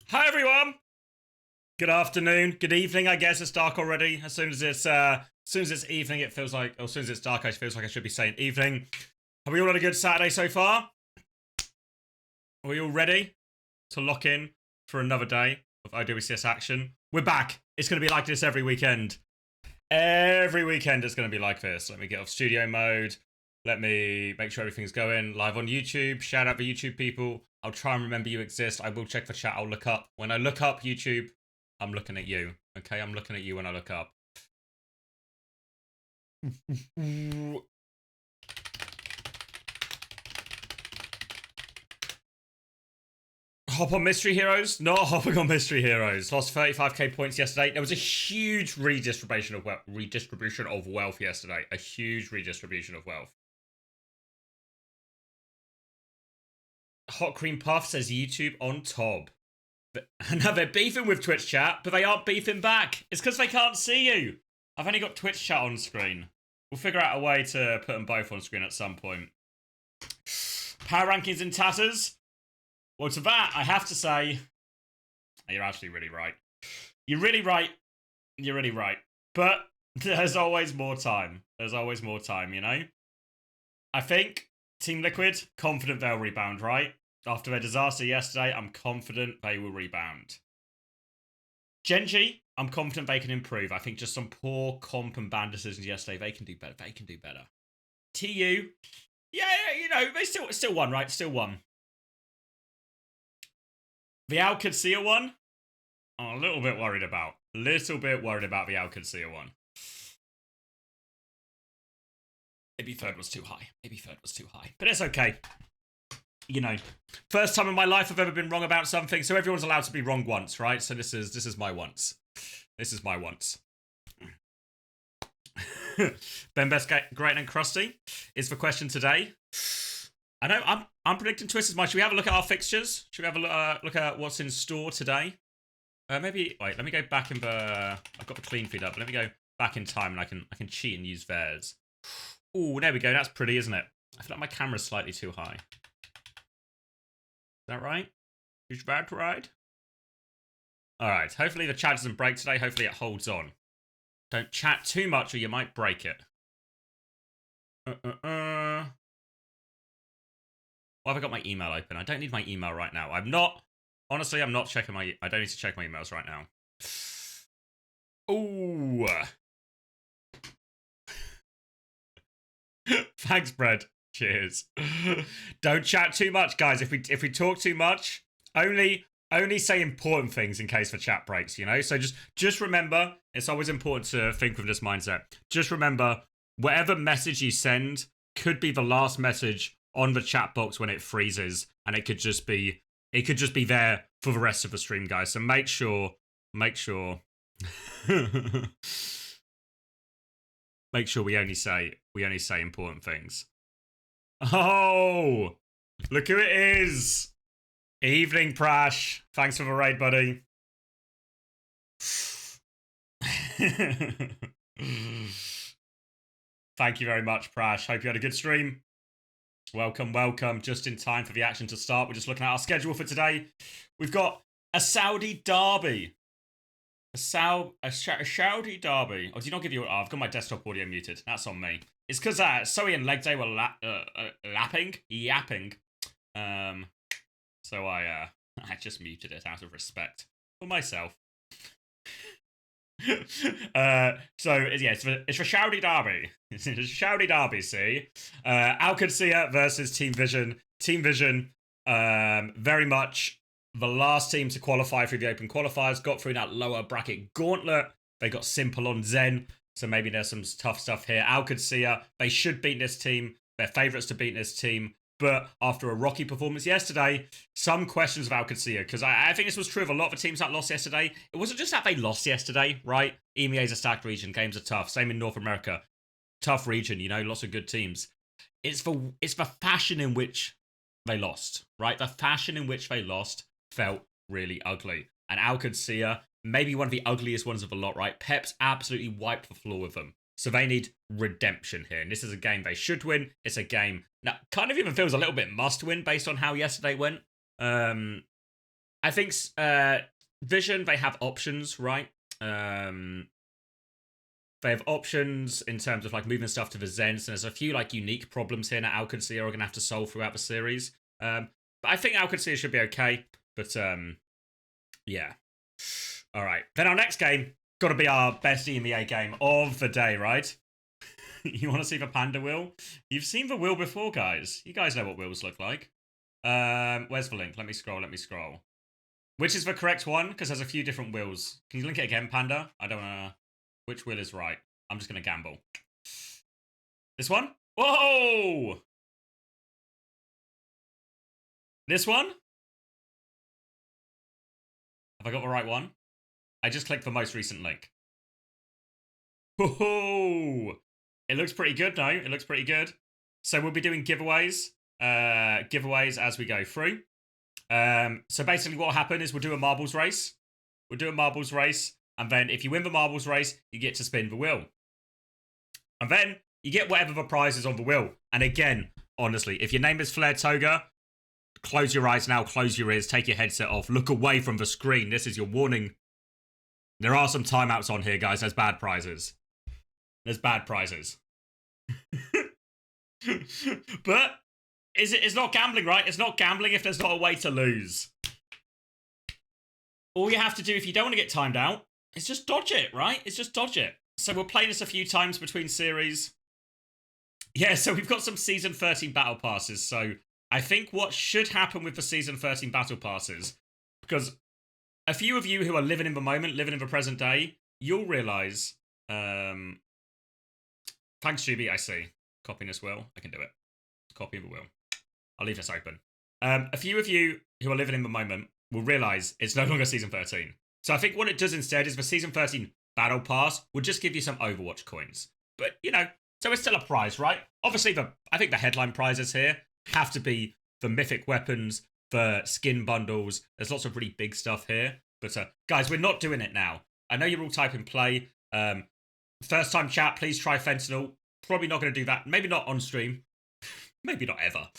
Hi everyone. Good afternoon. Good evening. I guess it's dark already. As soon as it's evening, it feels like. Or as soon as it's dark, it feels like I should be saying evening. Have we all had a good Saturday so far? Are we all ready to lock in for another day of OWCS action? We're back. It's going to be like this every weekend. Every weekend it's going to be like this. Let me get off studio mode. Let me make sure everything's going live on YouTube. Shout out the YouTube people. I'll try and remember you exist. I will check for chat. I'll look up. When I look up YouTube, I'm looking at you. Okay, I'm looking at you when I look up. Hop on Mystery Heroes? Not hopping on Mystery Heroes. Lost 35k points yesterday. There was a huge redistribution of wealth yesterday. A huge redistribution of wealth. Hot Cream Puff says YouTube on top. Now they're beefing with Twitch chat, but they aren't beefing back. It's because they can't see you. I've only got Twitch chat on screen. We'll figure out a way to put them both on screen at some point. Power rankings in tatters. Well, to that, I have to say, you're actually really right. You're really right. You're really right. But there's always more time. There's always more time, you know? I think Team Liquid, confident they'll rebound, right? After their disaster yesterday, I'm confident they will rebound. Genji, I'm confident they can improve. I think just some poor comp and ban decisions yesterday, they can do better. They can do better. TU, yeah, you know, they still won, right? Still won. The Qadsiah one, I'm a little bit worried about. The Qadsiah one. Maybe third was too high. But it's okay. You know, first time in my life I've ever been wrong about something, so everyone's allowed to be wrong once, right? So this is my once. This is my once. Ben Best Great and Krusty is the question today. I know I'm predicting Twisters. Should we have a look at our fixtures? Should we have a look at what's in store today? Maybe wait. Let me go back in the. I've got the clean feed up. But let me go back in time, and I can cheat and use theirs. Oh, there we go. That's pretty, isn't it? I feel like my camera's slightly too high. Is that right? Is that right? Alright, hopefully the chat doesn't break today. Hopefully it holds on. Don't chat too much or you might break it. Why have I got my email open? I don't need my email right now. Honestly, I'm not checking I don't need to check my emails right now. Ooh. Thanks, Bread. Cheers. Don't chat too much, guys. If we talk too much, only say important things in case the chat breaks, you know? So just remember, it's always important to think with this mindset. Just remember, whatever message you send could be the last message on the chat box when it freezes, and it could just be there for the rest of the stream, guys. So make sure make sure we only say important things. Oh, look who it is. Evening, Prash. Thanks for the raid, buddy. Thank you very much, Prash. Hope you had a good stream. Welcome. Just in time for the action to start. We're just looking at our schedule for today. We've got a Saudi derby. A Saudi derby. Oh, did you not give you... Oh, I've got my desktop audio muted. That's on me. It's because Zoe and Leg Day were yapping. So I just muted it out of respect for myself. So yeah, it's for Saudi derby. It's a Saudi derby. See, Qadsiah versus Team Vision. Team Vision, very much the last team to qualify through the open qualifiers. Got through that lower bracket gauntlet. They got simple on Zen. So maybe there's some tough stuff here. Qadsiah, they should beat this team. They're favourites to beat this team. But after a rocky performance yesterday, some questions of Qadsiah. Because I think this was true of a lot of the teams that lost yesterday. It wasn't just that they lost yesterday, right? EMEA is a stacked region. Games are tough. Same in North America. Tough region, you know, lots of good teams. It's the fashion in which they lost, right? The fashion in which they lost felt really ugly. And Qadsiah, maybe one of the ugliest ones of the lot, right? Pep's absolutely wiped the floor with them. So they need redemption here. And this is a game they should win. It's a game that kind of even feels a little bit must win based on how yesterday went. I think Vision, they have options, right? They have options in terms of like moving stuff to the Zens, and there's a few like unique problems here that Qadsiah are gonna have to solve throughout the series. But I think Qadsiah should be okay. But yeah. All right. Then our next game got to be our best EMEA game of the day, right? You want to see the panda wheel? You've seen the wheel before, guys. You guys know what wheels look like. Where's the link? Let me scroll. Which is the correct one? Because there's a few different wheels. Can you link it again, Panda? I don't know. Which wheel is right? I'm just going to gamble. This one? Whoa! This one? Have I got the right one? I just clicked the most recent link. Whoa! It looks pretty good, no? It looks pretty good. So we'll be doing giveaways. As we go through. So basically what will happen is we'll do a marbles race. And then if you win the marbles race, you get to spin the wheel. And then you get whatever the prize is on the wheel. And again, honestly, if your name is Flair Toga, close your eyes now, close your ears, take your headset off, look away from the screen. This is your warning. There are some timeouts on here, guys. There's bad prizes. But it's not gambling, right? It's not gambling if there's not a way to lose. All you have to do if you don't want to get timed out is just dodge it, right? It's just dodge it. So we'll play this a few times between series. Yeah, so we've got some Season 13 Battle Passes. So I think what should happen with the Season 13 Battle Passes, because a few of you who are living in the moment, living in the present day, you'll realise... thanks, Juby, I see. Copying this wheel. I can do it. Copy the wheel. I'll leave this open. A few of you who are living in the moment will realise it's no longer Season 13. So I think what it does instead is the Season 13 Battle Pass will just give you some Overwatch coins. But, you know, so it's still a prize, right? Obviously, I think the headline prizes here have to be the mythic weapons, the skin bundles. There's lots of really big stuff here. But, guys, we're not doing it now. I know you're all typing play. First time chat, please try fentanyl. Probably not going to do that. Maybe not on stream. Maybe not ever.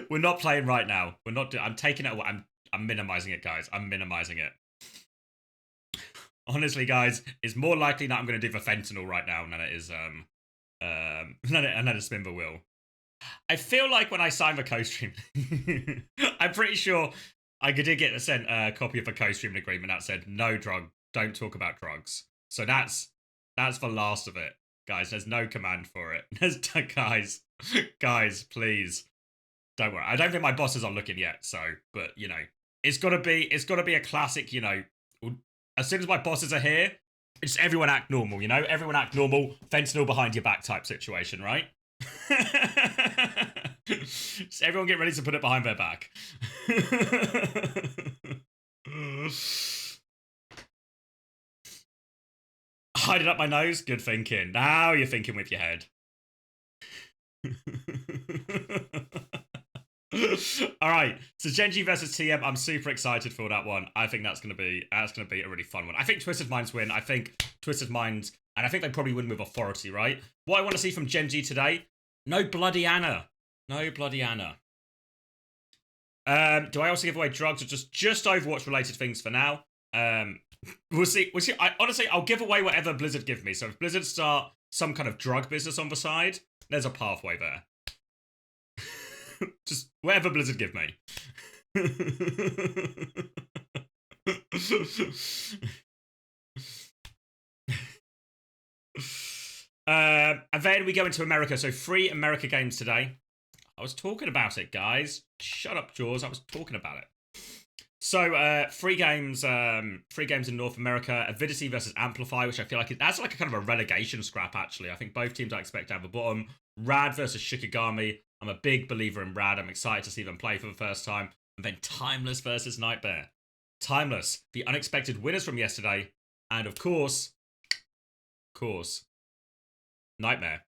We're not playing right now. I'm taking it away. I'm minimizing it, guys. I'm minimizing it. Honestly, guys, it's more likely that I'm going to do the fentanyl right now than it is and then a spin the wheel. I feel like when I signed the co-stream, I'm pretty sure I did get sent a copy of a co-stream agreement that said no drug, don't talk about drugs. So that's the last of it, guys. There's no command for it. Guys, please don't worry. I don't think my bosses are looking yet. So, but you know, it's gotta be a classic. You know, as soon as my bosses are here, it's everyone act normal. You know, everyone act normal. Fentanyl behind your back type situation, right? Just everyone get ready to put it behind their back. Hide it up my nose. Good thinking. Now you're thinking with your head. All right. So Genji versus TM. I'm super excited for that one. I think that's gonna be a really fun one. I think Twisted Minds win. I think Twisted Minds, and I think they probably win with authority, right? What I want to see from Genji today. No bloody Anna. No bloody Anna. Do I also give away drugs or just Overwatch related things for now? We'll see. Honestly, I'll give away whatever Blizzard give me. So if Blizzard start some kind of drug business on the side, there's a pathway there. Just whatever Blizzard give me. And then we go into America. So 3 America games today. I was talking about it, guys. Shut up, Jaws. I was talking about it. So 3 games in North America. Avidity versus Amplify, which I feel like that's like a kind of a relegation scrap, actually. I think both teams I expect to have a bottom. Rad versus Shikigami. I'm a big believer in Rad. I'm excited to see them play for the first time. And then Timeless versus Nightmare. Timeless, the unexpected winners from yesterday. And of course, Nightmare,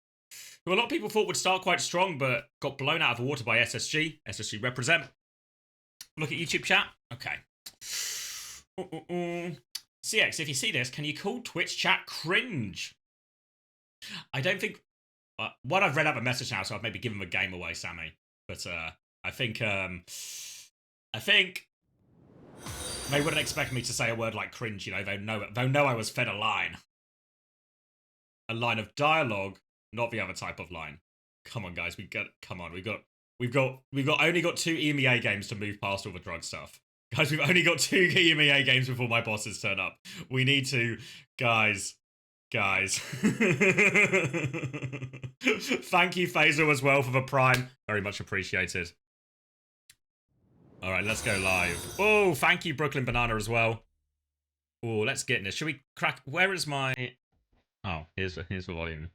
who a lot of people thought would start quite strong, but got blown out of the water by SSG. SSG represent. Look at YouTube chat. Okay. CX, if you see this, can you call Twitch chat cringe? I don't think... One, I've read out the message now, so I've maybe given the game away, Sammy. But I think They wouldn't expect me to say a word like cringe, you know. They'll know I was fed a line. A line of dialogue, not the other type of line. Come on, guys, we've got only got 2 EMEA games to move past all the drug stuff. Guys, we've only got 2 EMEA games before my bosses turn up. We need to, guys. Thank you, Faisal, as well for the Prime. Very much appreciated. All right, let's go live. Oh, thank you, Brooklyn Banana, as well. Oh, let's get in this. Should we crack? Where is my? Oh, here's the volume.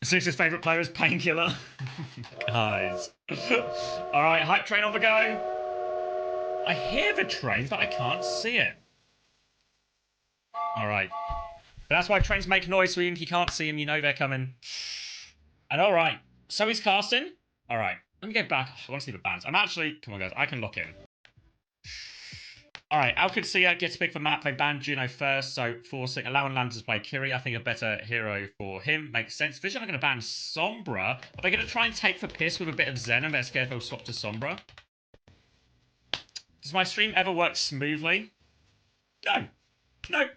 Six's favorite player is Painkiller. Guys. All right, hype train on the go. I hear the train, but I can't see it. All right. But that's why trains make noise, so even if you can't see them, you know they're coming. And all right, so he's casting. All right, let me get back. I want to see the bands. I'm actually, come on guys, I can lock in. All right, Qadsiah gets picked for map. They banned Juno first, so allowing Landers to play Kiri. I think a better hero for him makes sense. Vision are going to ban Sombra. Are they going to try and take the piss with a bit of Zen and they're scared they'll swap to Sombra? Does my stream ever work smoothly? No. No.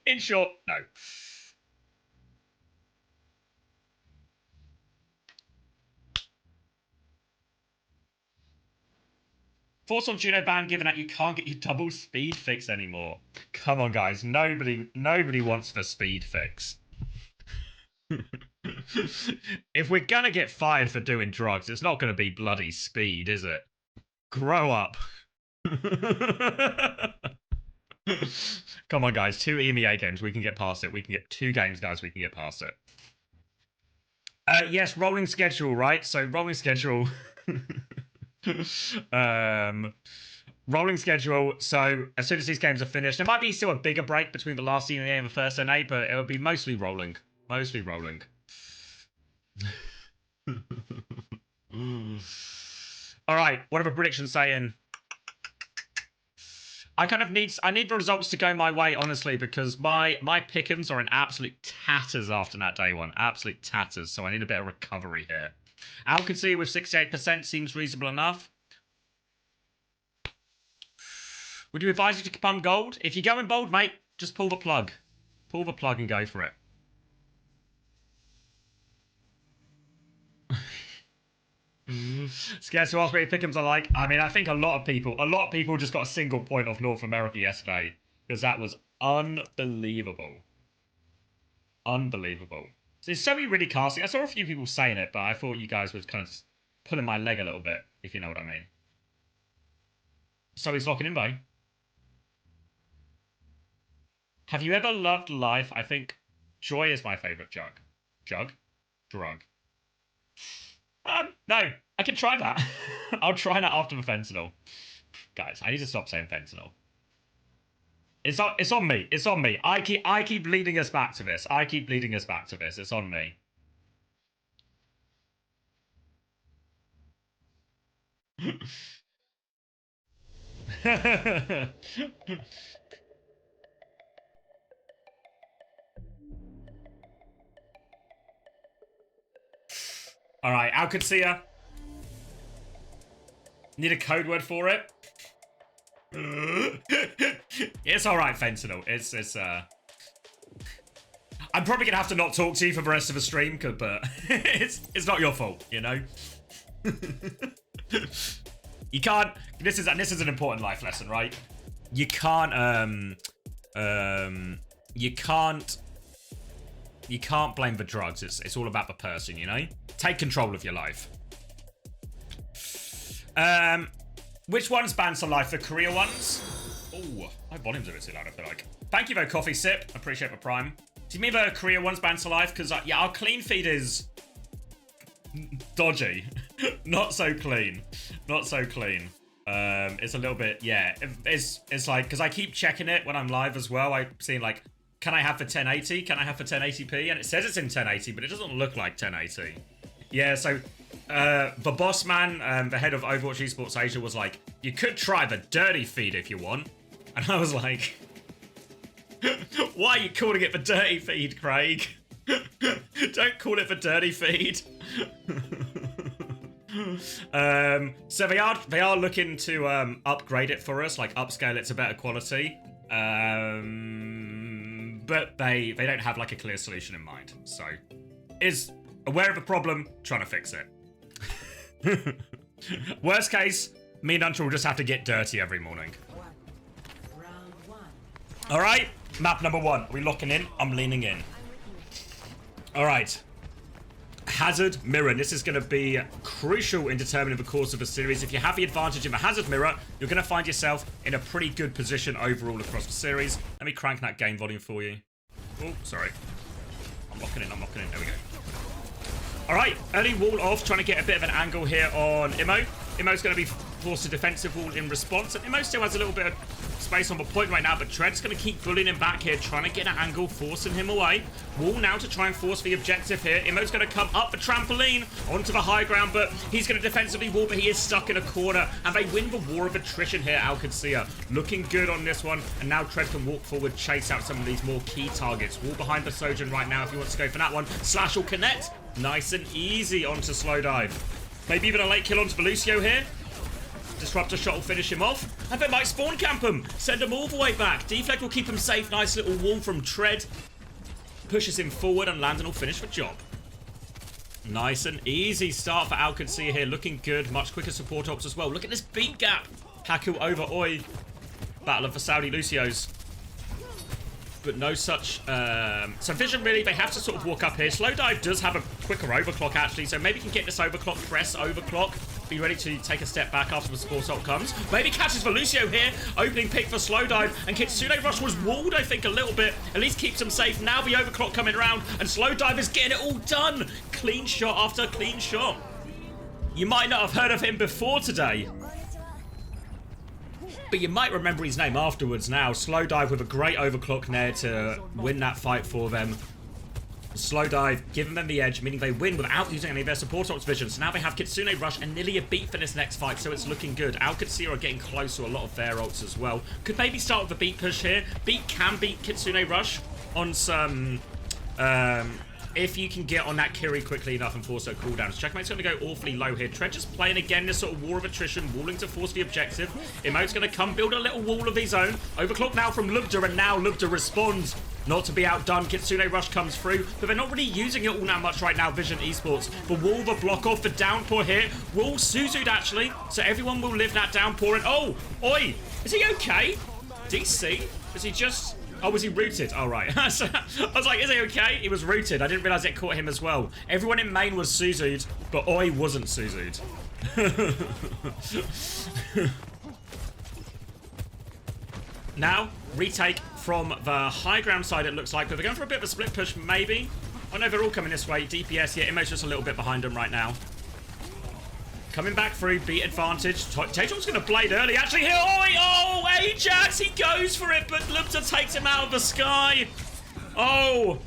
In short, no. Force on Juno ban given that you can't get your double speed fix anymore. Come on, guys. Nobody wants the speed fix. If we're gonna get fired for doing drugs, it's not gonna be bloody speed, is it? Grow up. Come on, guys. 2 EMEA games. We can get past it. We can get 2 games, guys. We can get past it. Yes, rolling schedule, right? So rolling schedule. Rolling schedule. So as soon as these games are finished, there might be still a bigger break between the last EMEA and the first NA, but it'll be mostly rolling. Mostly rolling. All right. What are the predictions saying? I need the results to go my way, honestly, because my pick'ems are in absolute tatters after that day one. Absolute tatters, so I need a bit of recovery here. Qadsiah with 68% seems reasonable enough. Would you advise you to become gold? If you go in bold, mate, just pull the plug. Pull the plug and go for it. Scared to ask what your pick'ems are like. I mean, I think a lot of people just got a single point off North America yesterday because that was unbelievable. Unbelievable. So is Zoe really casting? I saw a few people saying it, but I thought you guys was kind of pulling my leg a little bit, if you know what I mean. So he's locking in, though. Have you ever loved life? I think joy is my favorite drug. Drug. No, I can try that. I'll try that after the fentanyl. Guys, I need to stop saying fentanyl. It's on me. It's on me. I keep leading us back to this. It's on me. All right, Qadsiah. Need a code word for it. It's all right, fentanyl. It's I'm probably gonna have to not talk to you for the rest of the stream, but it's not your fault, you know. You can't. This is an important life lesson, right? You can't you can't blame the drugs. It's all about the person, you know. Take control of your life. Which ones banned for life? The Korea ones? Oh, my volume's a bit too loud, I feel like. Thank you, though, Coffee Sip. Appreciate the Prime. Do you mean the Korea ones banned for life? Because, yeah, our clean feed is dodgy. Not so clean. Not so clean. It's a little bit, yeah. It's like, because I keep checking it when I'm live as well. I'm seeing, like, can I have the 1080? Can I have the 1080p? And it says it's in 1080, but it doesn't look like 1080. Yeah, so the boss man, the head of Overwatch Esports Asia, was like, you could try the dirty feed if you want. And I was like, why are you calling it the dirty feed, Craig? Don't call it the dirty feed. So they are looking to upgrade it for us, like upscale it to better quality. But they don't have like a clear solution in mind. So is aware of the problem, trying to fix it. Worst case, me and Untra will just have to get dirty every morning. All right, map number 1. Are we locking in? I'm leaning in. All right. Hazard mirror. This is going to be crucial in determining the course of the series. If you have the advantage in the hazard mirror, you're going to find yourself in a pretty good position overall across the series. Let me crank that game volume for you. Oh, sorry. I'm locking in. There we go. All right, early wall off, trying to get a bit of an angle here on Immo. Immo's going to be forced to defensive wall in response, and Immo still has a little bit of space on the point right now, but Tread's going to keep bullying him back here, trying to get an angle, forcing him away. Wall now to try and force the objective here. Immo's going to come up the trampoline onto the high ground, but he's going to defensively wall, but he is stuck in a corner, and they win the war of attrition here. Qadsiah looking good on this one, and now Tread can walk forward, chase out some of these more key targets. Wall behind the Sojourn right now if he wants to go for that one. Slash will connect. Nice and easy onto slow dive. Maybe even a late kill onto the Lucio here. Disruptor shot will finish him off. And they might spawn camp him. Send him all the way back. Deflect will keep him safe. Nice little wall from Tread. Pushes him forward and Landon will finish the job. Nice and easy start for Qadsiah here. Looking good. Much quicker support ops as well. Look at this beat gap. Haku over Oi. Battle of the Saudi Lucios. But no such... So Vision, really, they have to sort of walk up here. Slow Dive does have a quicker overclock, actually, so maybe can get this overclock, press overclock, be ready to take a step back after the support ult comes. Maybe catches for Lucio here. Opening pick for Slow Dive, and Kitsune Rush was walled, I think, a little bit. At least keeps him safe. Now the overclock coming around, and Slow Dive is getting it all done. Clean shot after clean shot. You might not have heard of him before today, but you might remember his name afterwards now. Slow Dive with a great overclock there to win that fight for them. Slow Dive giving them the edge, meaning they win without using any of their support ops vision. So now they have Kitsune Rush and nearly a beat for this next fight, so it's looking good. Qadsiah are getting close to a lot of their ults as well. Could maybe start with a beat push here. Beat can beat Kitsune Rush on some... if you can get on that Kiri quickly enough and force her cooldowns. Checkmate's going to go awfully low here. Tread just playing again this sort of war of attrition, walling to force the objective. Immo's going to come build a little wall of his own. Overclock now from Lubda, and now Lubda responds. Not to be outdone. Kitsune Rush comes through, but they're not really using it all that much right now, Vision Esports. The wall, the block off, the downpour here. Wall Suzu'd actually, so everyone will live that downpour. And oh, Oi, is he okay? DC? Is he just... Oh, was he rooted? Oh, right. So, I was like, is he okay? He was rooted. I didn't realize it caught him as well. Everyone in main was Suzu'd, but Oi wasn't Suzu'd. Now, retake from the high ground side, it looks like. But they're going for a bit of a split push, maybe. Oh, no, they're all coming this way. DPS, yeah, Immo's just a little bit behind them right now. Coming back through, beat advantage. Taejon's going to blade early. Actually, here, oh, Ajax, he goes for it, but Lubda takes him out of the sky. Oh,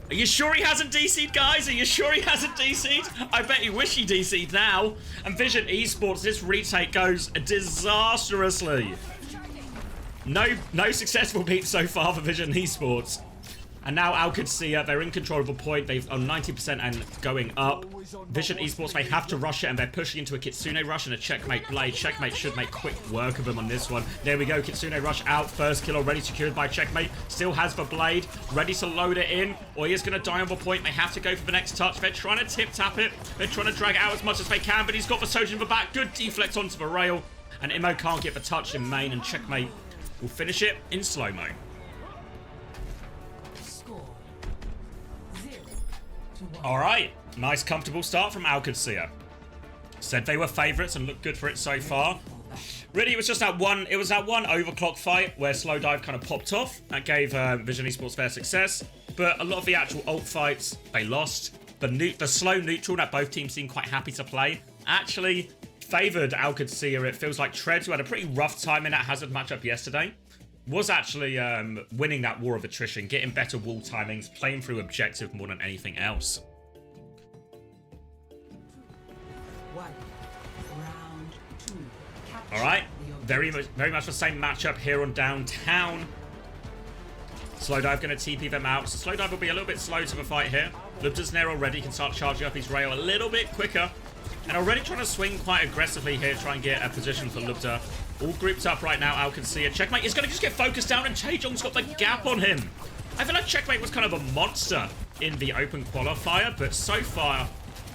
are you sure he hasn't DC'd, guys? Are you sure he hasn't DC'd? I bet you wish he DC'd now. And Vision Esports, this retake goes disastrously. No successful beats so far for Vision Esports. And now Qadsiah, they're in control of a point. They've on 90% and going up. Vision Esports, they have to rush it, and they're pushing into a Kitsune Rush and a Checkmate Blade. Checkmate should make quick work of them on this one. There we go, Kitsune Rush out. First kill already secured by Checkmate. Still has the Blade, ready to load it in. Oi is going to die on the point. They have to go for the next touch. They're trying to tip-tap it. They're trying to drag it out as much as they can, but he's got the Sojourn in the back. Good deflect onto the rail. And Immo can't get the touch in main, and Checkmate will finish it in slow-mo. All right, nice comfortable start from Qadsiah. Said they were favourites and looked good for it so far. Really, it was just that one. It was that one overclock fight where Slow Dive kind of popped off. That gave Vision Esports their success. But a lot of the actual ult fights they lost. The slow neutral that both teams seemed quite happy to play actually favoured Qadsiah. It feels like Treads, who had a pretty rough time in that Hazard matchup yesterday, was actually winning that war of attrition, getting better wall timings, playing through objective more than anything else. All right, very much the same matchup here on downtown. Slow Dive going to TP them out. So Slow Dive will be a little bit slow to the fight here. Lubda's near already, can start charging up his rail a little bit quicker. And already trying to swing quite aggressively here, try and get a position for Lubda. All grouped up right now, Qadsiah. Checkmate is going to just get focused down, and Taejong's got the gap on him. I feel like Checkmate was kind of a monster in the open qualifier, but so far,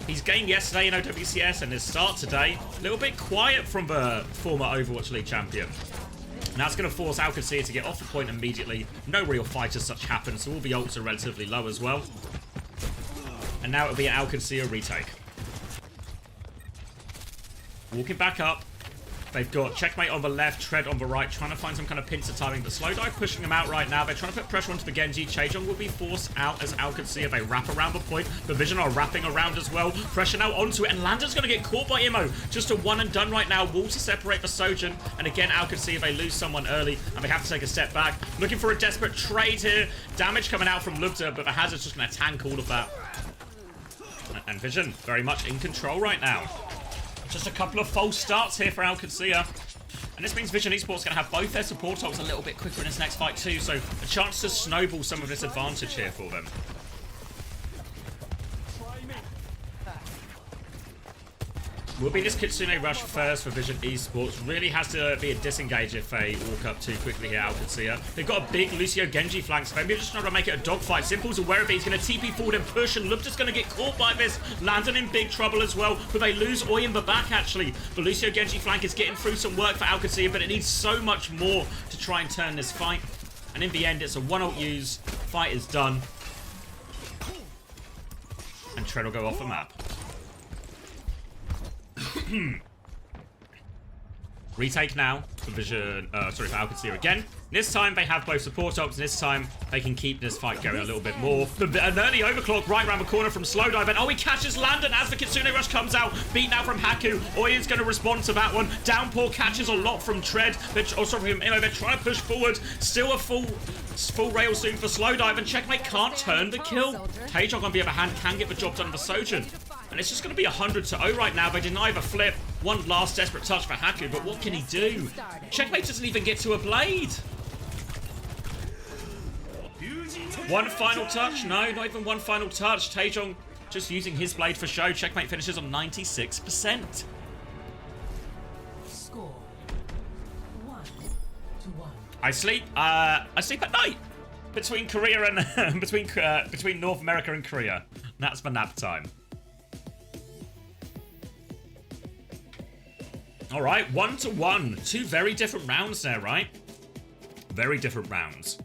he's gained yesterday in OWCS, and his start today, a little bit quiet from the former Overwatch League champion. And that's going to force Qadsiah to get off the point immediately. No real fight as such happens, so all the ults are relatively low as well. And now it'll be an Qadsiah retake. Walking back up. They've got Checkmate on the left, Tread on the right, trying to find some kind of pincer timing, but Slowdive pushing them out right now. They're trying to put pressure onto the Genji. Chaejong will be forced out as Qadsiah. They wrap around the point. The Vision are wrapping around as well. Pressure now onto it, and Lander's going to get caught by Immo. Just a one and done right now. Wall to separate the Sojourn, and again, Qadsiah, they lose someone early, and they have to take a step back. Looking for a desperate trade here. Damage coming out from Lubda, but the Hazard's just going to tank all of that. And Vision very much in control right now. Just a couple of false starts here for Qadsiah. And this means Vision Esports going to have both their support ults a little bit quicker in this next fight too, so a chance to snowball some of this advantage here for them. Will be this Kitsune rush first for Vision Esports. Really has to be a disengage if they walk up too quickly here, Qadsiah. They've got a big Lucio Genji flank, so maybe just trying to make it a dogfight. Simple's aware of it. He's going to TP forward and push, and Lubda's going to get caught by this. Landon in big trouble as well, but they lose Oi in the back, actually. The Lucio Genji flank is getting through some work for Qadsiah, but it needs so much more to try and turn this fight. And in the end, it's a one ult use. Fight is done. And Tread will go off the map. Retake now for Vision, for Qadsiah again. This time they have both support ults, and this time they can keep this fight going a little bit more. An early overclock right around the corner from Slowdive, and he catches Landon as the Kitsune rush comes out. Beat now from Haku. Oi is going to respond to that one. Downpour catches a lot from Tread. They're trying to push forward. Still a full rail soon for Slowdive, and Checkmate can't turn the kill. Taejong, on the other hand, can get the job done for Sojourn. And it's just going to be 100-0 right now. They deny the flip. One last desperate touch for Haku, but what can he do? Checkmate doesn't even get to a blade. One final touch? No, not even one final touch. Taejong just using his blade for show. Checkmate finishes on 96%. Score 1-1. I sleep at night between Korea and between North America and Korea. That's my nap time. All right, 1-1. Two very different rounds there, right? Very different rounds.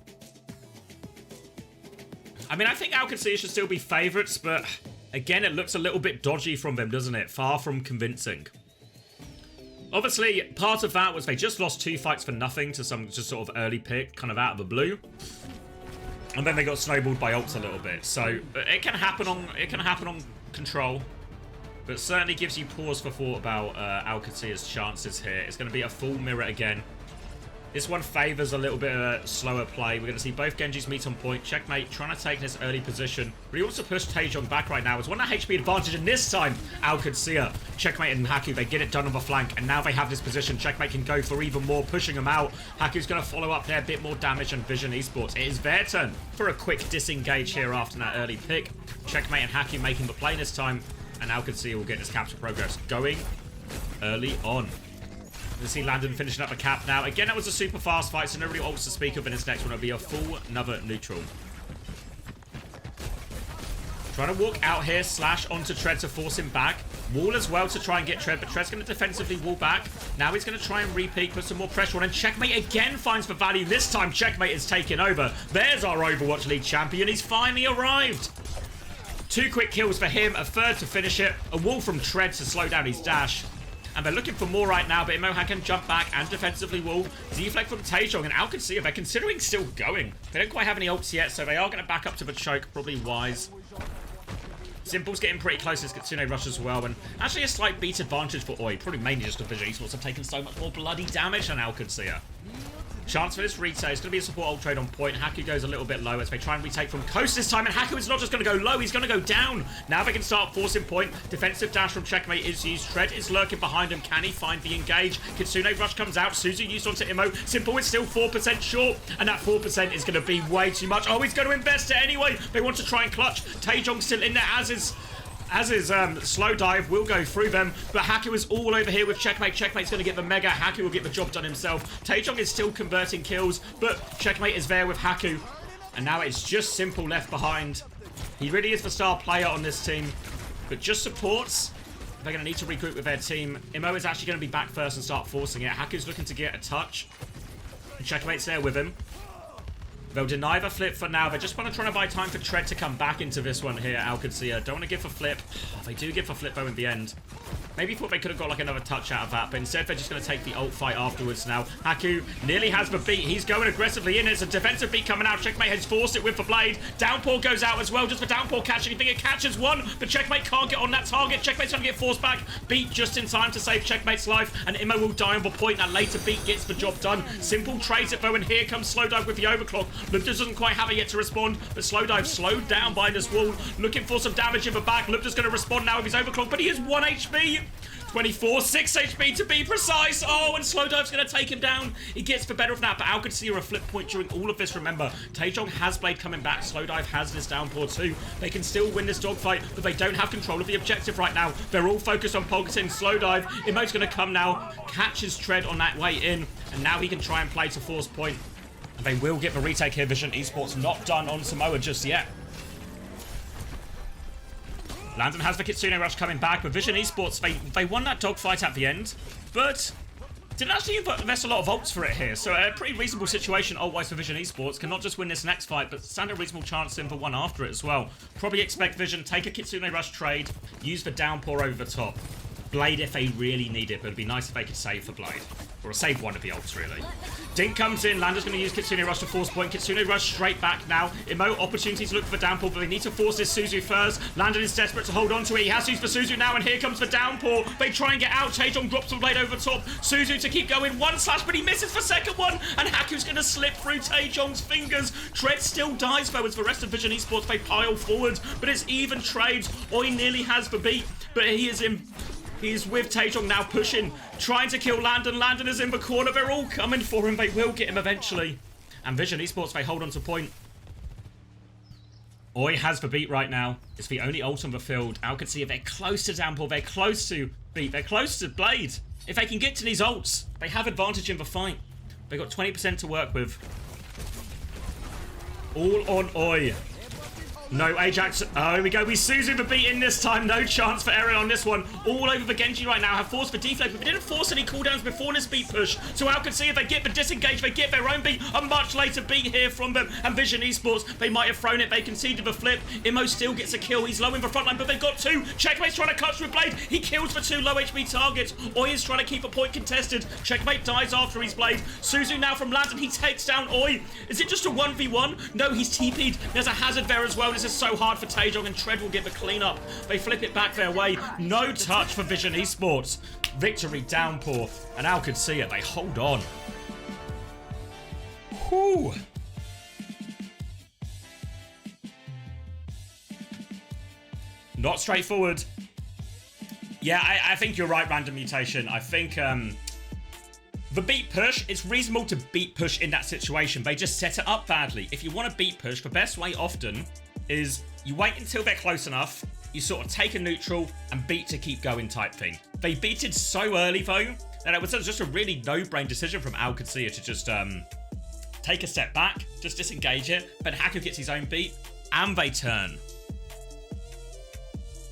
I mean, I think Qadsiah should still be favourites, but again, it looks a little bit dodgy from them, doesn't it? Far from convincing. Obviously, part of that was they just lost 2 fights for nothing to some just sort of early pick, kind of out of the blue. And then they got snowballed by ults a little bit. So it can happen on control. But certainly gives you pause for thought about Qadsiah's chances here. It's going to be a full mirror again. This one favours a little bit of a slower play. We're going to see both Genjis meet on point. Checkmate trying to take this early position. But he wants to push Taejong back right now. It's one HP advantage, and this time, Qadsiah, Checkmate and Haku, they get it done on the flank, and now they have this position. Checkmate can go for even more, pushing them out. Haku's going to follow up there, a bit more damage, and Vision Esports. It is their turn for a quick disengage here after that early pick. Checkmate and Haku making the play this time, and Qadsiah will get this capture progress going early on. We see Landon finishing up a cap now. Again, that was a super fast fight, so nobody ults to speak of in this next one. It'll be a full another neutral. Trying to walk out here, slash onto Tread to force him back. Wall as well to try and get Tread, but Tread's going to defensively wall back. Now he's going to try and repeat, put some more pressure on, and Checkmate again finds the value. This time, Checkmate is taking over. There's our Overwatch League champion. He's finally arrived. 2 quick kills for him, a third to finish it. A wall from Tread to slow down his dash. And they're looking for more right now, but Imohan can jump back and defensively wall. Deflect from Taejong, and Qadsiah, they're considering still going. They don't quite have any ults yet, so they are going to back up to the choke, probably wise. Simple's getting pretty close to this Kitsune rush as well, and actually a slight beat advantage for Oi, probably mainly just because Vision Esports have taken so much more bloody damage than Qadsiah. Chance for this retake. It's going to be a support ult trade on point. Haku goes a little bit low as they try and retake from coast this time. And Haku is not just going to go low, he's going to go down. Now they can start forcing point. Defensive dash from Checkmate is used. Tread is lurking behind him. Can he find the engage? Kitsune rush comes out. Suzu used onto Immo. Simple is still 4% short. And that 4% is going to be way too much. Oh, he's going to invest it anyway. They want to try and clutch. Taejong still in there, as is as is slow dive will go through them, but Haku is all over here with Checkmate. Checkmate's going to get the mega. Haku will get the job done himself. Taejong is still converting kills, but Checkmate is there with Haku. And now it's just Simple left behind. He really is the star player on this team, but just supports. They're going to need to regroup with their team. Imo is actually going to be back first and start forcing it. Haku's looking to get a touch. Checkmate's there with him. They'll deny the flip for now. They just want to try to buy time for Tread to come back into this one here. Qadsiah don't want to give a flip. Oh, they do give a flip though in the end. Maybe thought they could have got like another touch out of that, but instead they're just going to take the ult fight afterwards now. Haku nearly has the beat. He's going aggressively in. There's a defensive beat coming out. Checkmate has forced it with the blade. Downpour goes out as well. Does the Downpour catch anything? It catches one, but Checkmate can't get on that target. Checkmate's going to get forced back. Beat just in time to save Checkmate's life, and Imo will die on the point. That later beat gets the job done. Simple trades it though, and here comes Slow Dive with the overclock. Lupta doesn't quite have it yet to respond, but Slow Dive slowed down by this wall, looking for some damage in the back. Lupta's going to respond now with his overclock, but he is 1 HP. 24, 6 HP to be precise. Oh, and Slow Dive's going to take him down. He gets the better of that, but Qadsiah a flip point during all of this. Remember, Taejong has Blade coming back. Slow Dive has this Downpour too. They can still win this dogfight, but they don't have control of the objective right now. They're all focused on targeting Slow Dive. Imo's going to come now, catch his Tread on that way in, and now he can try and play to force point. And they will get the retake here. Vision Esports not done on Samoa just yet. Landon has the Kitsune Rush coming back, but Vision Esports, they won that dogfight at the end, but didn't actually invest a lot of ults for it here. So a pretty reasonable situation ult-wise for Vision Esports. Can not just win this next fight, but stand a reasonable chance in for one after it as well. Probably expect Vision take a Kitsune Rush trade, use the Downpour over the top. Blade if they really need it, but it'd be nice if they could save for Blade. Or save one of the ults, really. Dink comes in. Lander's going to use Kitsune Rush to force point. Kitsune Rush straight back now. Imo, opportunity to look for Downpour, but they need to force this Suzu first. Landon is desperate to hold on to it. He has to use for Suzu now, and here comes the Downpour. They try and get out. Taejong drops the Blade over top. Suzu to keep going. One slash, but he misses the second one, and Haku's going to slip through Taejong's fingers. Tread still dies, though, as the rest of Vision Esports, they pile forward, but it's even trades. Oi nearly has the beat, but he is in... He's with Taejong now pushing, trying to kill Landon. Landon is in the corner. They're all coming for him. They will get him eventually. And Vision Esports, they hold on to point. Oi has the beat right now. It's the only ult on the field. Qadsiah, they're close to Downpour. They're close to beat. They're close to Blade. If they can get to these ults, they have advantage in the fight. They got 20% to work with. All on Oi. No, Ajax. Oh, here we go. We Suzu the beat in this time. No chance for Eren on this one. All over the Genji right now. Have forced for deflect, but they didn't force any cooldowns before this beat push. So Qadsiah, they get the disengage. They get their own beat. A much later beat here from them. And Vision Esports, they might have thrown it. They conceded the flip. Imo still gets a kill. He's low in the front line, but they've got two. Checkmate's trying to clutch with Blade. He kills for two low HP targets. Oi is trying to keep a point contested. Checkmate dies after his Blade. Suzu now from Landon. He takes down Oi. Is it just a 1v1? No, he's TP'd. There's a hazard there as well. This is so hard for Taejong, and Tread will get the cleanup. They flip it back their way. No touch for Vision Esports. Victory Downpour. And Qadsiah, they hold on. Whew. Not straightforward. Yeah, I think you're right, Random Mutation. I think the beat push, it's reasonable to beat push in that situation. They just set it up badly. If you want to beat push, the best way often is you wait until they're close enough, you sort of take a neutral and beat to keep going type thing. They beated so early though, that it was just a really no-brain decision from Qadsiah to just take a step back, just disengage it, but Haku gets his own beat, and they turn.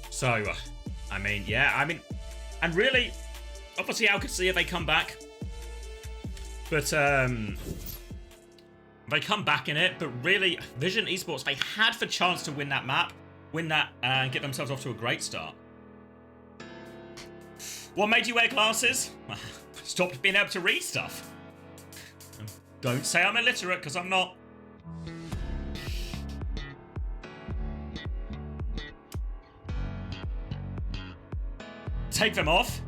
So, I mean, yeah, and really, obviously Qadsiah, they come back, but they come back in it, but really, Vision Esports, they had the chance to win that map, and get themselves off to a great start. What made you wear glasses? Stopped being able to read stuff. Don't say I'm illiterate, because I'm not. Take them off?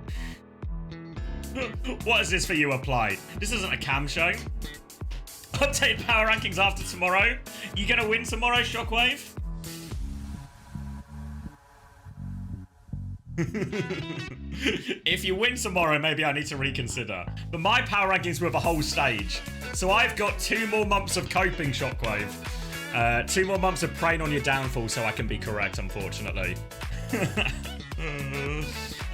What is this for you applied? This isn't a cam show. Update power rankings after tomorrow. You gonna win tomorrow, Shockwave? If you win tomorrow, maybe I need to reconsider. But my power rankings were the whole stage. So I've got 2 more months of coping, Shockwave. 2 more months of preying on your downfall so I can be correct, unfortunately. I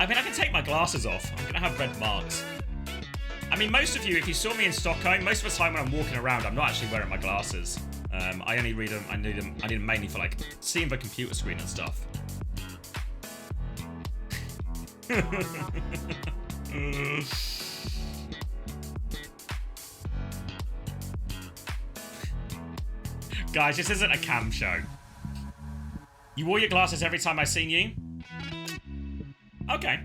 mean, I can take my glasses off. I'm gonna have red marks. I mean, most of you, if you saw me in Stockholm, most of the time when I'm walking around, I'm not actually wearing my glasses. I only read them. I need them mainly for like seeing the computer screen and stuff. Guys, this isn't a cam show. You wore your glasses every time I seen you? Okay.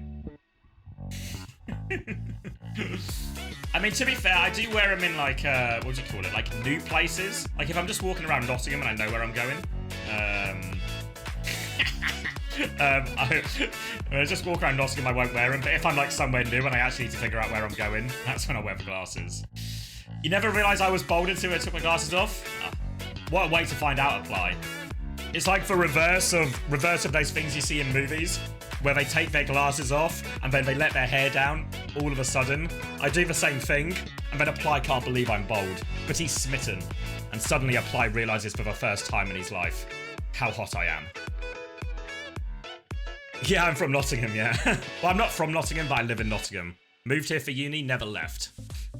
I mean, to be fair, I do wear them in like, what do you call it? Like new places. Like if I'm just walking around Nottingham and I know where I'm going. I just walk around Nottingham, I won't wear them. But if I'm like somewhere new and I actually need to figure out where I'm going, that's when I wear the glasses. You never realised I was bold until I took my glasses off? What a way to find out, Apply. It's like the reverse of those things you see in movies where they take their glasses off and then they let their hair down all of a sudden. I do the same thing and then Apply can't believe I'm bold, but he's smitten. And suddenly Apply realises for the first time in his life how hot I am. Yeah, I'm from Nottingham, yeah. Well, I'm not from Nottingham, but I live in Nottingham. Moved here for uni, never left.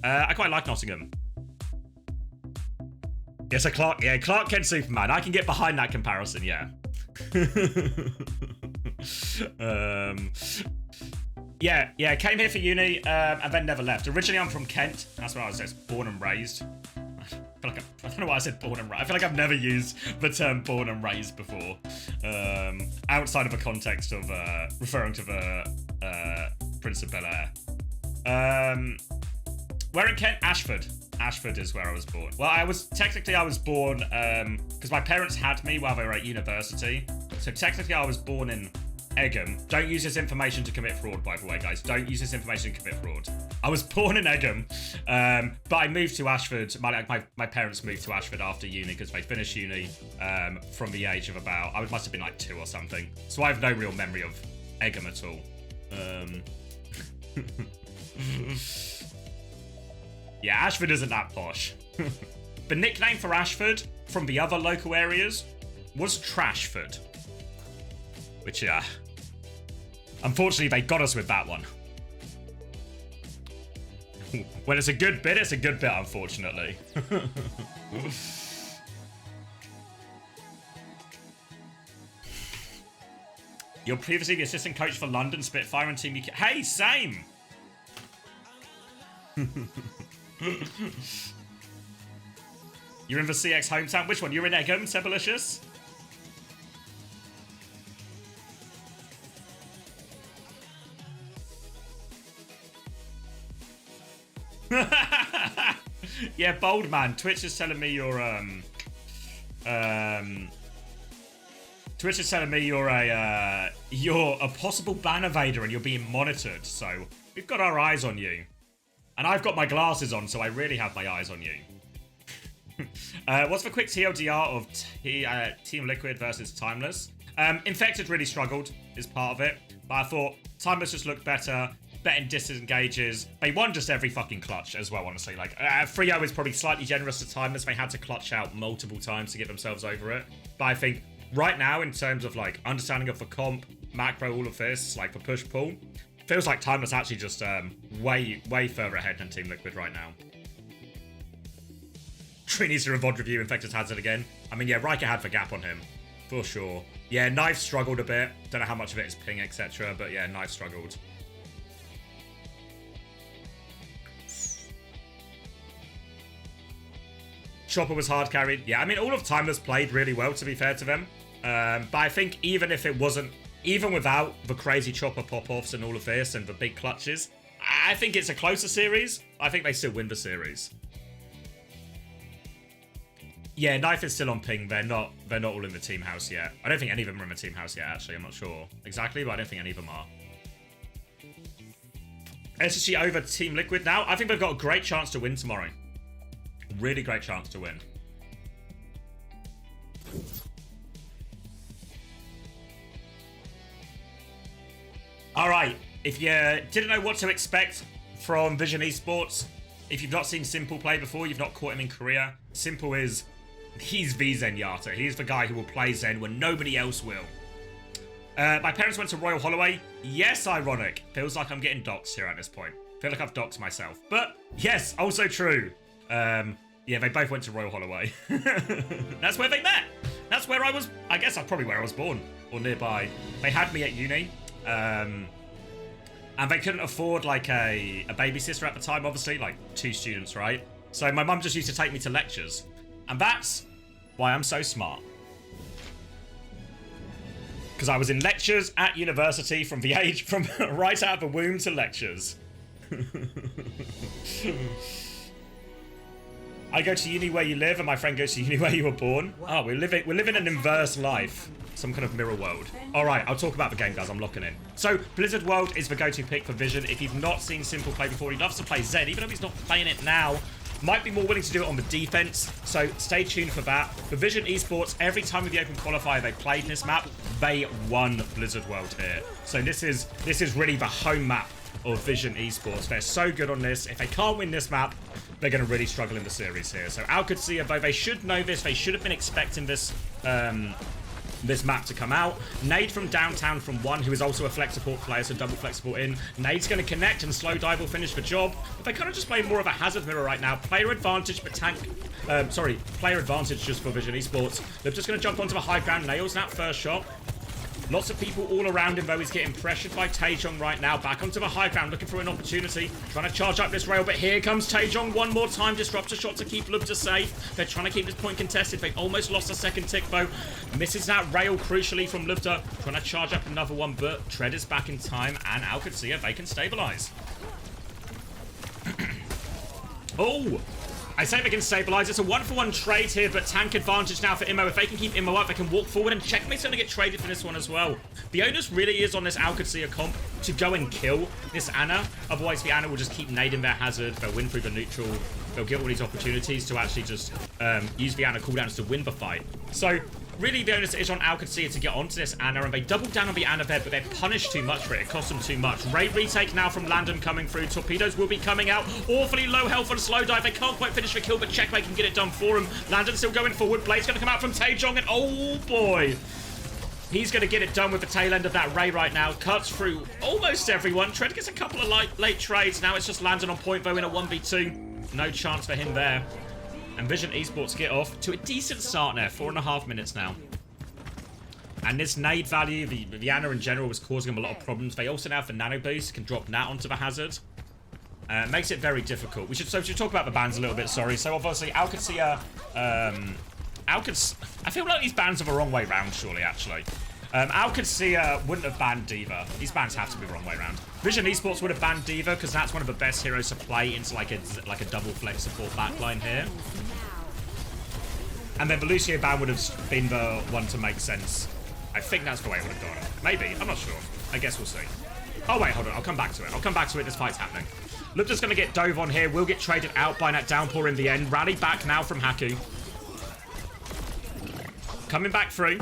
I quite like Nottingham. Yes, Clark Kent Superman. I can get behind that comparison, yeah. Yeah, came here for uni and then never left. Originally, I'm from Kent. That's where I was born and raised. I don't know why I said born and raised. I feel like I've never used the term born and raised before. Outside of a context of referring to the Prince of Bel-Air. Where in Kent? Ashford. Ashford is where I was born. Well, I was born because my parents had me while they were at university. So technically I was born in Egham. Don't use this information to commit fraud, by the way, guys. Don't use this information to commit fraud. I was born in Egham, but I moved to Ashford. My parents moved to Ashford after uni because they finished uni from the age of about, I must have been like 2 or something. So I have no real memory of Egham at all. Yeah, Ashford isn't that posh. The nickname for Ashford from the other local areas was Trashford. Which, unfortunately, they got us with that one. When it's a good bit, unfortunately. You're previously the assistant coach for London Spitfire and Team UK. Hey, same! You're in the CX hometown. Which one? You're in Egham, Sebelicious? Yeah, bold man. Twitch is telling me you're Twitch is telling me you're a possible ban evader and you're being monitored. So we've got our eyes on you. And I've got my glasses on, so I really have my eyes on you. What's the quick TLDR of Team Liquid versus Timeless? Infected really struggled, is part of it. But I thought Timeless just looked better in disengages. They won just every fucking clutch as well, honestly. Like, 3-0 is probably slightly generous to Timeless. They had to clutch out multiple times to get themselves over it. But I think right now, in terms of, like, understanding of the comp, macro, all of this, like, the push-pull, feels like Timeless actually just way further ahead than Team Liquid right now. Trini's to VOD review, Infected has it again. I mean, yeah, Riker had the gap on him, for sure. Yeah, Knife struggled a bit. Don't know how much of it is ping, etc. But yeah, Knife struggled. Chopper was hard carried. Yeah, I mean, all of Timeless played really well, to be fair to them. But I think even if it wasn't, even without the crazy Chopper pop-offs and all of this and the big clutches, I think it's a closer series. I think they still win the series. Yeah, Knife is still on ping. They're not all in the team house yet. I don't think any of them are in the team house yet, actually. I'm not sure exactly, but I don't think any of them are. SSG over Team Liquid now. I think they've got a great chance to win tomorrow. Really great chance to win. All right, if you didn't know what to expect from Vision Esports, if you've not seen Simple play before, you've not caught him in Korea, Simple he's the Zenyatta. He's the guy who will play Zen when nobody else will. My parents went to Royal Holloway. Yes, ironic. Feels like I'm getting doxxed here at this point. Feel like I've doxxed myself. But yes, also true. Yeah, they both went to Royal Holloway. That's where they met. That's where I was. I guess that's probably where I was born or nearby. They had me at uni. And they couldn't afford like a babysitter at the time, obviously, like 2 students, right? So my mum just used to take me to lectures. And that's why I'm so smart. Because I was in lectures at university from right out of the womb to lectures. I go to uni where you live, and my friend goes to uni where you were born. Oh, we're living an inverse life. Some kind of mirror world. Alright, I'll talk about the game, guys. I'm locking in. So, Blizzard World is the go-to pick for Vision. If you've not seen Simple play before, he loves to play Zen, even though he's not playing it now. Might be more willing to do it on the defense, so stay tuned for that. For Vision Esports, every time with the Open Qualifier they played this map, they won Blizzard World here. So this is really the home map of Vision Esports. They're so good on this. If they can't win this map, they're going to really struggle in the series here. So Qadsiah, though they should know this, they should have been expecting this this map to come out. Nade from downtown from 1, who is also a flex support player, so double flex support in. Nade's going to connect and slow dive will finish the job. But they kind of just play more of a hazard mirror right now. Player advantage, but player advantage just for Vision Esports. They're just going to jump onto the high ground. Nails that first shot. Lots of people all around him, though. He's getting pressured by Taejong right now. Back onto the high ground, looking for an opportunity. Trying to charge up this rail, but here comes Taejong one more time. Disruptor shot to keep Lubta safe. They're trying to keep this point contested. They've almost lost a second tick, though. Misses that rail crucially from Lubta. Trying to charge up another one, but Tread is back in time, and Qadsiah, they can stabilize. Oh! I say they can stabilize. It's a 1-for-1 trade here, but tank advantage now for Immo. If they can keep Immo up, they can walk forward, and Checkmate's going to get traded for this one as well. The onus really is on this Qadsiah comp to go and kill this Ana. Otherwise, the Ana will just keep nading their hazard. They'll win through the neutral. They'll get all these opportunities to actually just use the Ana cooldowns to win the fight. So, really, the onus is on Qadsiah to get onto this Ana, and they double down on the Ana there, but they're punished too much for it. It costs them too much. Raid retake now from Landon coming through. Torpedoes will be coming out. Awfully low health on slow dive. They can't quite finish the kill, but Checkmate can get it done for him. Landon still going forward. Blade's going to come out from Taejong, and oh boy. He's going to get it done with the tail end of that Ray right now. Cuts through almost everyone. Tread gets a couple of late trades. Now it's just Landon on point, though, in a 1v2. No chance for him there. And Vision Esports get off to a decent start there. 4.5 minutes now. And this nade value, the Ana in general, was causing them a lot of problems. They also now have the nano boost, can drop Nat onto the hazard. Makes it very difficult. We should talk about the bans a little bit, sorry. So obviously, Qadsiah, I feel like these bans are the wrong way round, surely, actually. Qadsiah wouldn't have banned D.Va. These bans have to be the wrong way round. Vision Esports would have banned D.Va because that's one of the best heroes to play into like a double flex support backline here. And then the Lucio ban would have been the one to make sense. I think that's the way it would have gone. Maybe. I'm not sure. I guess we'll see. Oh, wait. Hold on. I'll come back to it. I'll come back to it. This fight's happening. Lupta's going to get dove on here. Will get traded out by that downpour in the end. Rally back now from Haku. Coming back through.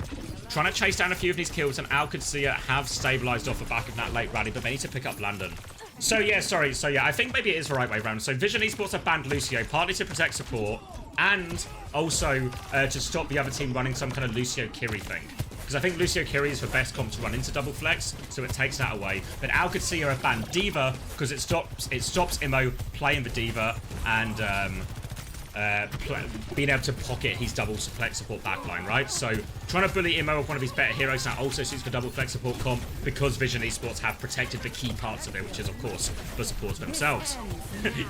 Trying to chase down a few of these kills. And Qadsiah have stabilized off the back of that late rally. But they need to pick up Landon. So, yeah. Sorry. So, yeah. I think maybe it is the right way around. So, Vision Esports have banned Lucio. Partly to protect support. And also to stop the other team running some kind of Lucio Kiri thing. Because I think Lucio Kiri is the best comp to run into double flex, so it takes that away. But Qadsiah have banned D.Va because it stops Immo playing the D.Va and being able to pocket his double flex support backline, right? So trying to bully Immo with one of his better heroes now also suits the double flex support comp because Vision Esports have protected the key parts of it, which is, of course, the supports themselves.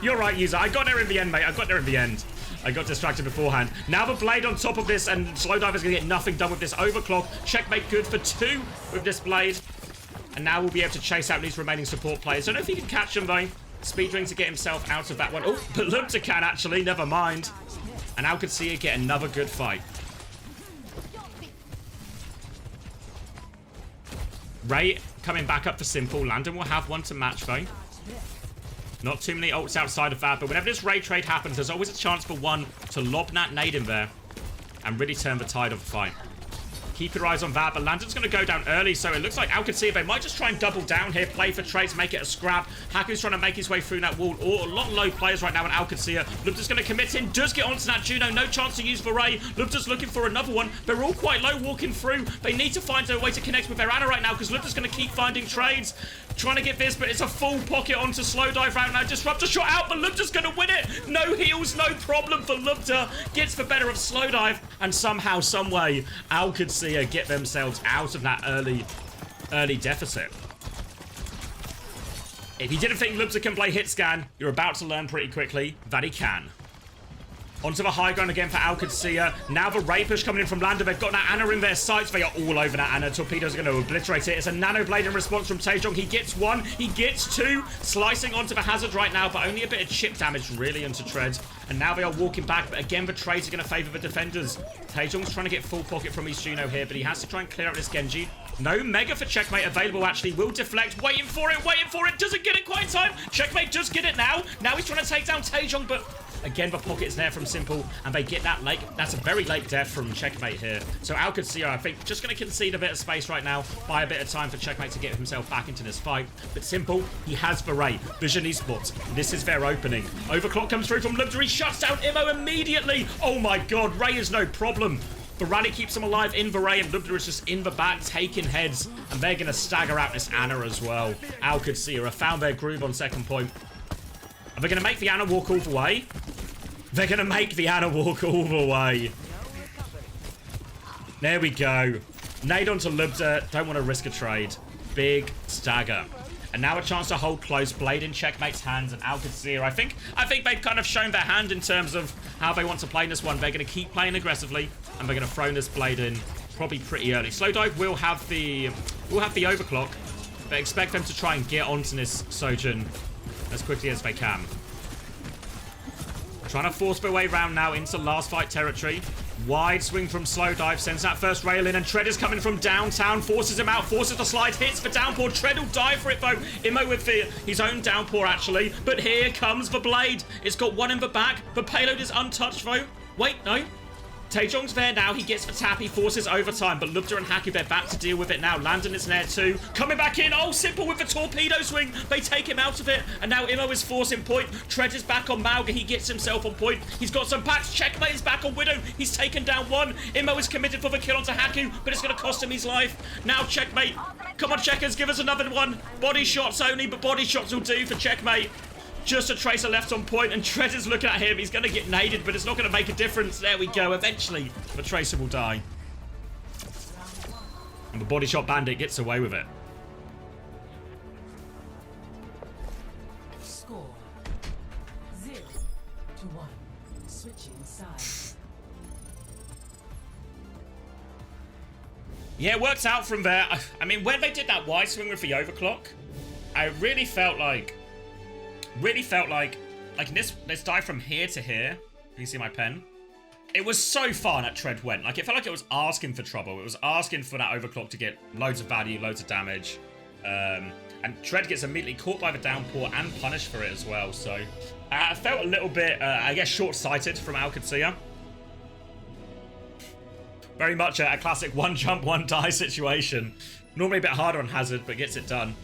You're right, user. I got there in the end, mate. I got there in the end. I got distracted beforehand. Now the Blade on top of this, and Slowdiver's going to get nothing done with this overclock. Checkmate good for 2 with this Blade. And now we'll be able to chase out these remaining support players. I don't know if he can catch them, though. Speedring to get himself out of that one. Oh, but Lubta can, actually. Never mind. And Qadsiah get another good fight. Ray coming back up for Simple. Landon will have one to match, though. Not too many ults outside of that, but whenever this raid trade happens, there's always a chance for one to lob that nade in there and really turn the tide of the fight. keep your eyes on that. But Landon's going to go down early, so it looks like Qadsiah, they might just try and double down here, play for trades, make it a scrap. Haku's trying to make his way through that wall. A lot of low players right now in Qadsiah. Lubta's going to commit in, does get onto that Juno, no chance to use Varay. Lubta's looking for another one. They're all quite low walking through. They need to find a way to connect with their Ana right now, because Lubta's going to keep finding trades. Trying to get this, but it's a full pocket onto Slowdive right now. Disruptor shot out, but Lubta's going to win it. No heals, no problem for Lubta. Gets the better of Slowdive, and somehow, someway, Qadsiah get themselves out of that early deficit. If you didn't think Lubta can play hit scan, you're about to learn pretty quickly that he can. Onto the high ground again for Qadsiah. Now the Ray push coming in from Lando. They've got that Ana in their sights. They are all over that Ana. Torpedoes are going to obliterate it. It's a Nano Blade in response from Taejong. He gets one. He gets two. Slicing onto the Hazard right now, but only a bit of chip damage really into Tread. And now they are walking back, but again the trades are going to favour the defenders. Taejong's trying to get full pocket from his Juno here, but he has to try and clear out this Genji. No Mega for Checkmate available, actually. Will deflect. Waiting for it. Doesn't get it quite in time. Checkmate does get it now. Now he's trying to take down Taejong, but again, the pocket is there from Simple, and they get that late. That's a very late death from Checkmate here. So Qadsiah, I think, just going to concede a bit of space right now, buy a bit of time for Checkmate to get himself back into this fight. But Simple, he has Varay. Vision esports. This is their opening. Overclock comes through from Lubta. He shuts down Immo immediately. Oh my god, Ray is no problem. The rally keeps him alive in Varay, and Lubta is just in the back taking heads, and they're going to stagger out this Ana as well. Qadsiah have found their groove on second point. Are they going to make the Ana walk all the way? They're going to make the Ana walk all the way. There we go. Nade onto Lubta. Don't want to risk a trade. Big stagger. And now a chance to hold close. Blade in Checkmate's hands, and Qadsiah. I think they've kind of shown their hand in terms of how they want to play this one. They're going to keep playing aggressively, and they're going to throw this Blade in probably pretty early. Slowdive will have the overclock, but expect them to try and get onto this Sojin as quickly as they can. Trying to force their way around now into last fight territory. Wide swing from Slowdive, sends that first rail in, and Tread is coming from downtown, forces him out, forces the slide, hits for downpour. Tread will die for it though. Immo with his own downpour actually, but here comes the Blade. It's got one in the back. The payload is untouched though. Wait, no. Taejong's there now. He gets the tap. He forces overtime, but Lubta and Haku, they're back to deal with it now. Landon is there too. Coming back in. Oh, Simple with the torpedo swing. They take him out of it, and now Immo is forcing point. Tread is back on Mauga. He gets himself on point. He's got some packs. Checkmate is back on Widow. He's taken down one. Immo is committed for the kill onto Haku, but it's going to cost him his life. Now Checkmate. Come on, Checkers. Give us another one. Body shots only, but body shots will do for Checkmate. Just a Tracer left on point, and Tread is looking at him. He's going to get naded, but it's not going to make a difference. There we go. Eventually, the Tracer will die. And the Body Shot Bandit gets away with it. Score 0-1. Switching sides. Yeah, it worked out from there. I mean, when they did that wide swing with the overclock, I really felt like this dive from here to here. You can see my pen. It was so far that Tread went. Like, it felt like it was asking for trouble. It was asking for that overclock to get loads of value, loads of damage. And Tread gets immediately caught by the downpour and punished for it as well. So I felt a little bit, I guess, short-sighted from Qadsiah. Very much a classic one jump, one die situation. Normally a bit harder on Hazard, but gets it done.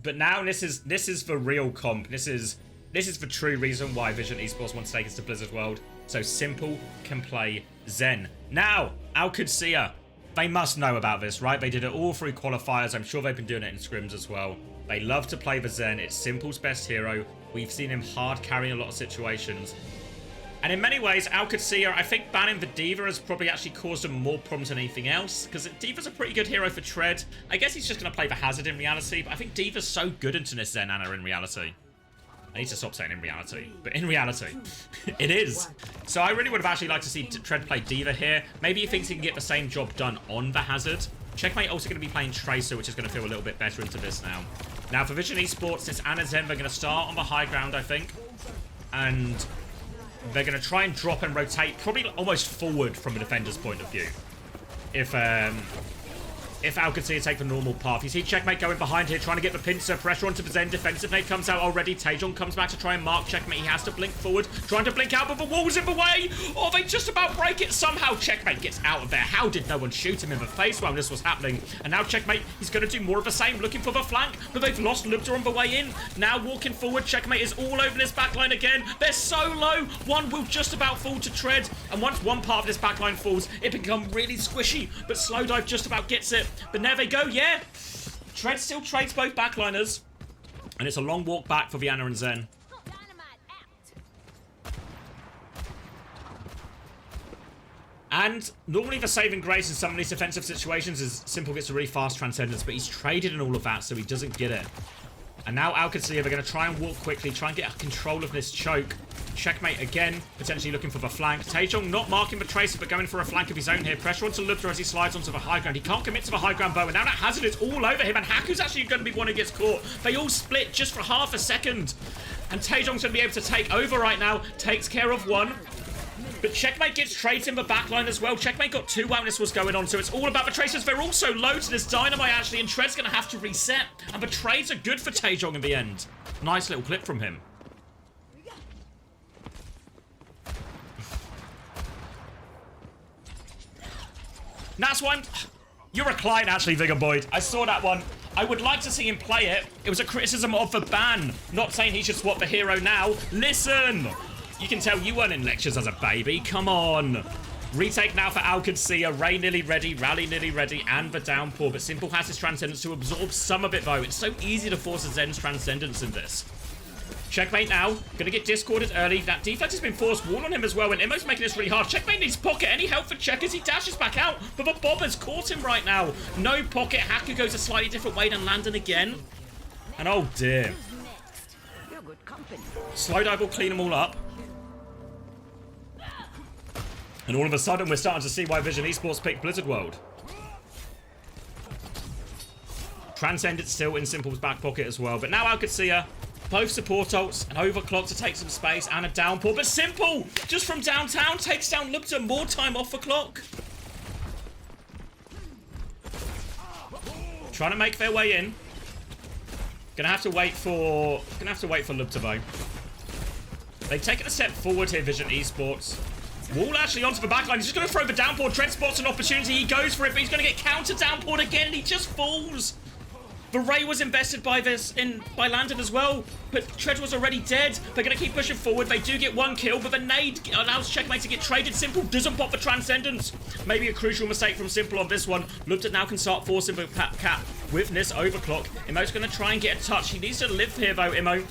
But now this is the real comp. This is the true reason why Vision Esports wants to take us to Blizzard World. So Simple can play Zen. Now, Qadsiah, they must know about this, right? They did it all through qualifiers. I'm sure they've been doing it in scrims as well. They love to play the Zen. It's Simple's best hero. We've seen him hard carrying a lot of situations. And in many ways, Qadsiah, I think banning the D.Va has probably actually caused him more problems than anything else. Because D.Va's a pretty good hero for Tread. I guess he's just going to play the Hazard in reality. But I think D.Va's so good into this Zen Ana in reality. I need to stop saying in reality. But in reality, it is. So I really would have actually liked to see Tread play D.Va here. Maybe he thinks he can get the same job done on the Hazard. Checkmate also going to be playing Tracer, which is going to feel a little bit better into this now. Now for Vision Esports, since Ana Zen, they're going to start on the high ground, I think. And they're going to try and drop and rotate, probably almost forward from a defender's point of view. If if Qadsiah take the normal path. You see Checkmate going behind here, trying to get the pincer, pressure onto the Zen, defensive nade comes out already. Taejong comes back to try and mark Checkmate. He has to blink forward, trying to blink out, but the wall's in the way. Oh, they just about break it. Somehow Checkmate gets out of there. How did no one shoot him in the face while this was happening? And now Checkmate, he's going to do more of the same, looking for the flank, but they've lost Lubda on the way in. Now walking forward, Checkmate is all over this backline again. They're so low. One will just about fall to Tread, and once one part of this backline falls, it becomes really squishy, but Slowdive just about gets it. But there they go, yeah. Tread still trades both backliners, and it's a long walk back for Vienna and Zen. And normally the saving grace in some of these defensive situations is Simple gets a really fast transcendence, but he's traded in all of that, so he doesn't get it. And now Qadsiah, they're going to try and walk quickly, try and get control of this choke. Checkmate again, potentially looking for the flank. Taejong not marking the tracer, but going for a flank of his own here. Pressure onto Lubda as he slides onto the high ground. He can't commit to the high ground bow, and now that hazard is all over him, and Haku's actually going to be one who gets caught. They all split just for half a second. And Taejong's going to be able to take over right now, takes care of one. But Checkmate gets trades in the backline as well. Checkmate got two while this was going on, so it's all about the tracers. They're also low to this dynamite, actually, and Tread's going to have to reset. And the trades are good for Taejong in the end. Nice little clip from him. That's one. You're a client, actually, Vigor Boyd. I saw that one. I would like to see him play it. It was a criticism of the ban. Not saying he should swap the hero now. Listen. You can tell you weren't in lectures as a baby. Come on. Retake now for Qadsiah. Ray nearly ready. Rally nearly ready. And the downpour. But Simple has his Transcendence to absorb some of it, though. It's so easy to force a Zen's Transcendence in this. Checkmate now. Gonna get discorded early. That deflect has been forced. Wall on him as well. And Immo's making this really hard. Checkmate needs pocket. Any help for Check as he dashes back out. But the Bobber's caught him right now. No pocket. Haku goes a slightly different way than Landon again. And oh dear. Slowdive will clean them all up. And all of a sudden, we're starting to see why Vision Esports picked Blizzard World. Transcended still in Simple's back pocket as well. But now Qadsiah, both support ults, an overclock to take some space, and a downpour. But Simple, just from downtown, takes down Lubda, more time off the clock. Trying to make their way in. Gonna have to wait for Lubda though. They've taken a step forward here, Vision Esports. Wall actually onto the backline. He's just going to throw the downpour. Tread spots an opportunity. He goes for it, but he's going to get counter downpoured again, and he just falls. The Ray was invested by Landon as well, but Tread was already dead. They're going to keep pushing forward. They do get one kill, but the nade allows Checkmate to get traded. Simple doesn't pop the Transcendence. Maybe a crucial mistake from Simple on this one. Lubda now can start forcing the cap with this overclock. Immo's going to try and get a touch. He needs to live here, though, Immo.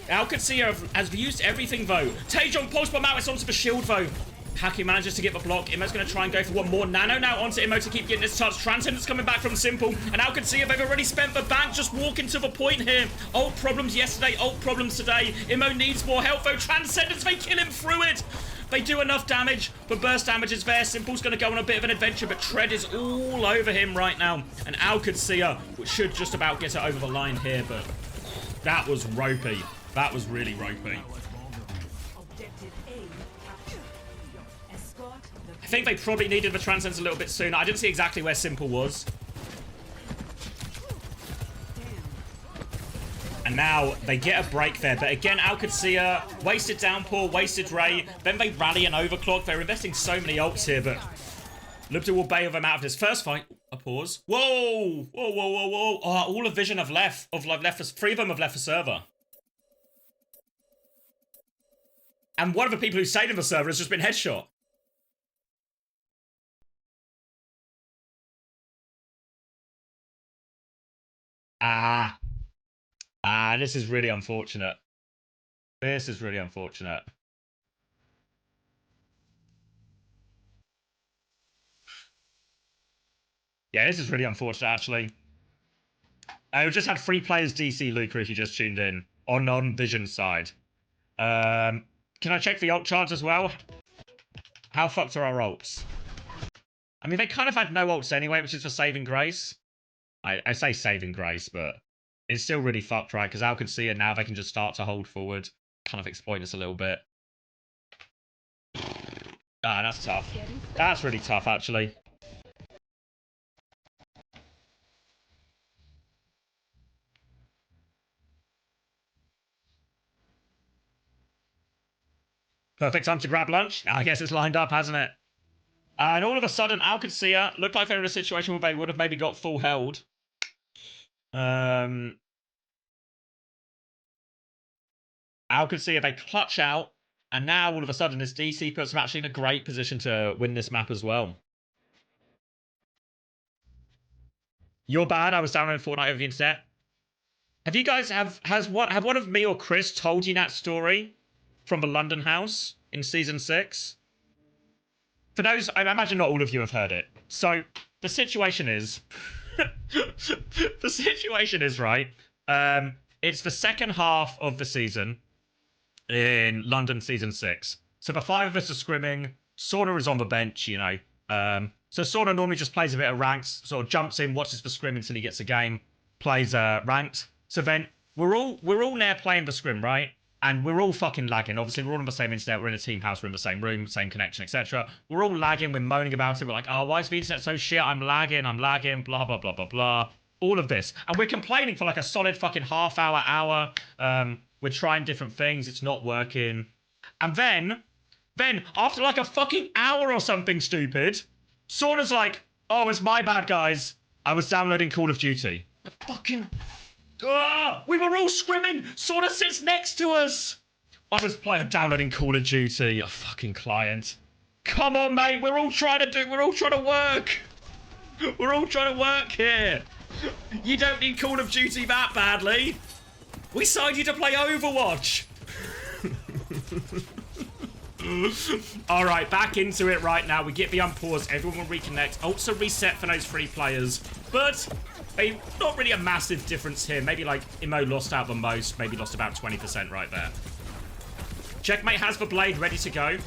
Qadsiah has used everything, though. Taejong pulls bomb out. It's onto the shield, though. Haku manages to get the block. Immo's going to try and go for one more. Nano now onto Immo to keep getting this touch. Transcendence coming back from Simple. And Qadsiah, they've already spent the bank. Just walking to the point here. Old problems yesterday, old problems today. Immo needs more help, though. Transcendence, they kill him through it. They do enough damage. The burst damage is there. Simple's going to go on a bit of an adventure, but Tread is all over him right now. And Qadsiah should just about get it over the line here, but that was ropey. That was really ropey. I think they probably needed the Transcendence a little bit sooner. I didn't see exactly where Simple was. And now they get a break there. But again, Qadsiah, wasted downpour, wasted Ray. Then they rally and overclock. They're investing so many ults here, but Lubda will bail them out of this first fight. A pause. Whoa! Whoa, whoa, whoa, whoa. Oh, all of Vision have left. Three of them have left the server. And one of the people who stayed in the server has just been headshot. This is really unfortunate. This is really unfortunate. Yeah, this is really unfortunate, actually. I just had 3 players DC Luca if you just tuned in. On Vision side. Can I check the ult charts as well? How fucked are our ults? I mean, they kind of had no ults anyway, which is for saving grace. I say saving grace, but it's still really fucked, right? Because Qadsiah now they can just start to hold forward. Kind of exploit us a little bit. That's tough. That's really tough, actually. Perfect time to grab lunch. I guess it's lined up, hasn't it? And all of a sudden, Qadsiah looked like they're in a situation where they would have maybe got full held. Qadsiah, they clutch out. And now, all of a sudden, this DC puts them actually in a great position to win this map as well. You're bad. I was downloading Fortnite over the internet. Have you guys have one of me or Chris told you that story from the London house in season 6? For those, I imagine not all of you have heard it. So the situation is, right. It's the second half of the season in London season 6. So the 5 of us are scrimming. Sauna is on the bench, you know. So Sauna normally just plays a bit of ranks, sort of jumps in, watches the scrim until he gets a game, plays ranked. So then we're all there playing the scrim, right? And we're all fucking lagging. Obviously, we're all on the same internet. We're in a team house. We're in the same room, same connection, etc. We're all lagging. We're moaning about it. We're like, oh, why is the internet so shit? I'm lagging, blah, blah, blah, blah, blah. All of this. And we're complaining for like a solid fucking half hour. We're trying different things. It's not working. And then, after like a fucking hour or something stupid, Sauna's like, oh, it's my bad, guys. I was downloading Call of Duty. Fucking... we were all scrimming. Sauna sits next to us. I was downloading Call of Duty. A fucking client. Come on, mate. We're all trying to work. We're all trying to work here. You don't need Call of Duty that badly. We signed you to play Overwatch. All right, back into it right now. We get the unpause. Everyone will reconnect. Also reset for those 3 players. But... not really a massive difference here. Maybe like Imo lost out the most. Maybe lost about 20% right there. Checkmate has the blade ready to go.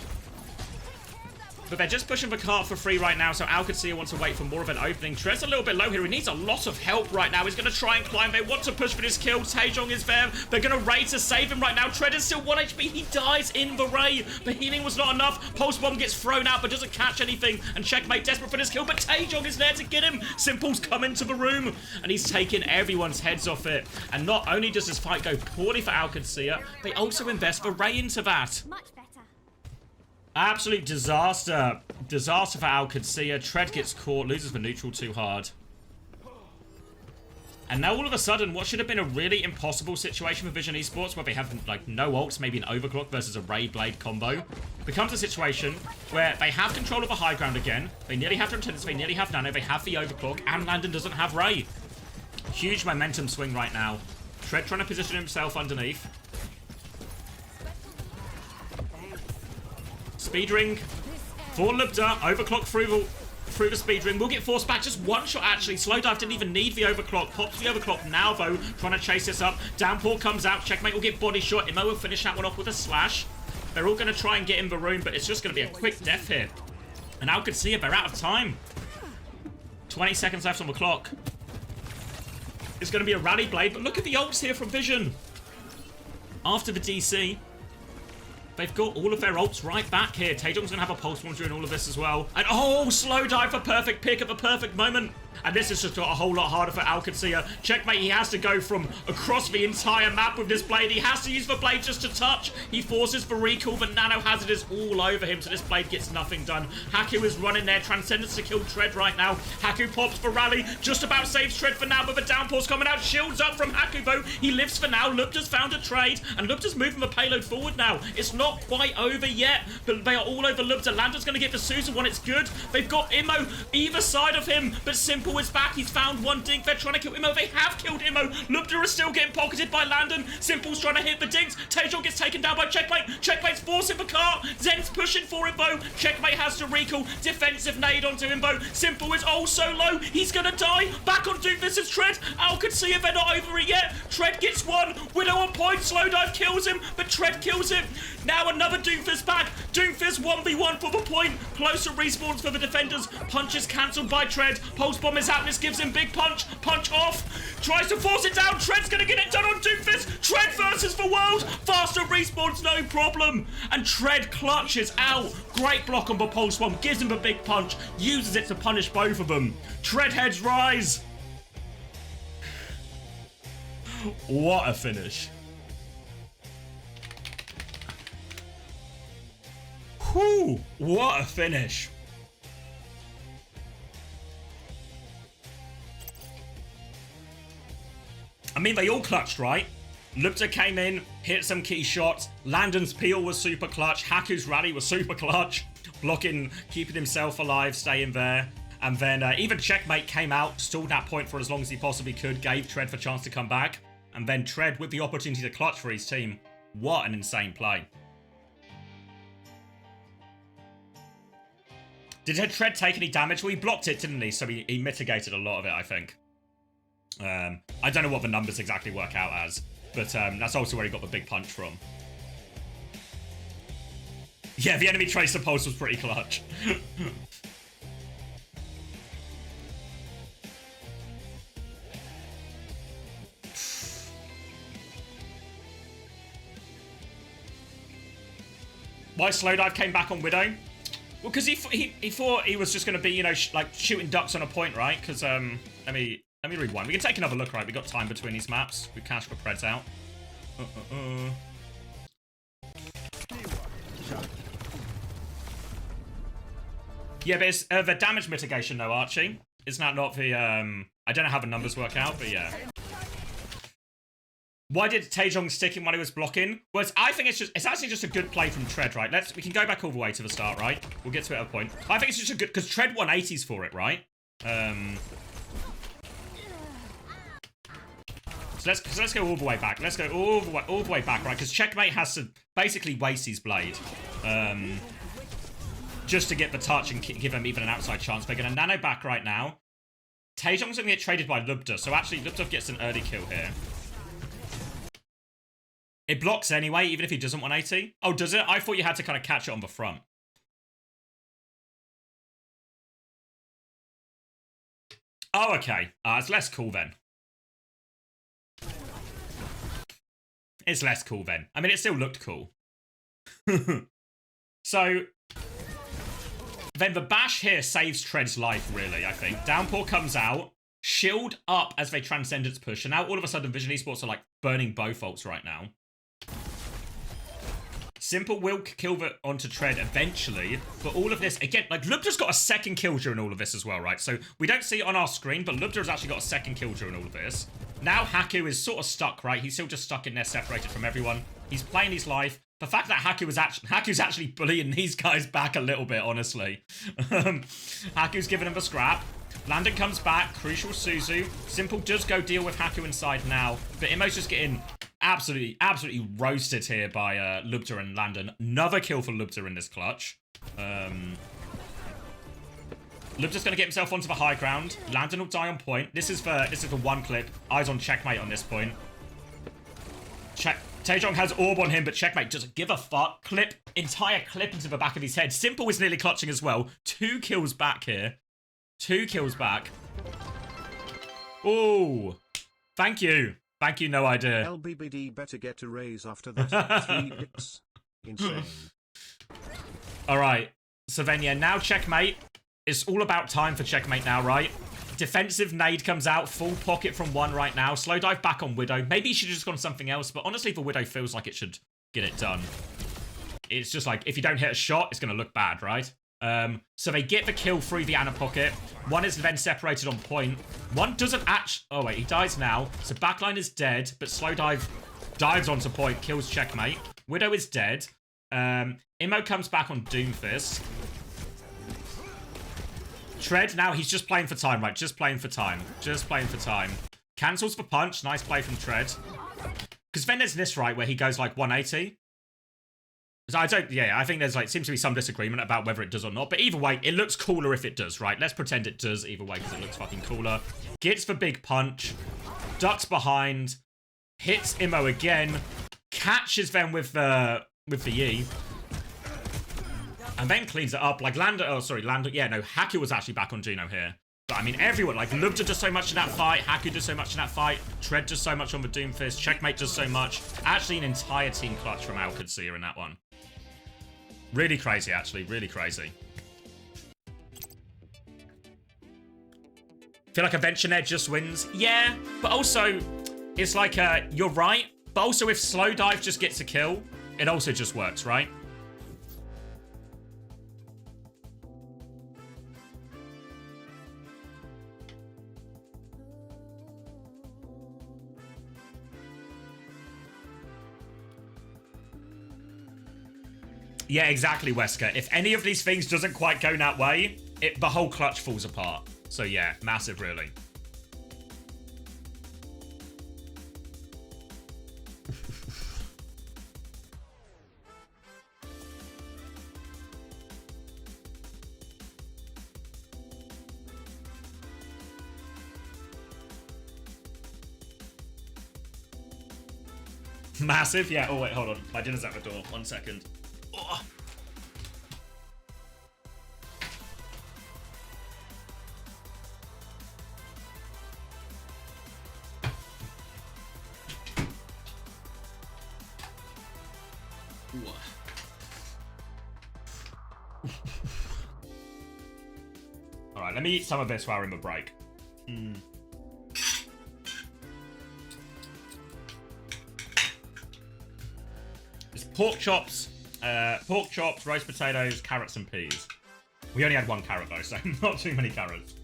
But they're just pushing the cart for free right now, so Qadsiah wants to wait for more of an opening. Tred's a little bit low here. He needs a lot of help right now. He's going to try and climb. They want to push for this kill. Taejong is there. They're going to raid to save him right now. Tred is still 1 HP. He dies in the raid. The healing was not enough. Pulse Bomb gets thrown out, but doesn't catch anything. And Checkmate desperate for this kill, but Taejong is there to get him. Simple's come into the room, and he's taking everyone's heads off it. And not only does this fight go poorly for Qadsiah, they also invest the Ray into that. Much better. Absolute disaster. Disaster for Qadsiah. Tred gets caught, loses the neutral too hard. And now all of a sudden, what should have been a really impossible situation for Vision Esports, where they have like no ults, maybe an overclock versus a Ray Blade combo, becomes a situation where they have control of the high ground again. They nearly have Intense, they nearly have Nano, they have the overclock, and Landon doesn't have Ray. Huge momentum swing right now. Tred trying to position himself underneath. Speed ring for Lubda. Overclock through the speed ring. Will get forced back. Just one shot, actually. Slowdive didn't even need the overclock. Pops the overclock now, though. Trying to chase this up. Downpour comes out. Checkmate will get body shot. Imo will finish that one off with a slash. They're all going to try and get in the room, but it's just going to be a quick death here. And Qadsiah, they're out of time. 20 seconds left on the clock. It's going to be a rally blade, but look at the ults here from Vision. After the DC... they've got all of their ults right back here. Taejong's going to have a pulse bomb during all of this as well. And oh, slow dive for perfect pick at the perfect moment. And this has just got a whole lot harder for Qadsiah. Checkmate, he has to go from across the entire map with this blade. He has to use the blade just to touch. He forces for recall, but Nano Hazard is all over him, so this blade gets nothing done. Haku is running there. Transcendence to kill Tred right now. Haku pops for rally. Just about saves Tred for now, but the downpour's coming out. Shields up from Haku, though. He lives for now. Lubda's found a trade, and Lubda's moving the payload forward now. It's not quite over yet, but they are all over Lubda. Landon's going to get the Susan one. It's good. They've got Imo either side of him, but Simple is back. He's found one dink. They're trying to kill Imo. They have killed Imo. Lubda is still getting pocketed by Landon. Simple's trying to hit the dinks. Taejong gets taken down by Checkmate. Checkmate's forcing the cart. Zen's pushing for him, though. Checkmate has to recall. Defensive nade onto him, though. Simple is so low. He's going to die. Back on Doofus is Tred. Qadsiah, they're not over it yet. Tred gets one. Widow on point. Slow dive kills him, but Tred kills him. Now another Doofus back. Doofus 1v1 for the point. Closer respawns for the defenders. Punch is cancelled by Tred. Pulse bomb is out. This gives him big punch. Punch off. Tries to force it down. Tred's going to get it done on Doofus. Tred versus the world. Faster respawns, no problem. And Tred clutches out. Great block on the pulse bomb. Gives him a big punch. Uses it to punish both of them. Tred heads rise. What a finish. Whew, what a finish. I mean, they all clutched, right? Lupta came in, hit some key shots. Landon's peel was super clutch. Haku's rally was super clutch. Blocking, keeping himself alive, staying there. And then even Checkmate came out, stalled that point for as long as he possibly could, gave Tread for a chance to come back. And then Tread with the opportunity to clutch for his team. What an insane play. Did Tread take any damage? Well, he blocked it, didn't he? So he mitigated a lot of it, I think. I don't know what the numbers exactly work out as, but that's also where he got the big punch from. Yeah, the enemy Tracer Pulse was pretty clutch. Why Slowdive came back on Widow? Well, because he thought he was just going to be, you know, like shooting ducks on a point, right? Because, let me rewind. We can take another look, right? We got time between these maps. We cash the Preds out. Yeah, but it's the damage mitigation, though, Archie. Isn't that not the, I don't know how the numbers work out, but yeah. Why did Taejong stick him while he was blocking? Well, I think it's actually just a good play from Tread, right? We can go back all the way to the start, right? We'll get to it at a point. I think it's just a good, because Tread 180s for it, right? So let's go all the way back. Let's go all the way back, right? Because Checkmate has to basically waste his blade. Just to get the touch and give him even an outside chance. They're going to nano back right now. Taejong's going to get traded by Lubda. So actually, Lubda gets an early kill here. It blocks anyway, even if he doesn't 180. Oh, does it? I thought you had to kind of catch it on the front. Oh, okay. It's less cool then. It's less cool then. I mean, it still looked cool. So, then the bash here saves Tread's life, really, I think. Downpour comes out. Shield up as they Transcendence push. And now all of a sudden, Vision Esports are like burning both ults right now. Simple will kill onto Tread eventually, but all of this, again, like, Lubda's got a second kill during all of this as well, right? So, we don't see it on our screen, but Lubda's actually got a second kill during all of this. Now, Haku is sort of stuck, right? He's still just stuck in there, separated from everyone. He's playing his life. The fact that Haku's actually bullying these guys back a little bit, honestly. Haku's giving him a scrap. Landon comes back, crucial Suzu. Simple does go deal with Haku inside now, but Immo's just getting absolutely roasted here by Lubda and Landon. Another kill for Lubda in this clutch. Lubda's going to get himself onto the high ground. Landon will die on point. This is the one clip. Eyes on Checkmate on this point. Taejong has orb on him, but Checkmate doesn't give a fuck. Entire clip into the back of his head. Simple is nearly clutching as well. 2 kills back here. 2 kills back. Oh, thank you. Thank you, no idea. LBBD better get a raise after that. 3 picks. Insane. All right. So then, yeah, now Checkmate. It's all about time for Checkmate now, right? Defensive nade comes out. Full pocket from 1 right now. Slow dive back on Widow. Maybe he should have just gone something else, but honestly, the Widow feels like it should get it done. It's just like, if you don't hit a shot, it's going to look bad, right? So they get the kill through the Ana pocket. 1 is then separated on point. 1 doesn't actually... Oh, wait, he dies now. So backline is dead, but Slow Dive dives onto point, kills Checkmate. Widow is dead. Immo comes back on Doomfist. Tread, now he's just playing for time, right? Just playing for time. Just playing for time. Cancels the punch. Nice play from Tread. Because then there's this, right, where he goes like 180. So I think there's like, seems to be some disagreement about whether it does or not. But either way, it looks cooler if it does, right? Let's pretend it does either way because it looks fucking cooler. Gets the big punch. Ducks behind. Hits Immo again. Catches them with the E. And then cleans it up. Like Landon, yeah, no, Haku was actually back on Juno here. But I mean, everyone, like Lubda does so much in that fight. Haku does so much in that fight. Tread does so much on the Doomfist. Checkmate does so much. Actually, an entire team clutch from Qadsiah in that one. Really crazy, actually. Really crazy. Feel like Adventure just wins. Yeah, but also, it's like, you're right. But also, if Slow Dive just gets a kill, it also just works, right? Yeah, exactly, Wesker. If any of these things doesn't quite go that way, the whole clutch falls apart. So yeah, massive, really. Massive? Yeah. Oh, wait, hold on. My dinner's at the door. 1 second. Oh. All right, let me eat some of this while we're in the break. It's pork chops, roast potatoes, carrots, and peas. We only had 1 carrot though, so not too many carrots.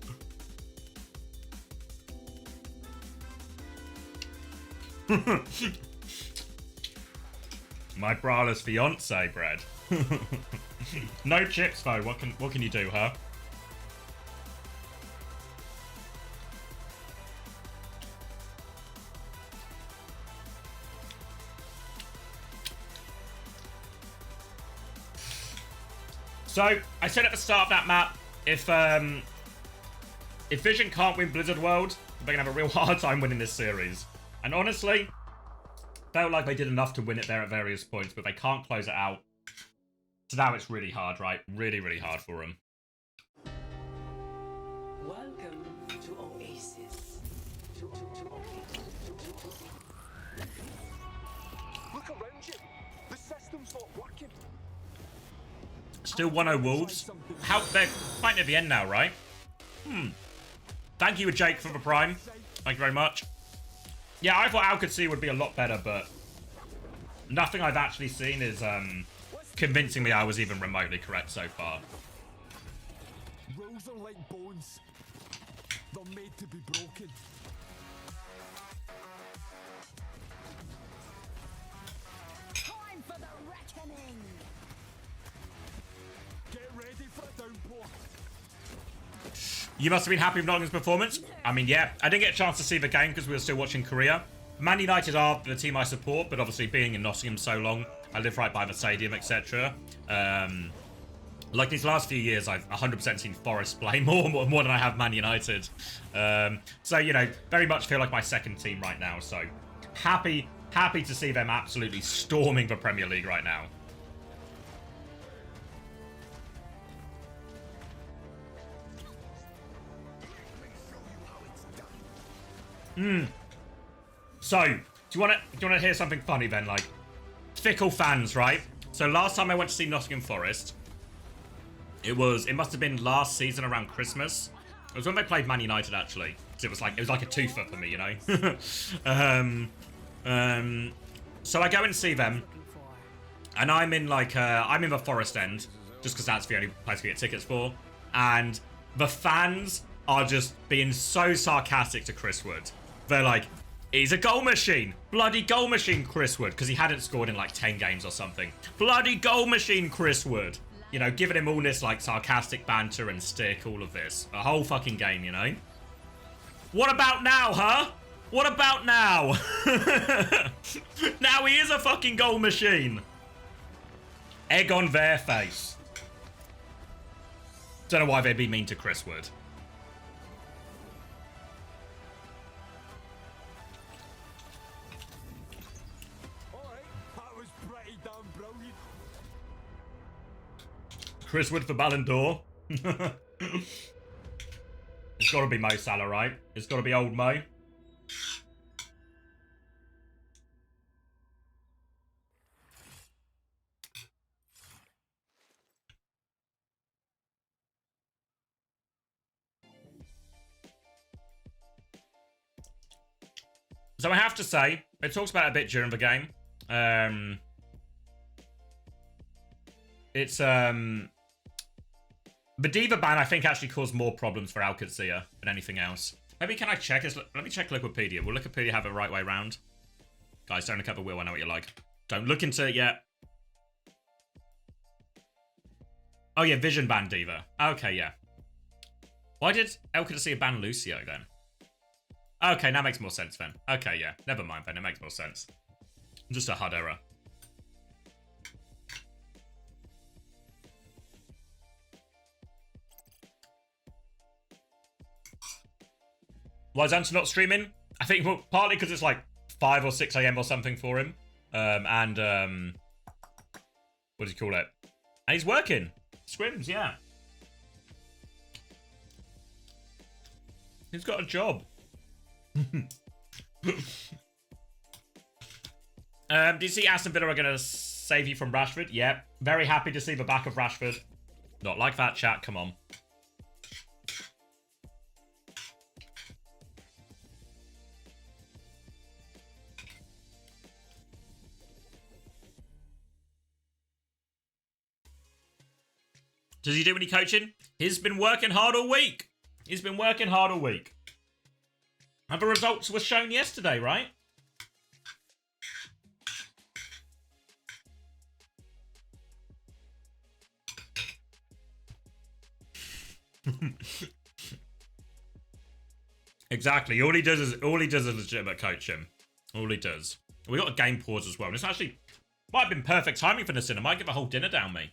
My braless fiance bread. No chips though. What can you do, huh? So I said at the start of that map, if Vision can't win Blizzard World, they're gonna have a real hard time winning this series. And honestly, felt like they did enough to win it there at various points, but they can't close it out. So now it's really hard, right? Really, really hard for them. Welcome to Oasis. Look around you. The system's not working. Still 1-0 Wolves. They're fighting at the end now, right? Thank you, Jake, for the prime. Thank you very much. Yeah, I thought Qadsiah would be a lot better, but nothing I've actually seen is convincing me I was even remotely correct so far. Rules are like bones. They're made to be broken. Time for the reckoning. Get ready for a downpour. You must have been happy with Nottingham's performance. I mean, yeah, I didn't get a chance to see the game because we were still watching Korea. Man United are the team I support, but obviously being in Nottingham so long, I live right by the stadium, etc. Like these last few years, I've 100% seen Forest play more than I have Man United. So, you know, very much feel like my second team right now. So happy to see them absolutely storming the Premier League right now. So, do you want to hear something funny then? Like, fickle fans, right? So last time I went to see Nottingham Forest, it must have been last season around Christmas. It was when they played Man United actually. So it was like a twofer for me, you know. So I go and see them, and I'm in the Forest End, just because that's the only place we get tickets for, and the fans are just being so sarcastic to Chris Wood. They're like, he's a goal machine. Bloody goal machine, Chris Wood. Because he hadn't scored in like 10 games or something. Bloody goal machine, Chris Wood. You know, giving him all this like sarcastic banter and stick, all of this. A whole fucking game, you know? What about now, huh? What about now? Now he is a fucking goal machine. Egg on their face. Don't know why they'd be mean to Chris Wood. Chris Wood for Ballon d'Or. It's got to be Mo Salah, right? It's got to be old Mo. So I have to say, it talks about it a bit during the game. The Diva ban, I think, actually caused more problems for Qadsiah than anything else. Maybe can I check this? Let me check Wikipedia. Will Wikipedia have it right way round? Guys, don't look at the wheel. I know what you're like. Don't look into it yet. Oh yeah, Vision banned Diva. Okay, yeah. Why did Qadsiah ban Lucio then? Okay, that makes more sense then. Okay, yeah. Never mind then, it makes more sense. Just a HUD error. Why is Anta not streaming? I think partly because it's like 5 or 6 a.m. or something for him. What do you call it? And he's working. Scrims, yeah. He's got a job. Do you see Aston Villa are going to save you from Rashford? Yeah. Very happy to see the back of Rashford. Not like that, chat. Come on. Does he do any coaching? He's been working hard all week. He's been working hard all week. And the results were shown yesterday, right? Exactly. All he does is legitimate coaching. All he does. We got a game pause as well. And it's actually might have been perfect timing for this cinema. Might get the whole dinner down me.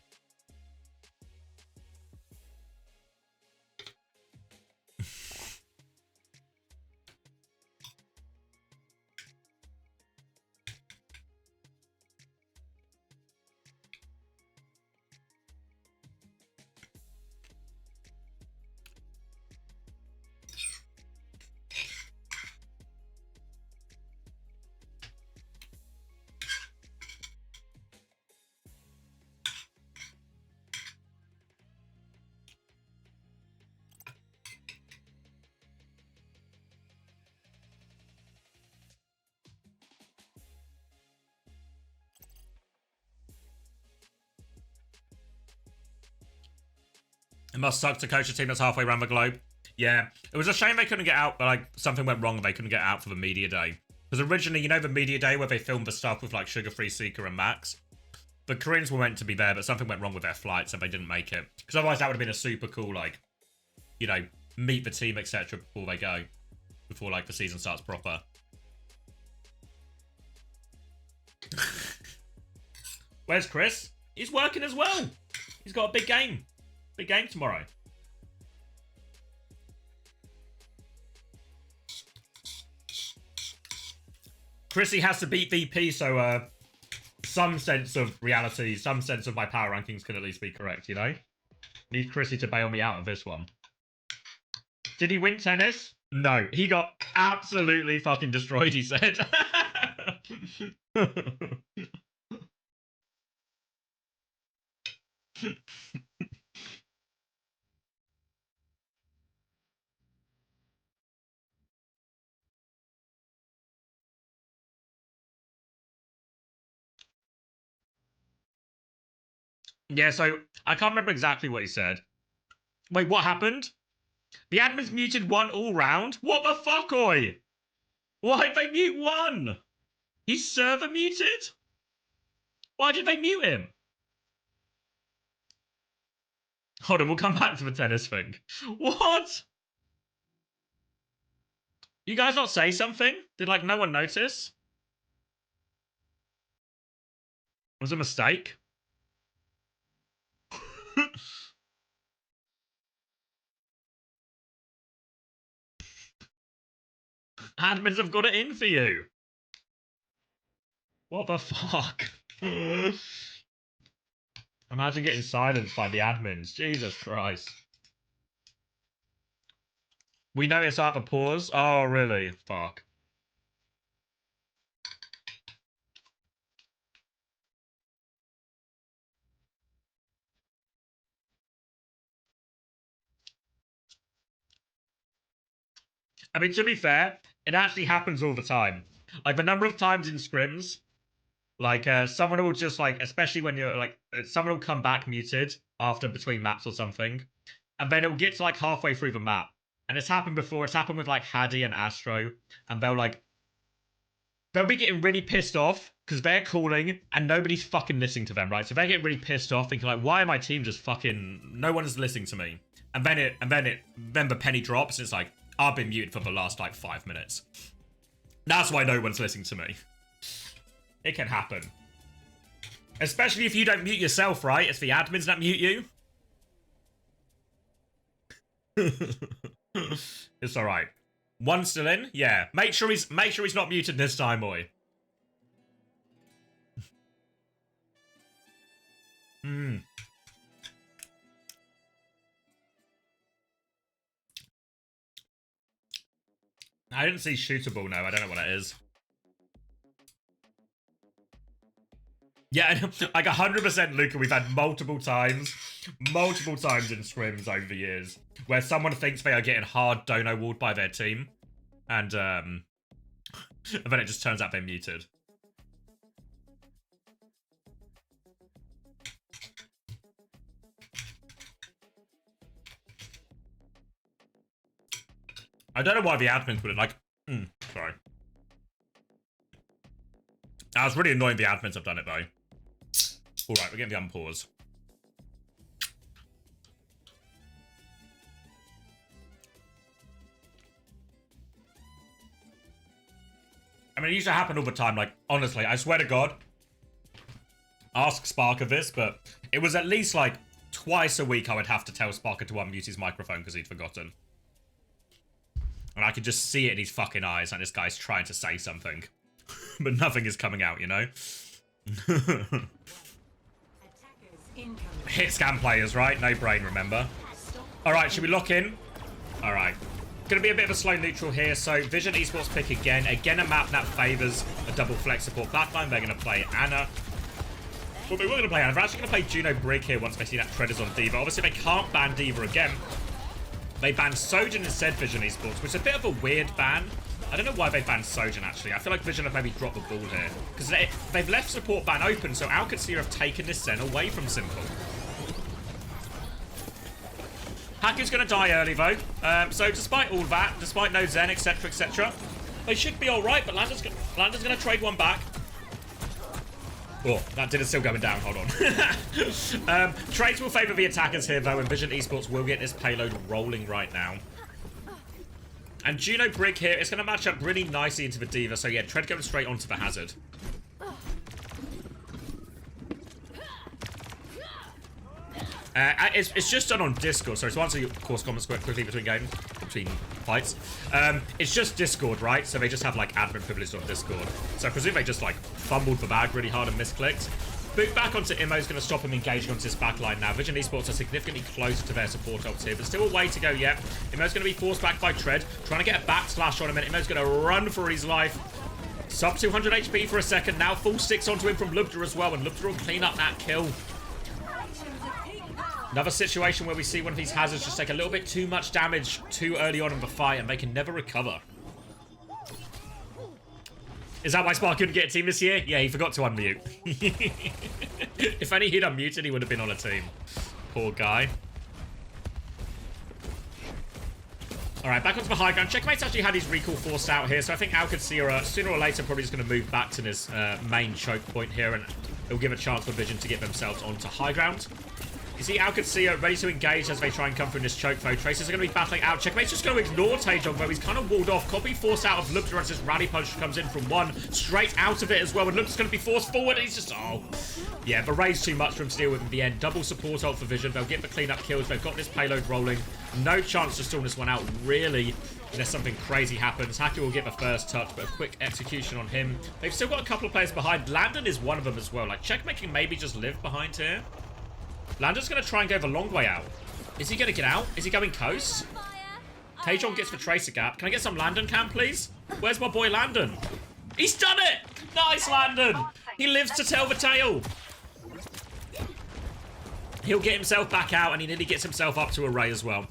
It must suck to coach a team that's halfway around the globe. Yeah, it was a shame they couldn't get out, but like something went wrong and they couldn't get out for the media day. Because originally, you know the media day where they filmed the stuff with like Sugar Free Seeker and Max? The Koreans were meant to be there, but something went wrong with their flights and they didn't make it. Because otherwise that would have been a super cool, like, you know, meet the team, etc. before they go. Before like the season starts proper. Where's Chris? He's working as well. He's got a big game. Big game tomorrow. Chrissy has to beat VP, so some sense of reality, some sense of my power rankings can at least be correct, you know? Need Chrissy to bail me out of this one. Did he win tennis? No, he got absolutely fucking destroyed, he said. Yeah, so I can't remember exactly what he said. Wait, what happened? The admins muted one all round? What the fuck, oi? Why'd they mute one? He's server muted? Why did they mute him? Hold on, we'll come back to the tennis thing. What? You guys not say something? Did like no one notice? Was it a mistake? Admins have got it in for you. What the fuck? Imagine getting silenced by the admins. Jesus Christ. We notice after pause. Oh, really? Fuck. I mean, to be fair, it actually happens all the time. Like, the number of times in scrims, like, someone will just, like, especially when you're, like, someone will come back muted after between maps or something, and then it'll get to, like, halfway through the map. And it's happened before. It's happened with, like, Haddy and Astro, and they'll be getting really pissed off because they're calling and nobody's fucking listening to them, right? So they get really pissed off, thinking like, why am my team just fucking, no one's listening to me? And then the penny drops, and it's like, I've been muted for the last like 5 minutes. That's why no one's listening to me. It can happen. Especially if you don't mute yourself, right? It's the admins that mute you. It's alright. One still in? Yeah. Make sure he's not muted this time, boy. I didn't see shootable, no. I don't know what that is. Yeah, like 100% Luca, we've had multiple times in scrims over the years where someone thinks they are getting hard dono walled by their team, and then it just turns out they're muted. I don't know why the admins would have, like, sorry. I was really annoying the admins have done it, though. Alright, we're getting the unpause. I mean, it used to happen all the time, like, honestly, I swear to God. Ask Sparker this, but it was at least, like, twice a week I would have to tell Sparker to unmute his microphone because he'd forgotten. And I could just see it in his fucking eyes, like this guy's trying to say something. But nothing is coming out, you know? Hit scam players, right? No brain, remember? Alright, should we lock in? Alright. Gonna be a bit of a slow neutral here, so Vision Esports pick again. Again, a map that favours a double flex support backline. They're gonna play Anna. Well, they were gonna play Anna. They're actually gonna play Juno Brig here once they see that Treaders on D.Va. Obviously, they can't ban D.Va again. They banned Sojin instead, Vision Esports, which is a bit of a weird ban. I don't know why they banned Sojin, actually. I feel like Vision have maybe dropped the ball here. Because they've left support ban open, so Qadsiah have taken this Zen away from Simple. Haku's going to die early, though. So despite all that, despite no Zen, etc., etc., they should be alright, but Lander's going to trade one back. Oh, that did it still going down. Hold on. Trades will favour the attackers here, though, and Vision Esports will get this payload rolling right now. And Juno Brig here, it's going to match up really nicely into the D.Va, so yeah, Tread going straight onto the Hazard. It's just done on Discord, so to answer your course comments quickly between fights. It's just Discord, right? So they just have like admin privileged on Discord. So I presume they just like fumbled the bag really hard and misclicked. Boot back onto Immo is going to stop him engaging onto this backline now. Vision Esports are significantly closer to their support ults here, but still a way to go yet. Immo's going to be forced back by Tread, trying to get a backslash on him, and Immo's going to run for his life. Sub 200 HP for a second, now full 6 onto him from Lubda as well, and Lubda will clean up that kill. Another situation where we see one of these hazards just take a little bit too much damage too early on in the fight, and they can never recover. Is that why Spark couldn't get a team this year? Yeah, he forgot to unmute. If only he'd unmuted, he would have been on a team. Poor guy. Alright, back onto the high ground. Checkmate's actually had his recall forced out here, so I think Qadsiah sooner or later probably just going to move back to this main choke point here, and it'll give a chance for Vision to get themselves onto high ground. You see Qadsiah ready to engage as they try and come through this choke, though. Traces are going to be battling out. Checkmate's just going to ignore Taejong, though. He's kind of walled off. Copy forced out of Lubda as this rally punch comes in from one. Straight out of it as well. And Lubda's going to be forced forward. And he's just, oh. Yeah, the raid's too much for him to deal with in the end. Double support ult for Vision. They'll get the clean-up kills. They've got this payload rolling. No chance to stall this one out, really, unless something crazy happens. Haku will get the first touch, but a quick execution on him. They've still got a couple of players behind. Landon is one of them as well. Like, Checkmate can maybe just live behind here. Landon's going to try and go the long way out. Is he going to get out? Is he going coast? Taejong gets the tracer gap. Can I get some Landon cam, please? Where's my boy Landon? He's done it! Nice, Landon! He lives to tell the tale. He'll get himself back out, and he nearly gets himself up to a ray as well.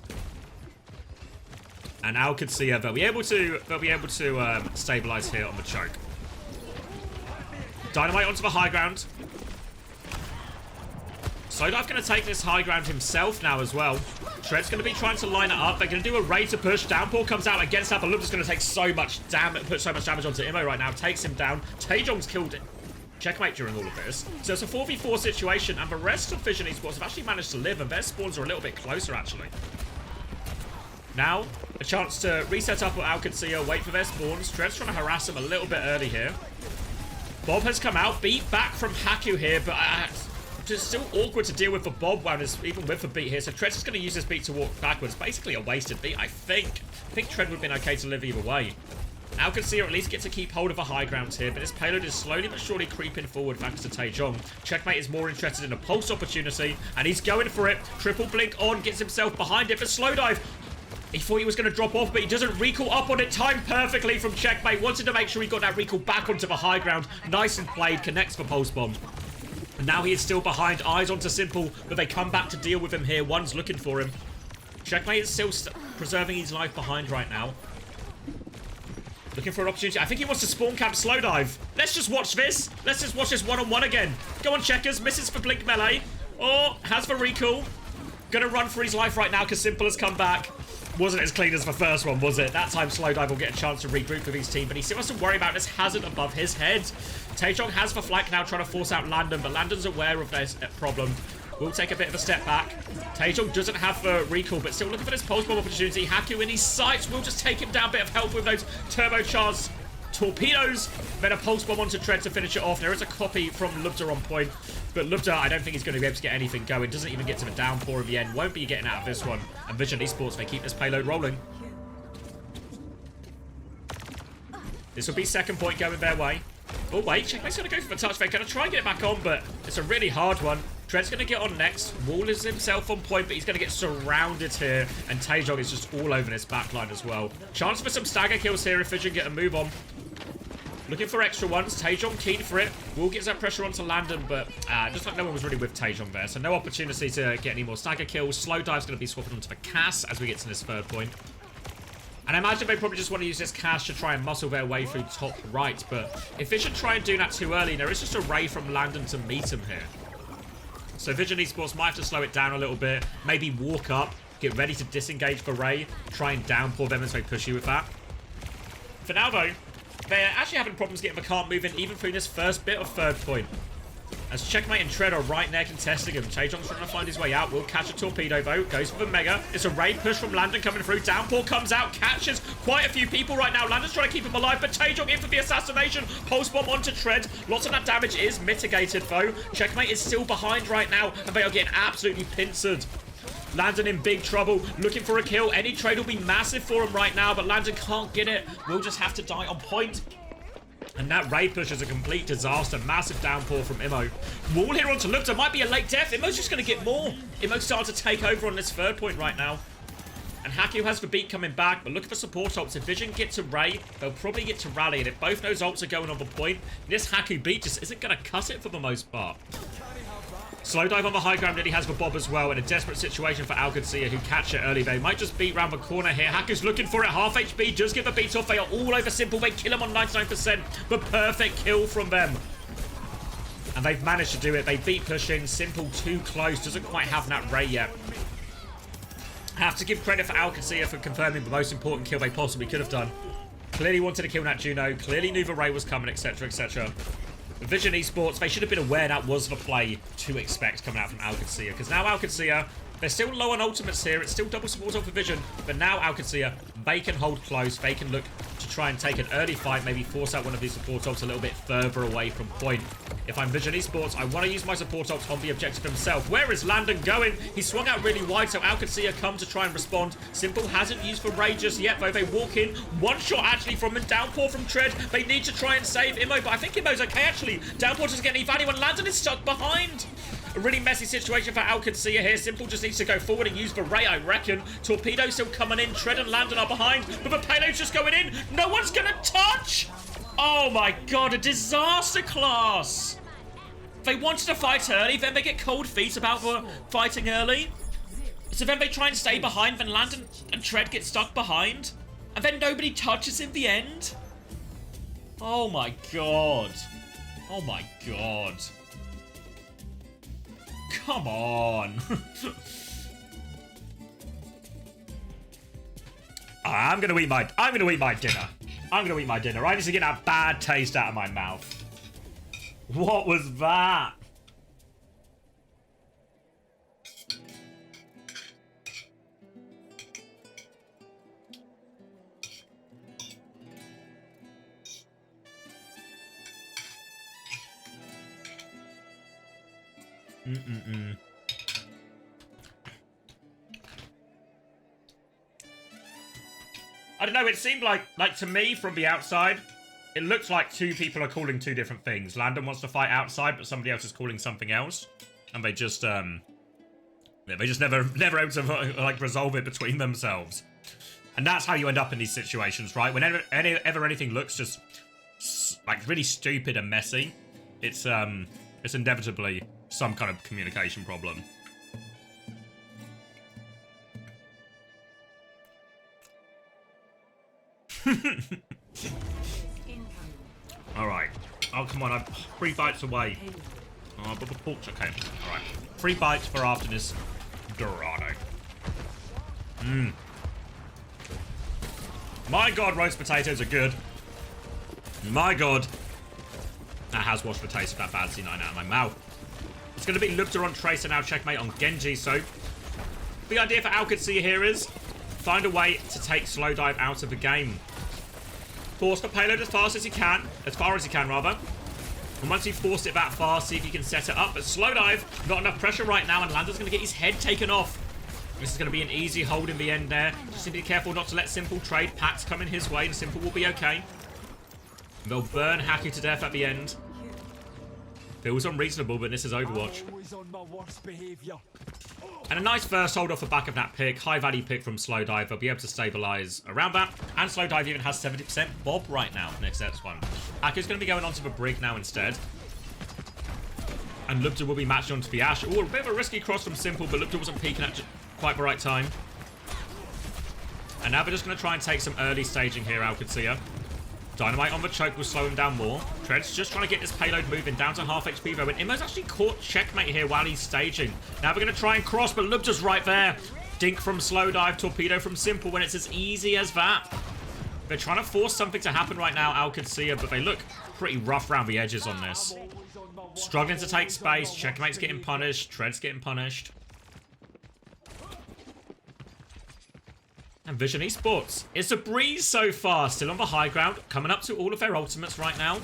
And Qadsiah, they'll be able to stabilize here on the choke. Dynamite onto the high ground. Slowdive going to take this high ground himself now as well. Tread's going to be trying to line it up. They're going to do a raid to push. Downpour comes out against that, but Lubda's going to take so much damage, put so much damage onto Immo right now. Takes him down. Taejong's killed it. checkmate during all of this. So it's a 4v4 situation, and the rest of Vision Esports have actually managed to live, and their spawns are a little bit closer, actually. Now, a chance to reset up at Qadsiah, wait for their spawns. Tread's trying to harass him a little bit early here. Bob has come out, beat back from Haku here, but it's still awkward to deal with for Bob, even with the beat here. So Tread's just going to use this beat to walk backwards. Basically a wasted beat, I think. I think Tread would have been okay to live either way. Qadsiah at least get to keep hold of the high ground here, but his payload is slowly but surely creeping forward thanks to Taejong. Checkmate is more interested in a pulse opportunity, and he's going for it. Triple blink on, gets himself behind it, but slow dive. He thought he was going to drop off, but he doesn't recall up on it. Timed perfectly from Checkmate. Wanted to make sure he got that recall back onto the high ground. Nice and played. Connects the pulse bomb. And now he is still behind. Eyes onto Simple, but they come back to deal with him here. One's looking for him. Checkmate is still preserving his life behind right now. Looking for an opportunity. I think he wants to spawn camp slow dive. Let's just watch this. Let's just watch this one-on-one again. Go on, Checkers. Misses for blink melee. Oh, has the recall. Gonna run for his life right now because Simple has come back. Wasn't as clean as the first one, was it? That time Slow Dive will get a chance to regroup with his team, but he still has to worry about this hazard above his head. Taejong has the flank now, trying to force out Landon, but Landon's aware of this problem. Will take a bit of a step back. Taejong doesn't have the recall, but still looking for this pulse bomb opportunity. Haku in his sights will just take him down. Bit of help with those turbocharged torpedoes. Then a pulse bomb onto Tread to finish it off. There is a copy from Lubda on point, but Lubda, I don't think he's going to be able to get anything going. Doesn't even get to the downpour in the end. Won't be getting out of this one. And Vision Esports, they keep this payload rolling. This will be second point going their way. Oh, wait. Checkmate's going to go for the touch. They're going to try and get it back on, but it's a really hard one. Tread's going to get on next. Wall is himself on point, but he's going to get surrounded here. And Taejong is just all over this backline as well. Chance for some stagger kills here if Vision get a move on. Looking for extra ones. Taejong keen for it. Will gets that pressure onto Landon, but just like no one was really with Taejong there. So no opportunity to get any more stagger kills. Slow Dive's going to be swapping onto the Cass as we get to this third point. And I imagine they probably just want to use this Cass to try and muscle their way through top right. But if Vision try and do that too early, there is just a ray from Landon to meet him here. So Vision Esports might have to slow it down a little bit. Maybe walk up, get ready to disengage the ray, try and downpour them as they push you with that. For now, though, they're actually having problems getting the cart moving even through this first bit of third point. As Checkmate and Tread are right there contesting him. Taejong's trying to find his way out. Will catch a torpedo, though. Goes for the Mega. It's a raid push from Landon coming through. Downpour comes out. Catches quite a few people right now. Landon's trying to keep him alive, but Taejong in for the assassination. Pulse bomb onto Tread. Lots of that damage is mitigated, though. Checkmate is still behind right now, and they are getting absolutely pincered. Landon in big trouble, looking for a kill. Any trade will be massive for him right now, but Landon can't get it. Will just have to die on point. And that raid push is a complete disaster. Massive downpour from Immo. Wall here onto Lupta. Might be a late death. Immo's just going to get more. Immo's starting to take over on this third point right now. And Haku has the beat coming back, but looking for support ults. If Vision gets to Ray, they'll probably get to Rally. And if both those ults are going on the point, this Haku beat just isn't going to cut it for the most part. Slow dive on the high ground, nearly has the Bob as well. In a desperate situation for Qadsiah, who catch it early. They might just beat round the corner here. Haku's looking for it. Half HP, does give a beat off. They are all over Simple. They kill him on 99%. But perfect kill from them. And they've managed to do it. They beat pushing. Simple too close. Doesn't quite have that Ray yet. I have to give credit for Qadsiah for confirming the most important kill they possibly could have done. Clearly wanted to kill that Juno. Clearly knew the Ray was coming, etc, etc. Vision Esports, they should have been aware that was the play to expect coming out from Qadsiah. Because now Qadsiah, they're still low on ultimates here. It's still double support for Vision. But now Qadsiah, they can hold close. They can look to try and take an early fight. Maybe force out one of these support ults a little bit further away from point. If I'm Vision Esports, I want to use my support ults on the objective himself. Where is Landon going? He swung out really wide, so Qadsiah come to try and respond. Simple hasn't used for Ray just yet, though. They walk in. One shot actually from him. Downpour from Tread. They need to try and save Immo, but I think Immo's okay, actually. Downpour doesn't get any value, and Landon is stuck behind. A really messy situation for Qadsiah here. Simple just needs to go forward and use the Ray, I reckon. Torpedo still coming in. Tread and Landon are behind, but the payload's just going in. No one's going to touch. Oh my god, a disaster class. They wanted to fight early, then they get cold feet about the fighting early. So then they try and stay behind, then Landon and Tread get stuck behind. And then nobody touches in the end. Oh my god. Oh my god. Come on. I'm gonna eat my dinner. I'm gonna eat my dinner. I need to get that bad taste out of my mouth. What was that? I don't know, it seemed like to me from the outside, it looks like two people are calling two different things. Landon wants to fight outside, but somebody else is calling something else. And they just never able to like resolve it between themselves. And that's how you end up in these situations, right? Whenever anything looks just like really stupid and messy, it's inevitably some kind of communication problem. Alright. Oh, come on. I'm 3 bites away. Oh, but the pork's okay. Alright. 3 bites for after this Dorado. My god, roast potatoes are good. My god. That has washed the taste of that bad C9 out of my mouth. It's going to be Lubda on Tracer now, checkmate on Genji, so the idea for Qadsiah here is find a way to take Slowdive out of the game. Force the payload as far as he can, rather. And once you've forced it that far, see if you can set it up. But Slowdive, not enough pressure right now, and Lander's going to get his head taken off. This is going to be an easy hold in the end there. Just need to be careful not to let Simple trade packs come in his way, and Simple will be okay. They'll burn Haku to death at the end. Feels unreasonable, but this is Overwatch. And a nice first hold off the back of that pick. High value pick from Slowdive. They'll be able to stabilize around that. And Slowdive even has 70% Bob right now. Next X one. Haku's going to be going onto the Brig now instead. And Lubda will be matched onto the Ash. Oh, a bit of a risky cross from Simple, but Lubda wasn't peeking at quite the right time. And now they're just going to try and take some early staging here, Qadsiah. Dynamite on the choke will slow him down more. Tread's just trying to get this payload moving down to half HP though. And Immo's actually caught checkmate here while he's staging. Now they're going to try and cross, but Lubda's right there. Dink from Slowdive, torpedo from Simple when it's as easy as that. They're trying to force something to happen right now, Qadsiah, but they look pretty rough around the edges on this. Struggling to take space. Checkmate's getting punished. Tread's getting punished. And Vision Esports. It's a breeze so far. Still on the high ground. Coming up to all of their ultimates right now.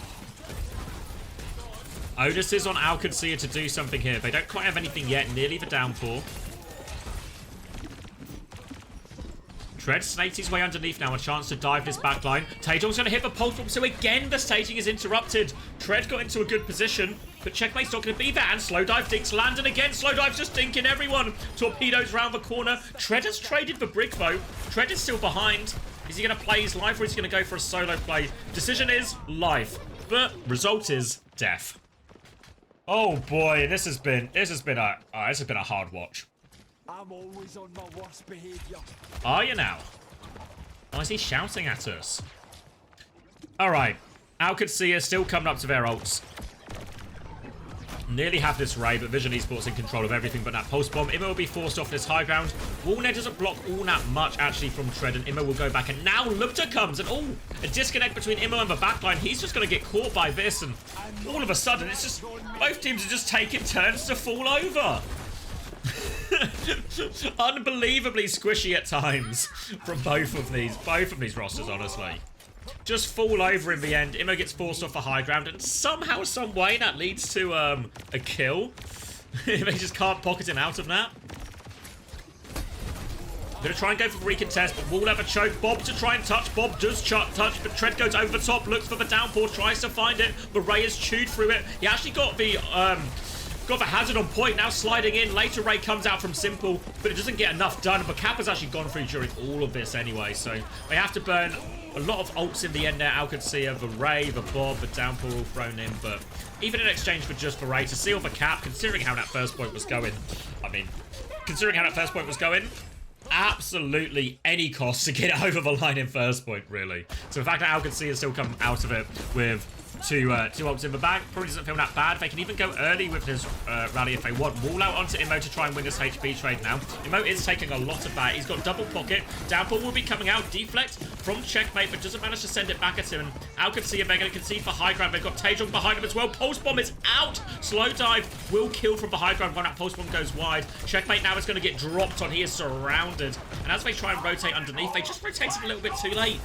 Onus is on Qadsiah to do something here. They don't quite have anything yet. Nearly the downpour. Tread snakes his way underneath now. A chance to dive this backline. Taejong's going to hit the pulse bomb. So again, the staging is interrupted. Tread got into a good position. But checkmate's not going to be there. And Slowdive dinks Landon again. Slowdive's just dinking everyone. Torpedoes round the corner. Tread has traded the Brig though. Tread is still behind. Is he going to play his life or is he going to go for a solo play? Decision is life. But result is death. Oh boy, this has been a hard watch. I'm always on my worst behavior. Are you now? Why is he shouting at us? Alright. Qadsiah still coming up to their ults. Nearly have this raid, but Vision Esports in control of everything but that pulse bomb. Immo will be forced off this high ground. Wallnet doesn't block all that much actually from Tread, and Immo will go back. And now Lubda comes, and oh, a disconnect between Immo and the backline. He's just going to get caught by this, and all of a sudden, it's just both teams are just taking turns to fall over. Unbelievably squishy at times from both of these rosters, honestly. Just fall over in the end. Immo gets forced off the high ground, and somehow, some way, that leads to a kill. They just can't pocket him out of that. Gonna try and go for the recontest, but will have a choke. Bob to try and touch. Bob does touch, but Tread goes over the top, looks for the downpour, tries to find it, but Ray has chewed through it. He actually got the hazard on point, now sliding in. Later Ray comes out from Simple, but it doesn't get enough done. But Kappa's actually gone through during all of this anyway, so they have to burn a lot of ults in the end there. Qadsiah, the Ray, the Bob, the downpour all thrown in, but even in exchange for just the Ray to seal the cap, considering how that first point was going, absolutely any cost to get it over the line in first point, really. So the fact that Qadsiah still come out of it with two ults in the back. Probably doesn't feel that bad. They can even go early with this rally if they want. Wall out onto Immo to try and win this HP trade now. Immo is taking a lot of that. He's got double pocket. Downpour will be coming out. Deflect from Checkmate, but doesn't manage to send it back at him. And Qadsiah, they're going to concede for high ground. They've got Taejong behind him as well. Pulse Bomb is out. Slow dive will kill from the high ground when that Pulse Bomb goes wide. Checkmate now is going to get dropped on. He is surrounded. And as they try and rotate underneath, they just rotated a little bit too late.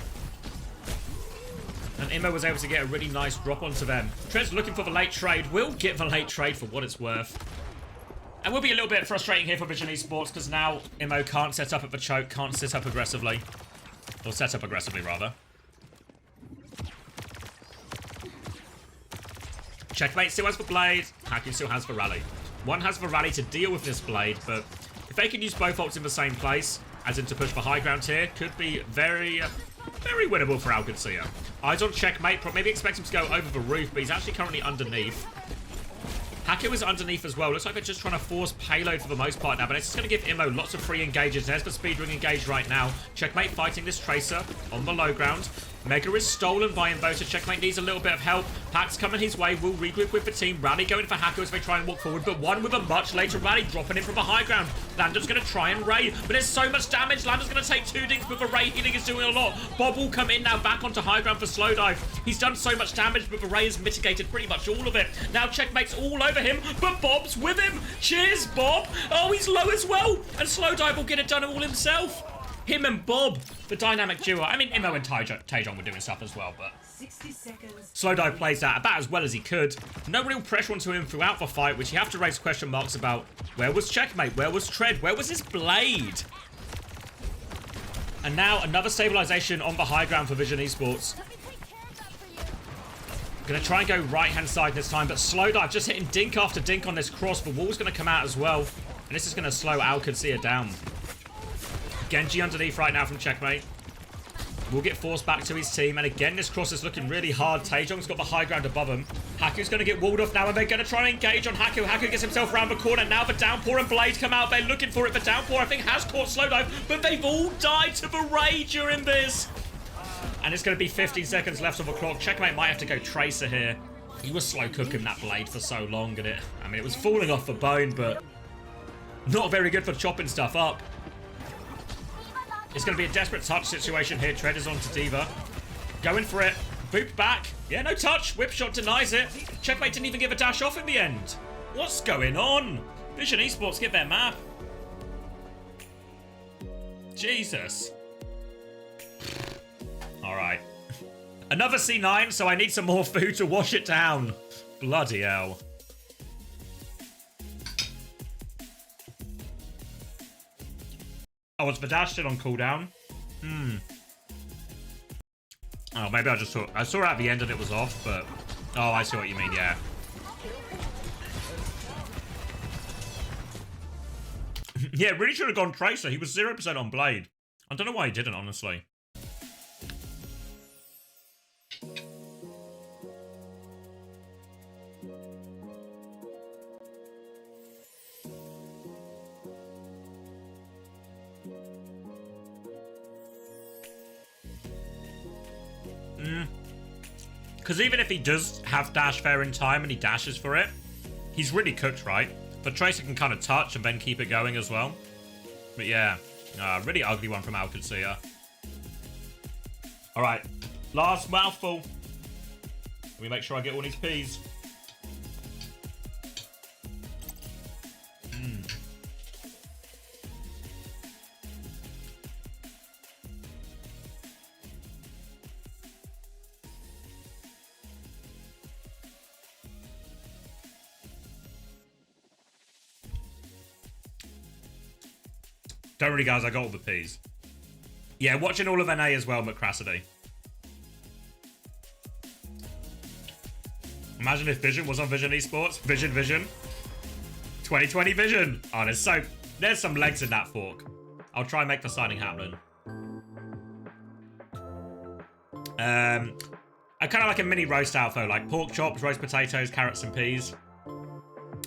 And Immo was able to get a really nice drop onto them. Trent's looking for the late trade. Will get the late trade for what it's worth. And will be a little bit frustrating here for Vision Esports because now Immo can't set up at the choke, can't set up aggressively. Or set up aggressively, rather. Checkmate still has the blade. Haku still has the rally. One has the rally to deal with this blade, but if they can use both ults in the same place, as in to push for high ground here, could be very winnable for Qadsiah. Eyes on Checkmate, maybe expect him to go over the roof, but he's actually currently underneath. Haku is underneath as well. Looks like they're just trying to force payload for the most part now, but it's just going to give Immo lots of free engages. There's the speedring engage right now. Checkmate fighting this Tracer on the low ground. Mega is stolen by Imbo, Checkmate needs a little bit of help. Pack's coming his way, will regroup with the team. Rally going for Haku as they try and walk forward, but one with a much later rally dropping in from the high ground. Lander's going to try and Ray, but there's so much damage. Lander's going to take 2 dinks, but the Ray healing is doing a lot. Bob will come in now back onto high ground for slow dive. He's done so much damage, but the Ray has mitigated pretty much all of it. Now Checkmate's all over him, but Bob's with him. Cheers, Bob. Oh, he's low as well, and slow dive will get it done all himself. Him and Bob, the dynamic duo. I mean, Immo and Taejong were doing stuff as well, but 60 seconds. Slow dive plays that about as well as he could. No real pressure onto him throughout the fight, which you have to raise question marks about. Where was Checkmate? Where was Tread? Where was his blade? And now another stabilization on the high ground for Vision Esports. Gonna try and go right-hand side this time, but slow dive just hitting dink after dink on this cross. The wall's gonna come out as well, and this is gonna slow Qadsiah down. Genji underneath right now from Checkmate. Will get forced back to his team. And again, this cross is looking really hard. Taejong's got the high ground above him. Haku's going to get walled off now. And they're going to try and engage on Haku. Haku gets himself around the corner. Now the Downpour and Blade come out. They're looking for it. The Downpour, I think, has caught slow dive. But they've all died to the Ray during this. And it's going to be 15 seconds left on the clock. Checkmate might have to go Tracer here. He was slow cooking that Blade for so long. And it was falling off the bone, but not very good for chopping stuff up. It's going to be a desperate touch situation here. Tread is on to D.Va. Going for it. Boop back. Yeah, no touch. Whip shot denies it. Checkmate didn't even give a dash off in the end. What's going on? Vision Esports, get their map. Jesus. Alright. Another C9, so I need some more food to wash it down. Bloody hell. Oh, was the dash still on cooldown? Oh, maybe I just saw... I saw it at the end and it was off, but... Oh, I see what you mean, yeah. Yeah, really should have gone Tracer. He was 0% on Blade. I don't know why he didn't, honestly. Because even if he does have dash fair in time and he dashes for it, he's really cooked, right? But Tracer can kind of touch and then keep it going as well. But yeah, really ugly one from Qadsiah. All right, last mouthful. Let me make sure I get all these peas. Don't worry, guys, I got all the P's. Yeah, watching all of NA as well, McCrassidy. Imagine if Vision was on Vision Esports. Vision. 2020 Vision. Oh, there's some legs in that fork. I'll try and make the signing happen. I kind of like a mini roast out though, like pork chops, roast potatoes, carrots and peas.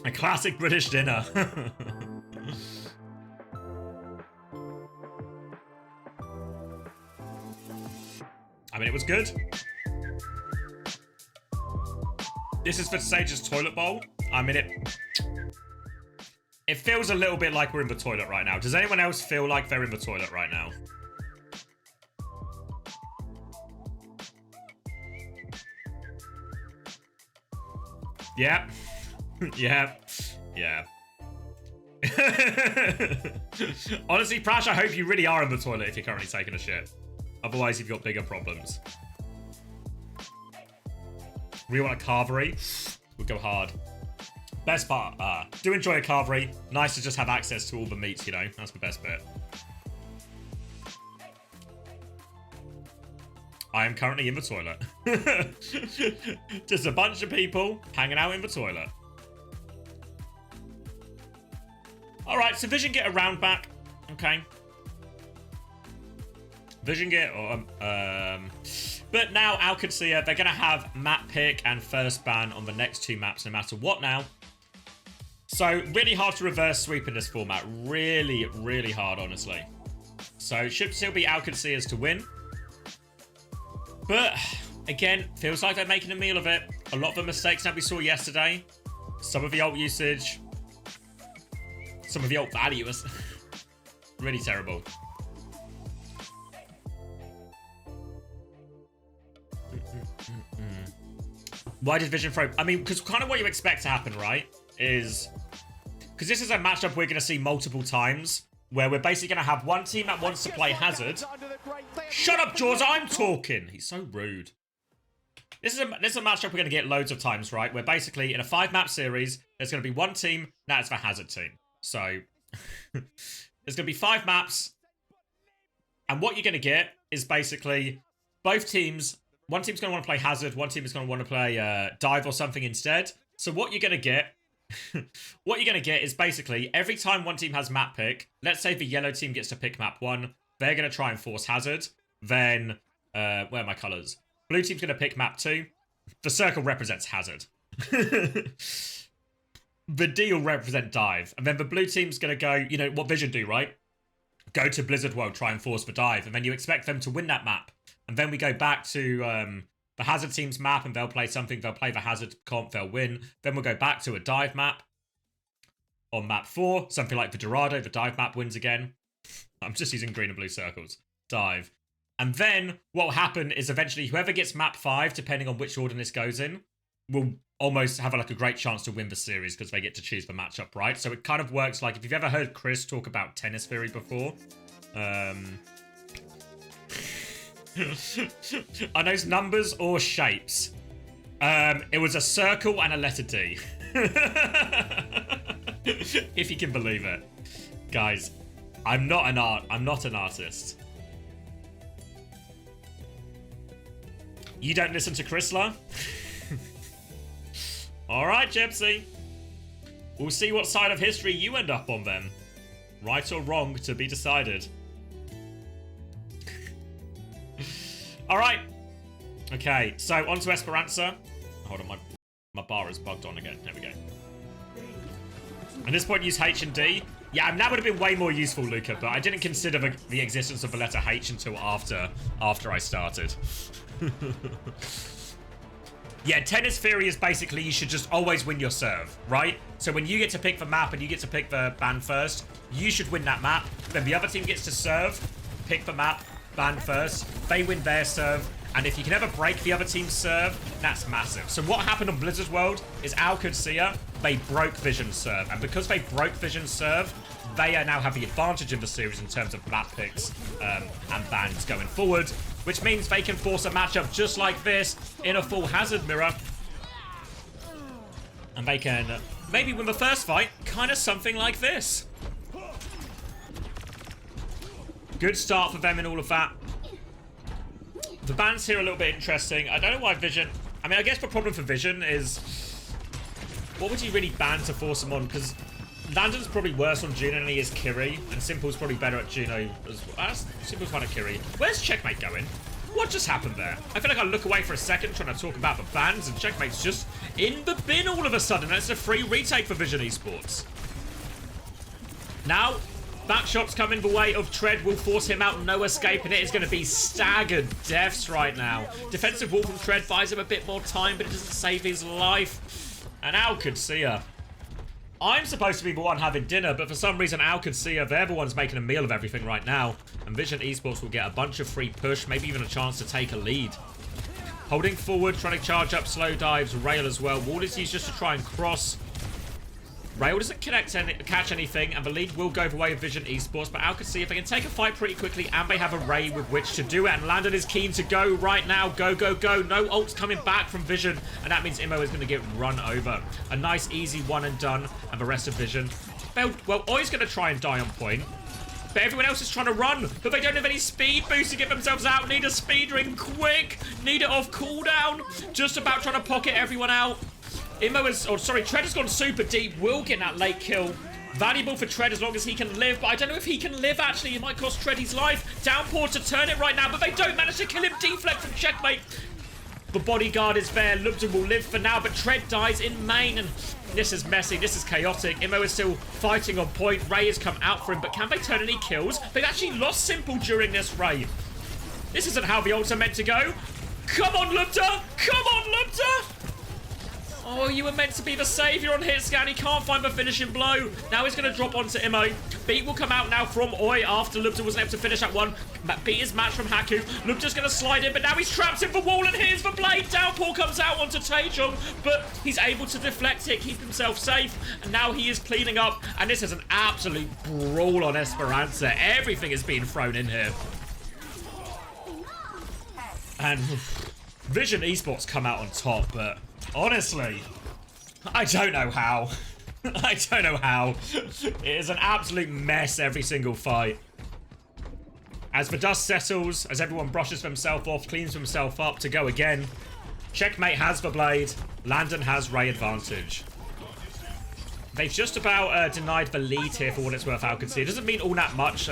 A classic British dinner. I mean, it was good. This is for Sage's toilet bowl. I mean, it feels a little bit like we're in the toilet right now. Does anyone else feel like they're in the toilet right now? Yeah. Yeah. Yeah. Honestly, Prash, I hope you really are in the toilet if you're currently taking a shit. Otherwise, you've got bigger problems. We want a carvery. We'll go hard. Best part, do enjoy a carvery. Nice to just have access to all the meats, you know. That's the best bit. I am currently in the toilet. Just a bunch of people hanging out in the toilet. Alright, so Vision get a round back. Okay. Vision get... But now, Qadsiah, they're going to have map pick and first ban on the next two maps no matter what now. So, really hard to reverse sweep in this format. Really, really hard, honestly. So, it should still be Qadsiah's to win. But, again, feels like they're making a meal of it. A lot of the mistakes that we saw yesterday. Some of the ult usage. Some of the ult value was really terrible. Why did Vision throw? I mean, because kind of what you expect to happen, right? Is because this is a matchup we're going to see multiple times, where we're basically going to have one team that wants to play Hazard. Shut up, Jaws! I'm talking. He's so rude. This is a matchup we're going to get loads of times, right? Where basically in a 5-map series, there's going to be one team that's the Hazard team. So there's going to be 5 maps, and what you're going to get is basically both teams. One team's going to want to play Hazard, one team is going to want to play Dive or something instead. So what you're going to get, is basically every time one team has map pick, let's say the yellow team gets to pick map 1, they're going to try and force Hazard. Then, where are my colours? Blue team's going to pick map 2. The circle represents Hazard. The D will represent Dive. And then the blue team's going to go, you know, what Vision do, right? Go to Blizzard World, try and force the Dive. And then you expect them to win that map. And then we go back to the Hazard team's map and they'll play something. They'll play the Hazard comp, they'll win. Then we'll go back to a Dive map on map 4. Something like the Dorado, the Dive map wins again. I'm just using green and blue circles. Dive. And then what will happen is eventually whoever gets map 5, depending on which order this goes in, will almost have like a great chance to win the series because they get to choose the matchup, right? So it kind of works like, if you've ever heard Chris talk about tennis theory before, are those numbers or shapes? It was a circle and a letter D. If you can believe it. Guys, I'm not an artist. You don't listen to Chrysler? Alright, Gypsy. We'll see what side of history you end up on then. Right or wrong to be decided. Alright. Okay, so on to Esperanza. Hold on, my bar is bugged on again. There we go. At this point, use H and D. Yeah, that would have been way more useful, Luca, but I didn't consider the existence of the letter H until after I started. Yeah, tennis theory is basically you should just always win your serve, right? So when you get to pick the map and you get to pick the ban first, you should win that map. Then the other team gets to serve, pick the map, ban first. They win their serve. And if you can ever break the other team's serve, that's massive. So what happened on Blizzard World is Qadsiah, they broke Vision's serve. And because they broke Vision's serve, they now have the advantage in the series in terms of map picks and bans going forward. Which means they can force a matchup just like this in a full Hazard mirror. And they can maybe win the first fight, kind of something like this. Good start for them in all of that. The bans here are a little bit interesting. I don't know why Vision... I mean, I guess the problem for Vision is... what would you really ban to force him on? Because Landon's probably worse on Juno than he is Kiri. And Simple's probably better at Juno as well. Simple's fine at Kiri. Where's Checkmate going? What just happened there? I feel like I look away for a second trying to talk about the bans and Checkmate's just in the bin all of a sudden. That's a free retake for Vision Esports. Now, Back shots come in the way of Tread. Will force him out. No escape. And it is going to be staggered deaths right now. Defensive wall from Tread buys him a bit more time, but it doesn't save his life. And Qadsiah. I'm supposed to be the one having dinner, but for some reason Qadsiah, they're the ones making a meal of everything right now. And Vision Esports will get a bunch of free push, maybe even a chance to take a lead. Holding forward, trying to charge up slow dives. Rail as well. Wall is used just to try and cross. Rail doesn't catch anything, and the lead will go the way of Vision Esports, but Qadsiah, they can take a fight pretty quickly, and they have a Ray with which to do it, and Landon is keen to go right now. Go, go, go. No ults coming back from Vision, and that means Immo is going to get run over. A nice, easy one and done, and the rest of Vision. Well, Oi's going to try and die on point, but everyone else is trying to run, but they don't have any speed boost to get themselves out. Need a speed ring quick. Need it off cooldown. Just about trying to pocket everyone out. Tread has gone super deep. Will get that late kill. Valuable for Tread as long as he can live, but I don't know if he can live, actually. It might cost Tread his life. Downpour to turn it right now, but they don't manage to kill him. Deflect from Checkmate. The bodyguard is there. Lupton will live for now, but Tread dies in main, and this is messy. This is chaotic. Immo is still fighting on point. Ray has come out for him, but can they turn any kills? They've actually lost Simple during this Ray. This isn't how the ults are meant to go. Come on, Lupton! Come on, Lupton! Oh, you were meant to be the saviour on hit scan. He can't find the finishing blow. Now he's going to drop onto Immo. Beat will come out now from Oi after Lupton wasn't able to finish that one. Beat is matched from Haku. Lupton's going to slide in, but now he's trapped in the wall, and here's the blade. Downpour comes out onto Taejong, but he's able to deflect it, keep himself safe, and now he is cleaning up, and this is an absolute brawl on Esperanza. Everything is being thrown in here. And Vision Esports come out on top, but honestly, I don't know how. I don't know how. It is an absolute mess every single fight. As the dust settles, as everyone brushes themselves off, cleans themselves up to go again. Checkmate has the blade. Landon has Ray advantage. They've just about denied the lead here for what it's worth, Qadsiah. It doesn't mean all that much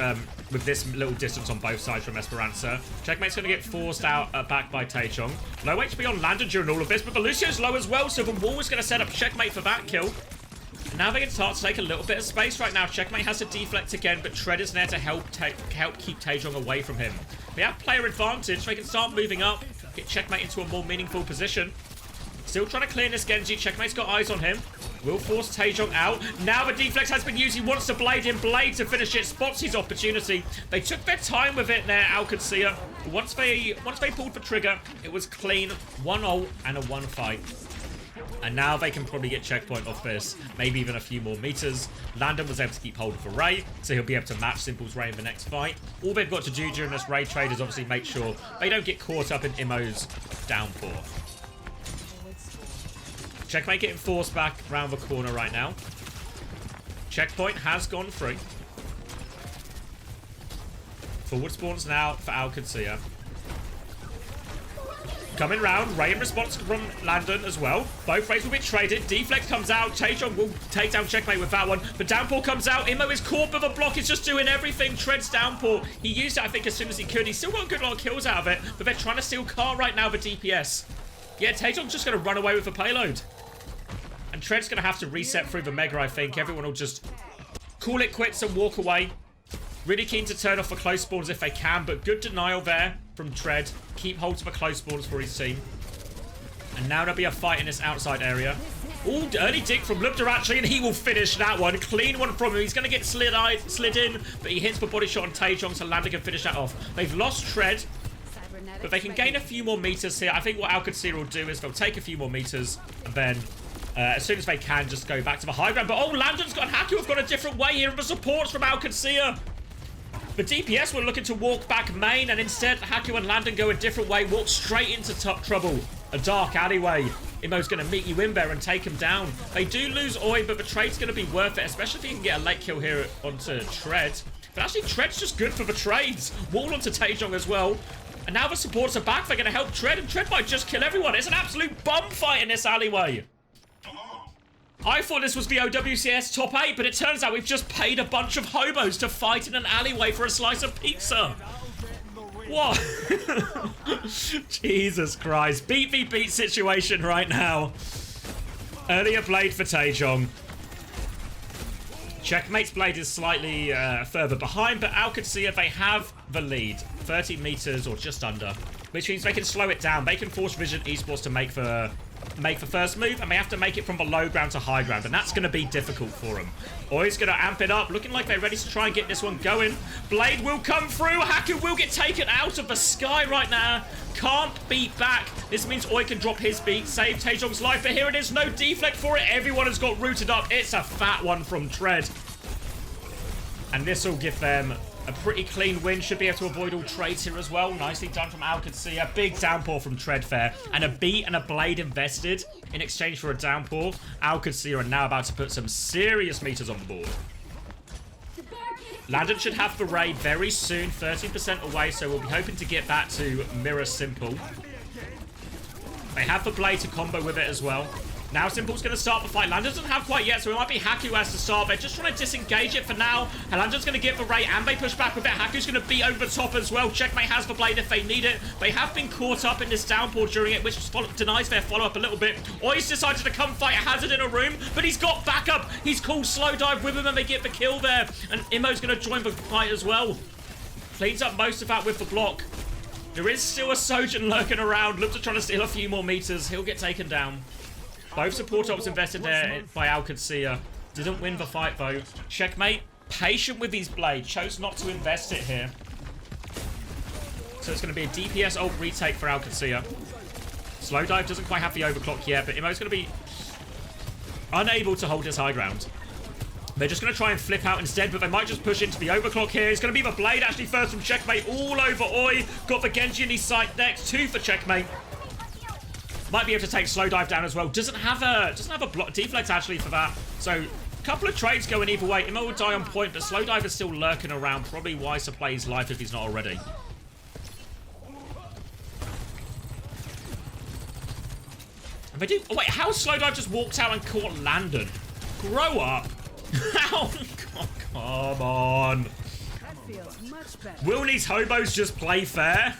with this little distance on both sides from Esperanza. Checkmate's going to get forced out back by Taejong. Low HP on Landon during all of this, but Lucio's low as well, so the wall is going to set up Checkmate for that kill. And now they can start to take a little bit of space right now. Checkmate has to deflect again, but Tread is there to help keep Taejong away from him. They have player advantage, so they can start moving up, get Checkmate into a more meaningful position. Still trying to clear this Genji. Checkmate's got eyes on him. Will force Taejong out. Now the deflex has been used. He wants to blade in. Blade to finish it. Spots his opportunity. They took their time with it there, Qadsiah. Once they pulled the trigger, it was clean. 1 ult and a 1 fight. And now they can probably get checkpoint off this. Maybe even a few more meters. Landon was able to keep hold of the Ray, so he'll be able to match Simple's Ray in the next fight. All they've got to do during this Ray trade is obviously make sure they don't get caught up in Immo's downpour. Checkmate getting forced back around the corner right now. Checkpoint has gone through. Forward spawns now for Qadsiah. Coming round, Ray in response from Landon as well. Both Rays will be traded. Deflex comes out. Taejong will take down Checkmate with that one. The downpour comes out. Immo is caught, but the block is just doing everything. Tread's downpour. He used it, I think, as soon as he could. He's still got a good lot of kills out of it, but they're trying to steal car right now, the DPS. Yeah, Taejong's just going to run away with the payload. And Tread's going to have to reset through the Mega, I think. Everyone will just call it quits and walk away. Really keen to turn off the close spawns if they can, but good denial there from Tread. Keep hold of the close spawns for his team. And now there'll be a fight in this outside area. Ooh, early dig from Lupter actually, and he will finish that one. Clean one from him. He's going to get slid in, but he hits the body shot on Taejong, so Landon can finish that off. They've lost Tread, but they can gain a few more meters here. I think what Qadsiah will do is they'll take a few more meters, and then as soon as they can, just go back to the high ground. But oh, Landon's got Haku have gone a different way here, and the supports from Qadsiah. The DPS were looking to walk back main, and instead Haku and Landon go a different way, walk straight into trouble. A dark alleyway. Immo's going to meet you in there and take him down. They do lose Oi, but the trade's going to be worth it, especially if you can get a late kill here onto Tread. But actually, Tread's just good for the trades. Wall onto Taejong as well. And now the supports are back. They're going to help Tread, and Tread might just kill everyone. It's an absolute bum fight in this alleyway. I thought this was the OWCS top 8, but it turns out we've just paid a bunch of hobos to fight in an alleyway for a slice of pizza. What? Jesus Christ. Beat v beat situation right now. Earlier blade for Taejong. Checkmate's Blade is slightly further behind, but Qadsiah, they have the lead. 30 meters or just under. Which means they can slow it down. They can force Vision Esports to make the first move, and they have to make it from the low ground to high ground, and that's going to be difficult for them. Oi's going to amp it up, looking like they're ready to try and get this one going. Blade will come through. Haku will get taken out of the sky right now. Can't beat back. This means Oi can drop his beat, save Taejong's life, but here it is. No deflect for it. Everyone has got rooted up. It's a fat one from Tread. And this will give them a pretty clean win. Should be able to avoid all trades here as well. Nicely done from Qadsiah. Big downpour from Treadfair. And a beat and a blade invested in exchange for a downpour. Qadsiah are now about to put some serious meters on the board. Landon should have the raid very soon. 30% away, so we'll be hoping to get that to mirror Simple. They have the blade to combo with it as well. Now Simple's going to start the fight. Landon doesn't have quite yet, so it might be Haku who has to start. They're just trying to disengage it for now. And Landon's going to get the Ray, and they push back with it. Haku's going to be over the top as well. Checkmate has the blade if they need it. They have been caught up in this downpour during it, which denies their follow-up a little bit. Oi's decided to come fight Hazard in a room, but he's got backup. He's called Slow Dive with him, and they get the kill there. And Immo's going to join the fight as well. Cleans up most of that with the block. There is still a Sojourn lurking around. Looks to try to steal a few more meters. He'll get taken down. Both support ops invested there by Qadsiah. Didn't win the fight though. Checkmate, patient with his blade. Chose not to invest it here. So it's going to be a DPS ult retake for Qadsiah. Slow Dive doesn't quite have the overclock yet, but Immo's going to be unable to hold his high ground. They're just going to try and flip out instead, but they might just push into the overclock here. It's going to be the blade actually first from Checkmate all over Oi. Got the Genji in his sight next. 2 for Checkmate. Might be able to take Slow Dive down as well. Doesn't have a block deflect actually for that. So a couple of trades going either way. Immo will die on point, but Slow Dive is still lurking around. Probably wise to play his life if he's not already. And they do. Oh wait, how Slow Dive just walked out and caught Landon? Grow up. How? Oh, come on. That feels much better. Will these hobos just play fair?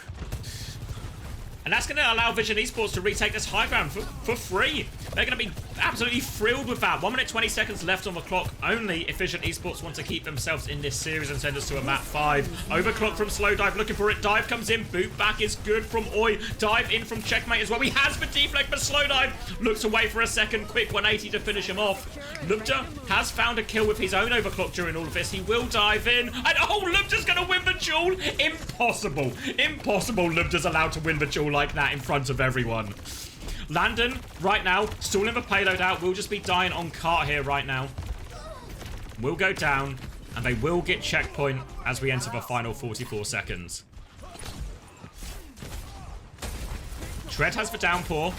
And that's going to allow Vision Esports to retake this high ground for free. They're going to be absolutely thrilled with that. 1 minute 20 seconds left on the clock. Only if Vision Esports want to keep themselves in this series and send us to a map 5. Overclock from Slow Dive, looking for it. Dive comes in. Boot back is good from Oi. Dive in from Checkmate as well. He has the deflect, but Slow Dive looks away for a second. Quick 180 to finish him off. Lubda has found a kill with his own overclock during all of this. He will dive in. And oh, Lubda's going to win the duel. Impossible. Impossible Lubda's allowed to win the duel like that in front of everyone. Landon, right now, stalling the payload out. Will just be dying on cart here right now. Will go down, and they will get checkpoint as we enter the final 44 seconds. Tread has the downpour.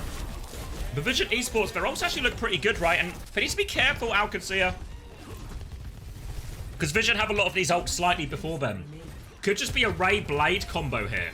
The Vision Esports, their ults actually look pretty good, right? And they need to be careful, Qadsiah. Because Vision have a lot of these ults slightly before them. Could just be a Ray Blade combo here.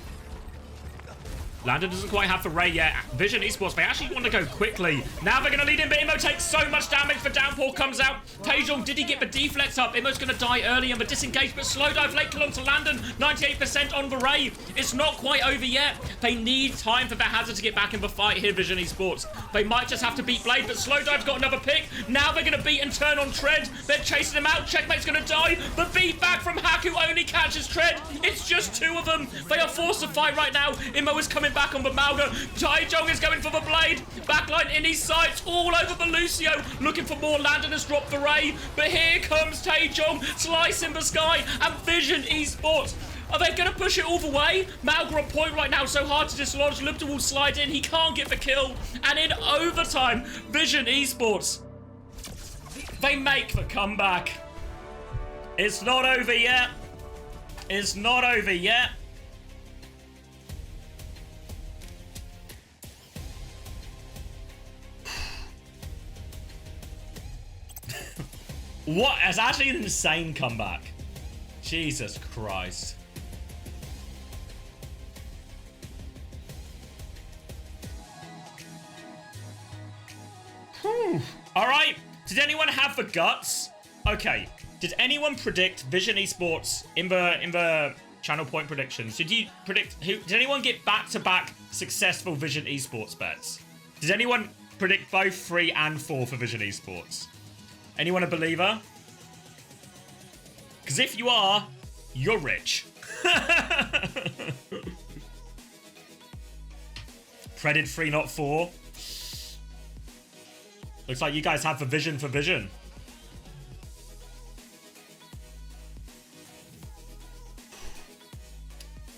Landon doesn't quite have the Ray yet. Vision Esports, they actually want to go quickly. Now they're going to lead in, but Immo takes so much damage. The downpour comes out. Taejong, did he get the deflex up? Immo's going to die early on the disengage, but Slow Dive late kill onto Landon. 98% on the Ray. It's not quite over yet. They need time for the Hazard to get back in the fight here, Vision Esports. They might just have to beat Blade, but Slow Dive's got another pick. Now they're going to beat and turn on Tread. They're chasing him out. Checkmate's going to die. The beat back from Haku only catches Tread. It's just 2 of them. They are forced to fight right now. Immo is coming back on the Malga. Taejong is going for the blade. Backline in his sights. All over the Lucio. Looking for more. Landon has dropped the Ray. But here comes Taejong. Slicing the sky. And Vision Esports. Are they going to push it all the way? Malga on point right now. So hard to dislodge. Lubda will slide in. He can't get the kill. And in overtime, Vision Esports, they make the comeback. It's not over yet. It's not over yet. What? It's actually an insane comeback. Jesus Christ. Whew. All right. Did anyone have the guts? Okay. Did anyone predict Vision Esports in the channel point predictions? Did you predict who? Did anyone get back-to-back successful Vision Esports bets? Did anyone predict both 3 and 4 for Vision Esports? Anyone a believer? Because if you are, you're rich. Predid 3, not 4. Looks like you guys have the vision for vision.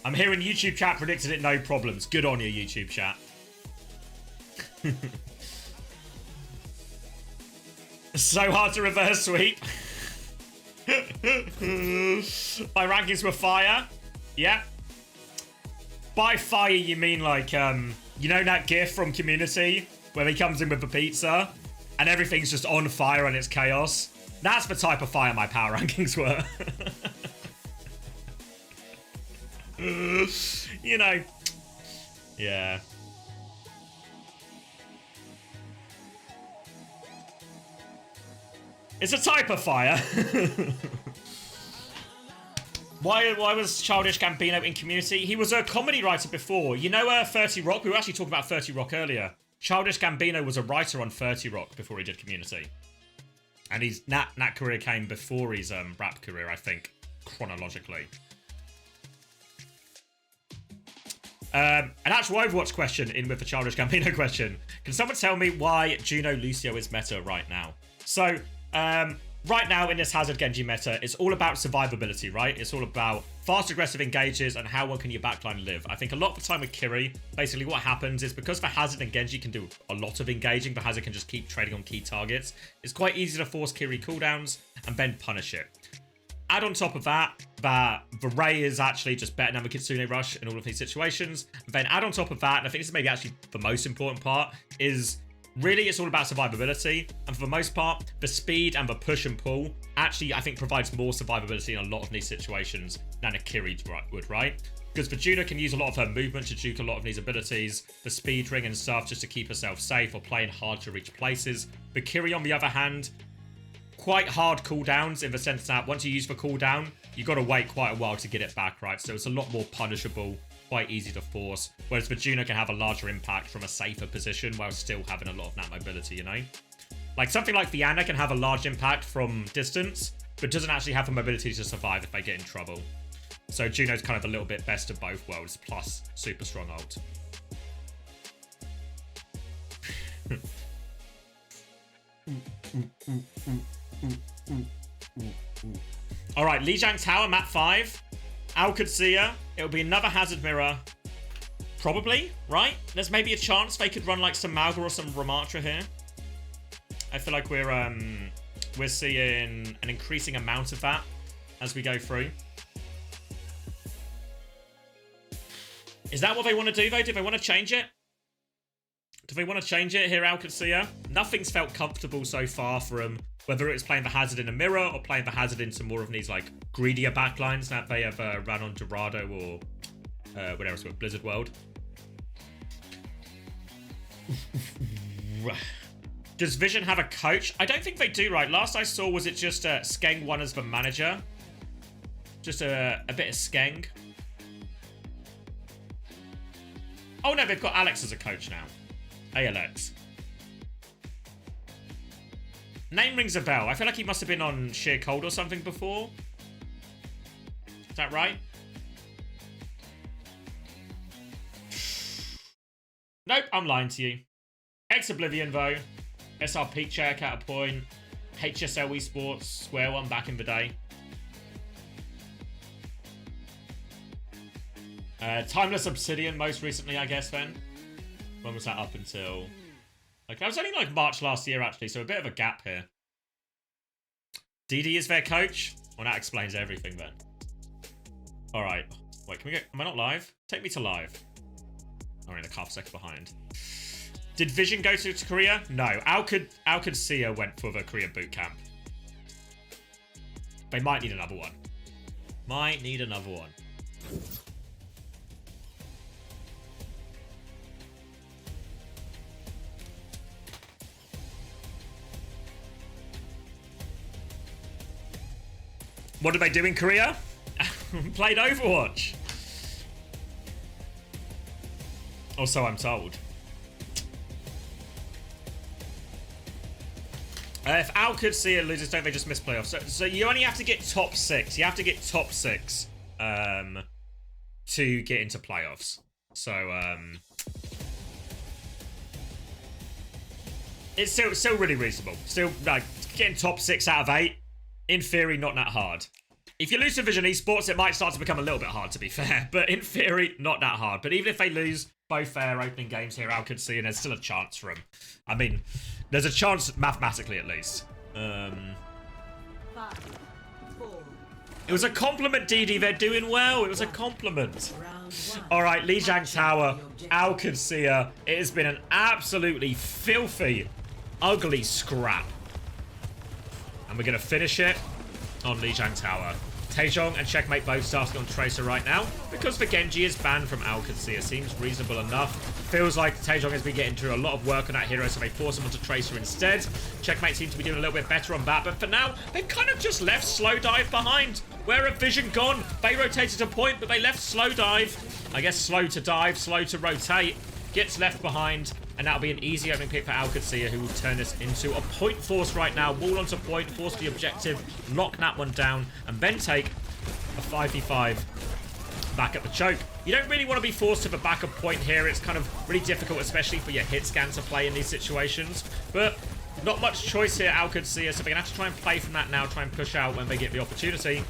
I'm hearing YouTube chat predicted it, no problems. Good on you, YouTube chat. So hard to reverse sweep. My rankings were fire. Yeah. By fire, you mean like, you know that gif from Community where he comes in with the pizza and everything's just on fire and it's chaos? That's the type of fire my power rankings were. You know. Yeah. It's a type of fire. Why was Childish Gambino in Community? He was a comedy writer before. You know 30 Rock? We were actually talking about 30 Rock earlier. Childish Gambino was a writer on 30 Rock before he did Community. And his Nat career came before his rap career, I think, chronologically. An actual Overwatch question in with the Childish Gambino question. Can someone tell me why Juno Lucio is meta right now? So, right now in this Hazard Genji meta, it's all about survivability, right? It's all about fast aggressive engages and how well can your backline live. I think a lot of the time with Kiri, basically what happens is because the Hazard and Genji can do a lot of engaging, the Hazard can just keep trading on key targets. It's quite easy to force Kiri cooldowns and then punish it. Add on top of that, the Ray is actually just better than the Kitsune Rush in all of these situations. And then add on top of that, and I think this is maybe actually the most important part, is really it's all about survivability. And for the most part, the speed and the push and pull actually, I think, provides more survivability in a lot of these situations than a Kiri would, right? Because Vajuna can use a lot of her movement to juke a lot of these abilities, the speed ring and stuff just to keep herself safe or playing hard to reach places. But Kiri, on the other hand, quite hard cooldowns in the sense that once you use the cooldown, you got to wait quite a while to get it back, right? So it's a lot more punishable, quite easy to force. Whereas Vajuna can have a larger impact from a safer position while still having a lot of nat mobility, you know? Like something like Vianna can have a large impact from distance, but doesn't actually have the mobility to survive if they get in trouble. So Juno's kind of a little bit best of both worlds, plus super strong ult. Alright, Lijiang Tower, map 5. Al Qadsiah. It'll be another Hazard Mirror. Probably, right? There's maybe a chance they could run like some Malga or some Ramatra here. I feel like we're seeing an increasing amount of that as we go through. Is that what they want to do though? Do they want to change it? Do they want to change it here, Al Qadsiah? Nothing's felt comfortable so far for them, whether it's playing the Hazard in a mirror or playing the Hazard into more of these like greedier backlines that they have ran on Dorado or whatever it's with Blizzard World. Does Vision have a coach? I don't think they do, right? Last I saw was it just Skeng 1 as the manager. Just a bit of Skeng. Oh no, they've got Alex as a coach now. ALX. Name rings a bell. I feel like he must have been on Sheer Cold or something before. Is that right? Nope, I'm lying to you. Ex-Oblivion though. SR Peak check at a point. HSL Esports, Square One back in the day. Timeless Obsidian most recently, I guess, then. When was that up until... Like, that was only like March last year, actually, so a bit of a gap here. DD is their coach? Well, that explains everything, then. Alright. Wait, can we go... Am I not live? Take me to live. I'm only like half a second behind. Did Vision go to Korea? No. Al Qadsiah went for the Korean boot camp. They might need another one. Might need another one. What did they do in Korea? Played Overwatch. Or so I'm told. If Qadsiah loses, don't they just miss playoffs? So you only have to get top 6. You have to get top 6 to get into playoffs. So it's still really reasonable. Still, like, getting top 6 out of 8, in theory, not that hard. If you lose to Vision Esports, it might start to become a little bit hard, to be fair. But in theory, not that hard. But even if they lose both their opening games here, Qadsiah, and there's still a chance for them. I mean, there's a chance mathematically, at least. 5, 4. It was a compliment, DD. They're doing well. It was a compliment. Round 1. All right, Lijiang Tower, Qadsiah. It has been an absolutely filthy, ugly scrap. And we're going to finish it on Lijiang Tower. Taejong and Checkmate both starting on Tracer right now because the Genji is banned from Qadsiah. Seems reasonable enough. Feels like Taejong has been getting through a lot of work on that hero, so they force him onto Tracer instead. Checkmate seems to be doing a little bit better on that, but for now, they've kind of just left Slow Dive behind. Where have Vision gone? They rotated a point, but they left Slow Dive. I guess slow to dive, slow to rotate. Gets left behind, and that'll be an easy opening pick for Qadsiah, who will turn this into a point force right now. Wall onto point, force the objective, lock that one down, and then take a 5v5 back at the choke. You don't really want to be forced to the back of point here. It's kind of really difficult, especially for your hit scan to play in these situations. But not much choice here, Qadsiah, so they're going to have to try and play from that now, try and push out when they get the opportunity.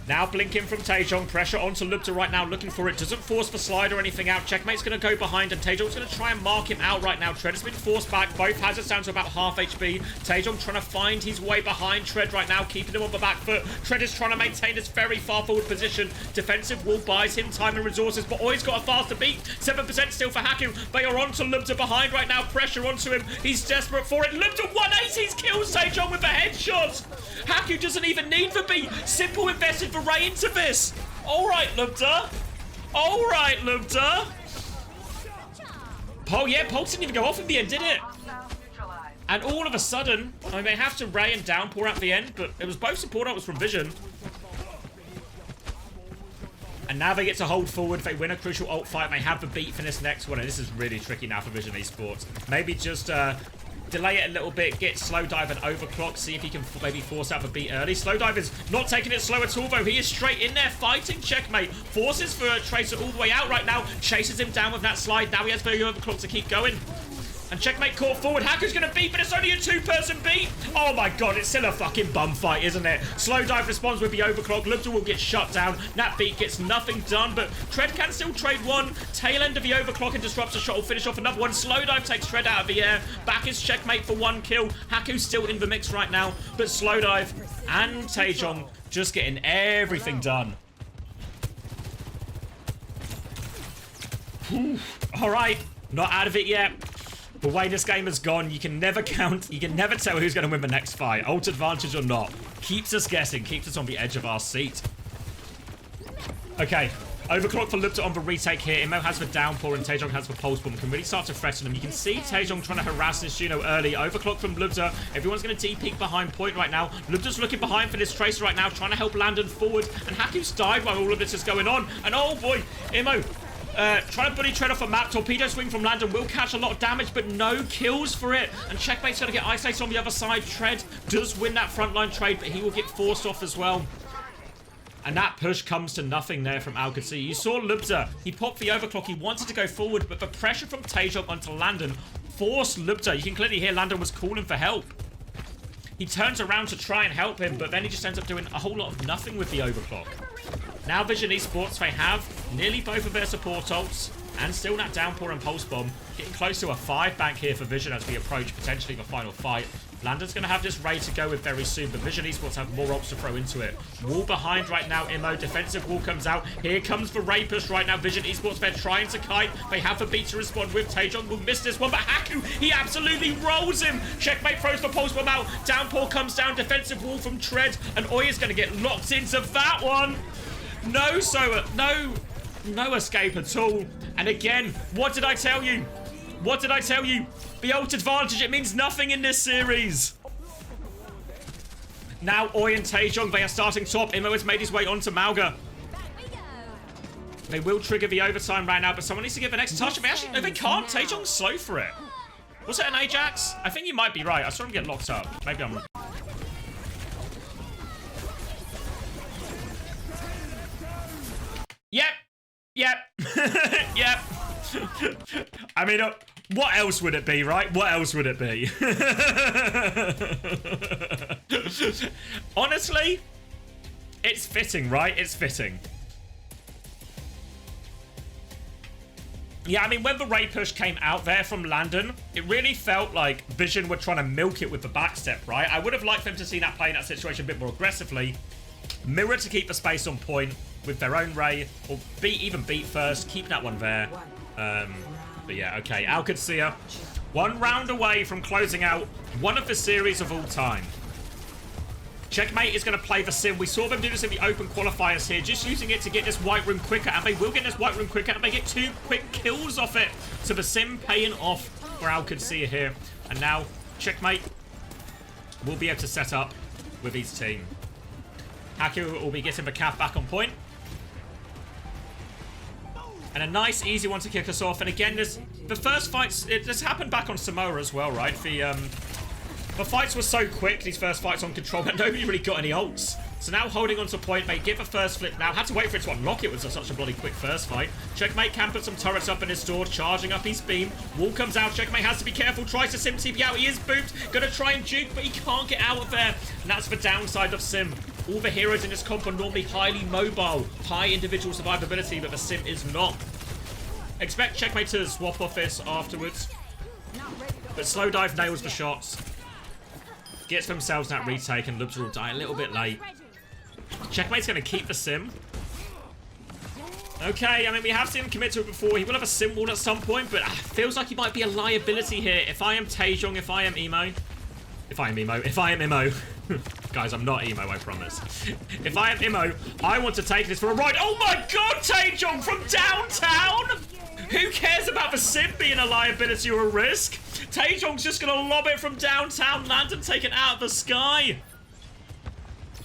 Now blinking from Taejong, pressure onto Lubta right now, looking for it. Doesn't force the slide or anything out. Checkmate's going to go behind, and Taejong's going to try and mark him out right now. Tread has been forced back. Both hazards down to about half HP. Taejong trying to find his way behind Tread right now, keeping him on the back foot. Tread is trying to maintain this very far forward position. Defensive wall buys him time and resources, but Oi's got a faster beat. 7% still for Haku. They are onto Lubta behind right now. Pressure onto him. He's desperate for it. Lubta 180s kills Taejong with a headshot. Haku doesn't even need the beat. Simple invested for Ray into this. All right, Lubta. All right, Lubta. Pole didn't even go off in the end, did it? And all of a sudden, I mean, they have to Ray and downpour at the end, but it was both support ults from Vision. And now they get to hold forward. If they win a crucial ult fight, they have the beat for this next one. And this is really tricky now for Vision Esports. Maybe just delay it a little bit, get Slow Dive and overclock, see if he can maybe force out the beat early. Slow Dive is not taking it slow at all, though. He is straight in there fighting Checkmate. Forces for Tracer all the way out right now. Chases him down with that slide. Now he has the overclock to keep going. And Checkmate caught forward. Haku's going to beat, but it's only a 2-person beat. Oh my god, it's still a fucking bum fight, isn't it? Slow Dive responds with the overclock. Lubta will get shut down. That beat gets nothing done, but Tread can still trade one. Tail end of the overclock and disrupts a shot will finish off another one. Slow Dive takes Tread out of the air. Back is Checkmate for 1 kill. Haku's still in the mix right now, but Slow Dive and Taejong just getting everything done. All right, not out of it yet. The way this game has gone, you can never count, you can never tell who's going to win the next fight. Ult advantage or not. Keeps us guessing, keeps us on the edge of our seat. Okay, overclock for Lubta on the retake here. Imo has the downpour and Taejong has the pulse bomb. Can really start to threaten him. You can see Taejong trying to harass this Juno early. Overclock from Lubta. Everyone's going to D-peek behind point right now. Lubta's looking behind for this Tracer right now, trying to help Landon forward. And Haku's died while all of this is going on. And oh boy, Imo trying to bully Tread off a map. Torpedo swing from Landon will catch a lot of damage, but no kills for it. And Checkmate's going to get isolated on the other side. Tread does win that frontline trade, but he will get forced off as well. And that push comes to nothing there from Qadsiah. You saw Lubta. He popped the overclock. He wanted to go forward, but the pressure from Taejong onto Landon forced Lubta. You can clearly hear Landon was calling for help. He turns around to try and help him, but then he just ends up doing a whole lot of nothing with the overclock. Now Vision Esports, they have nearly both of their support ults and still that downpour and pulse bomb. Getting close to a 5 bank here for Vision as we approach potentially the final fight. Landon's going to have this Ray to go with very soon, but Vision Esports have more ults to throw into it. Wall behind right now, Imo. Defensive wall comes out. Here comes the Ray push right now. Vision Esports, they're trying to kite. They have the beat to respond with. Taejong will miss this one, but Haku, he absolutely rolls him. Checkmate throws the pulse bomb out. Downpour comes down. Defensive wall from Tread, and Oi is going to get locked into that one. No escape at all. And again, what did I tell you? What did I tell you? The ult advantage, it means nothing in this series. Now Oi and Taejong, they are starting top. Imo has made his way onto Mauga. They will trigger the overtime right now, but someone needs to give the next touch. They actually, no, they can't. Taejong's slow for it. Was it an Ajax? I think you might be right. I saw him get locked up. Maybe I'm... Yep. Yep. Yep. I mean, what else would it be, right? What else would it be? Honestly, it's fitting, right? It's fitting. Yeah, I mean, when the Ray push came out there from Landon, it really felt like Vision were trying to milk it with the backstep, right? I would have liked them to see that play in that situation a bit more aggressively. Mirror to keep the space on point with their own Ray, or even beat first, keep that one there. But yeah, okay, Qadsiah, 1 round away from closing out one of the series of all time. Checkmate is going to play the sim. We saw them do this in the open qualifiers here, just using it to get this white room quicker, and they will get this white room quicker, and they get 2 quick kills off it. So the sim paying off for Qadsiah here. And now, Checkmate will be able to set up with his team. Haku will be getting the cap back on point. And a nice, easy one to kick us off. And again, the first fights, this happened back on Samoa as well, right? The fights were so quick, these first fights on control, that nobody really got any ults. So now holding on to point, mate, get the first flip now. Had to wait for it to unlock it with such a bloody quick first fight. Checkmate can put some turrets up in his door, charging up his beam. Wall comes out, Checkmate has to be careful, tries to sim TP out. He is booped, gonna try and juke, but he can't get out of there. And that's the downside of sim. All the heroes in this comp are normally highly mobile, high individual survivability, but the sim is not. Expect Checkmate to swap off this afterwards. But Slowdive nails the shots. Gets themselves that retake, and Lubs will die a little bit late. Checkmate's going to keep the sim. Okay, I mean, we have seen him commit to it before. He will have a sim wall at some point, but feels like he might be a liability here. If I am Taejong, if I am Emo... If I am Emo... Guys, I'm not Emo, I promise. If I am Emo, I want to take this for a ride. Oh my god, Taejong from downtown! Who cares about the sim being a liability or a risk? Taejong's just going to lob it from downtown, land and take it out of the sky.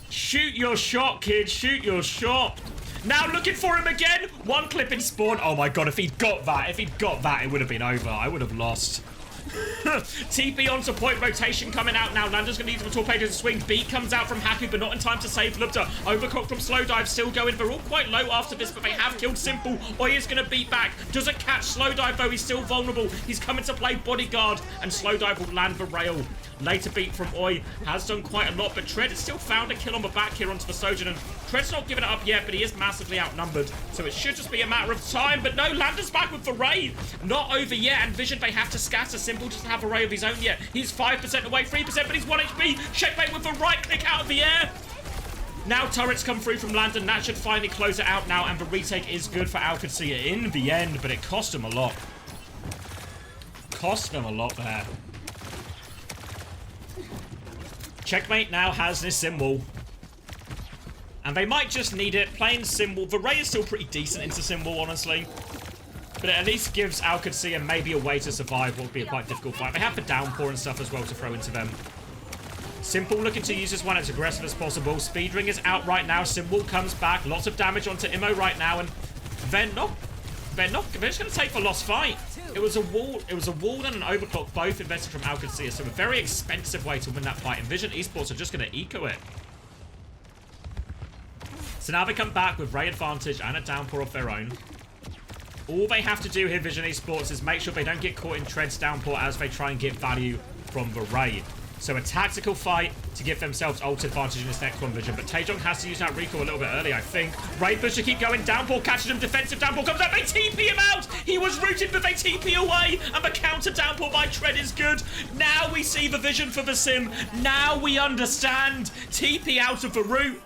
Shoot your shot, kid. Shoot your shot. Now looking for him again. 1 clip in spawn. Oh my god, if he'd got that, it would have been over. I would have lost. TP onto point, rotation coming out now. Lander's going to use the torpedo to swing. Beat comes out from Haku, but not in time to save Lubda. Overclock from Slowdive, still going. They're all quite low after this, but they have killed Simple. Oi is going to beat back. Doesn't catch Slowdive, though. He's still vulnerable. He's coming to play bodyguard, and Slowdive will land the rail. Later beat from Oi has done quite a lot, but Tread has still found a kill on the back here onto the Sojourn, and Tread's not giving it up yet, but he is massively outnumbered, so it should just be a matter of time. But no, Lander's back with the raid. Not over yet, and Vision, they have to scatter. Simple doesn't have a ray of his own yet. He's 5% away, 3%, but he's 1 HP. Checkmate with the right click out of the air. Now turrets come through from Landon. That should finally close it out now, and the retake is good for Qadsiah in the end, but it cost him a lot. Cost them a lot there. Checkmate now has this sim wall. And they might just need it. Playing sim wall. The Ray is still pretty decent into sim wall, honestly. But it at least gives Qadsiah maybe a way to survive what would be a quite difficult fight. They have the downpour and stuff as well to throw into them. Simple looking to use this one as aggressive as possible. Speedring is out right now. Simple comes back. Lots of damage onto Immo right now. And they're just going to take the lost fight. It was a wall and an overclock, both invested from Qadsiah. So a very expensive way to win that fight. And Vision Esports are just going to eco it. So now they come back with Ray advantage and a downpour of their own. All they have to do here, Vision Esports, is make sure they don't get caught in Tread's downpour as they try and get value from the Ray. So a tactical fight to give themselves ult advantage in this next one, Vision. But Taejong has to use that recall a little bit early, I think. Ray Bush to keep going. Downpour catches him. Defensive downpour comes out. They TP him out. He was rooted, but they TP away. And the counter downpour by Tread is good. Now we see the vision for the sim. Now we understand. TP out of the root.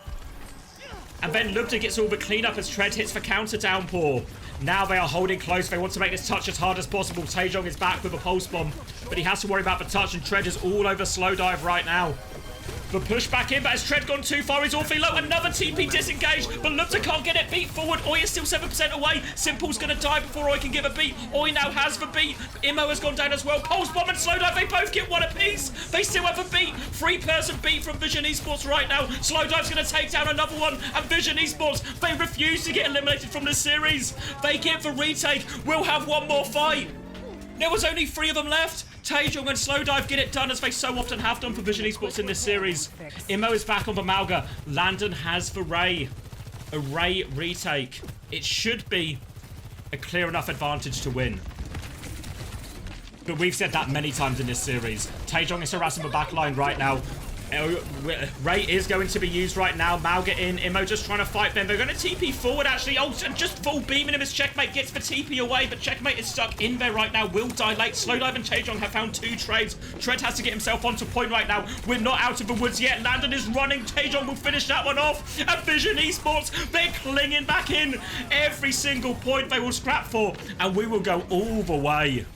And then Lubda gets all the cleanup as Tread hits for counter downpour. Now they are holding close. They want to make this touch as hard as possible. Taejong is back with a pulse bomb, but he has to worry about the touch, and Tread is all over Slowdive right now. The push back in, but has Tread gone too far? He's awfully low. Another TP disengaged, but Lubda can't get it. Beat forward. Oi is still 7% away. Simple's going to die before Oi can give a beat. Oi now has the beat. Immo has gone down as well. Pulse bomb and Slowdive, they both get one apiece. They still have a beat. 3-person beat from Vision Esports right now. Slowdive's going to take down another one, and Vision Esports, they refuse to get eliminated from this series. They get the retake. We'll have one more fight. There was only 3 of them left. Taejong and Slowdive get it done as they so often have done for Vision Esports in this series. Immo is back on Bamalga. Landon has the Ray. A Ray retake. It should be a clear enough advantage to win. But we've said that many times in this series. Taejong is harassing the backline right now. Ray is going to be used right now. Malga in. Immo just trying to fight them. They're going to TP forward, actually. Oh, and just full beaming him as Checkmate gets the TP away. But Checkmate is stuck in there right now. Will die late. Slowdive and Taejong have found 2 trades. Tread has to get himself onto point right now. We're not out of the woods yet. Landon is running. Taejong will finish that one off. And Vision Esports, they're clinging back in. Every single point they will scrap for. And we will go all the way.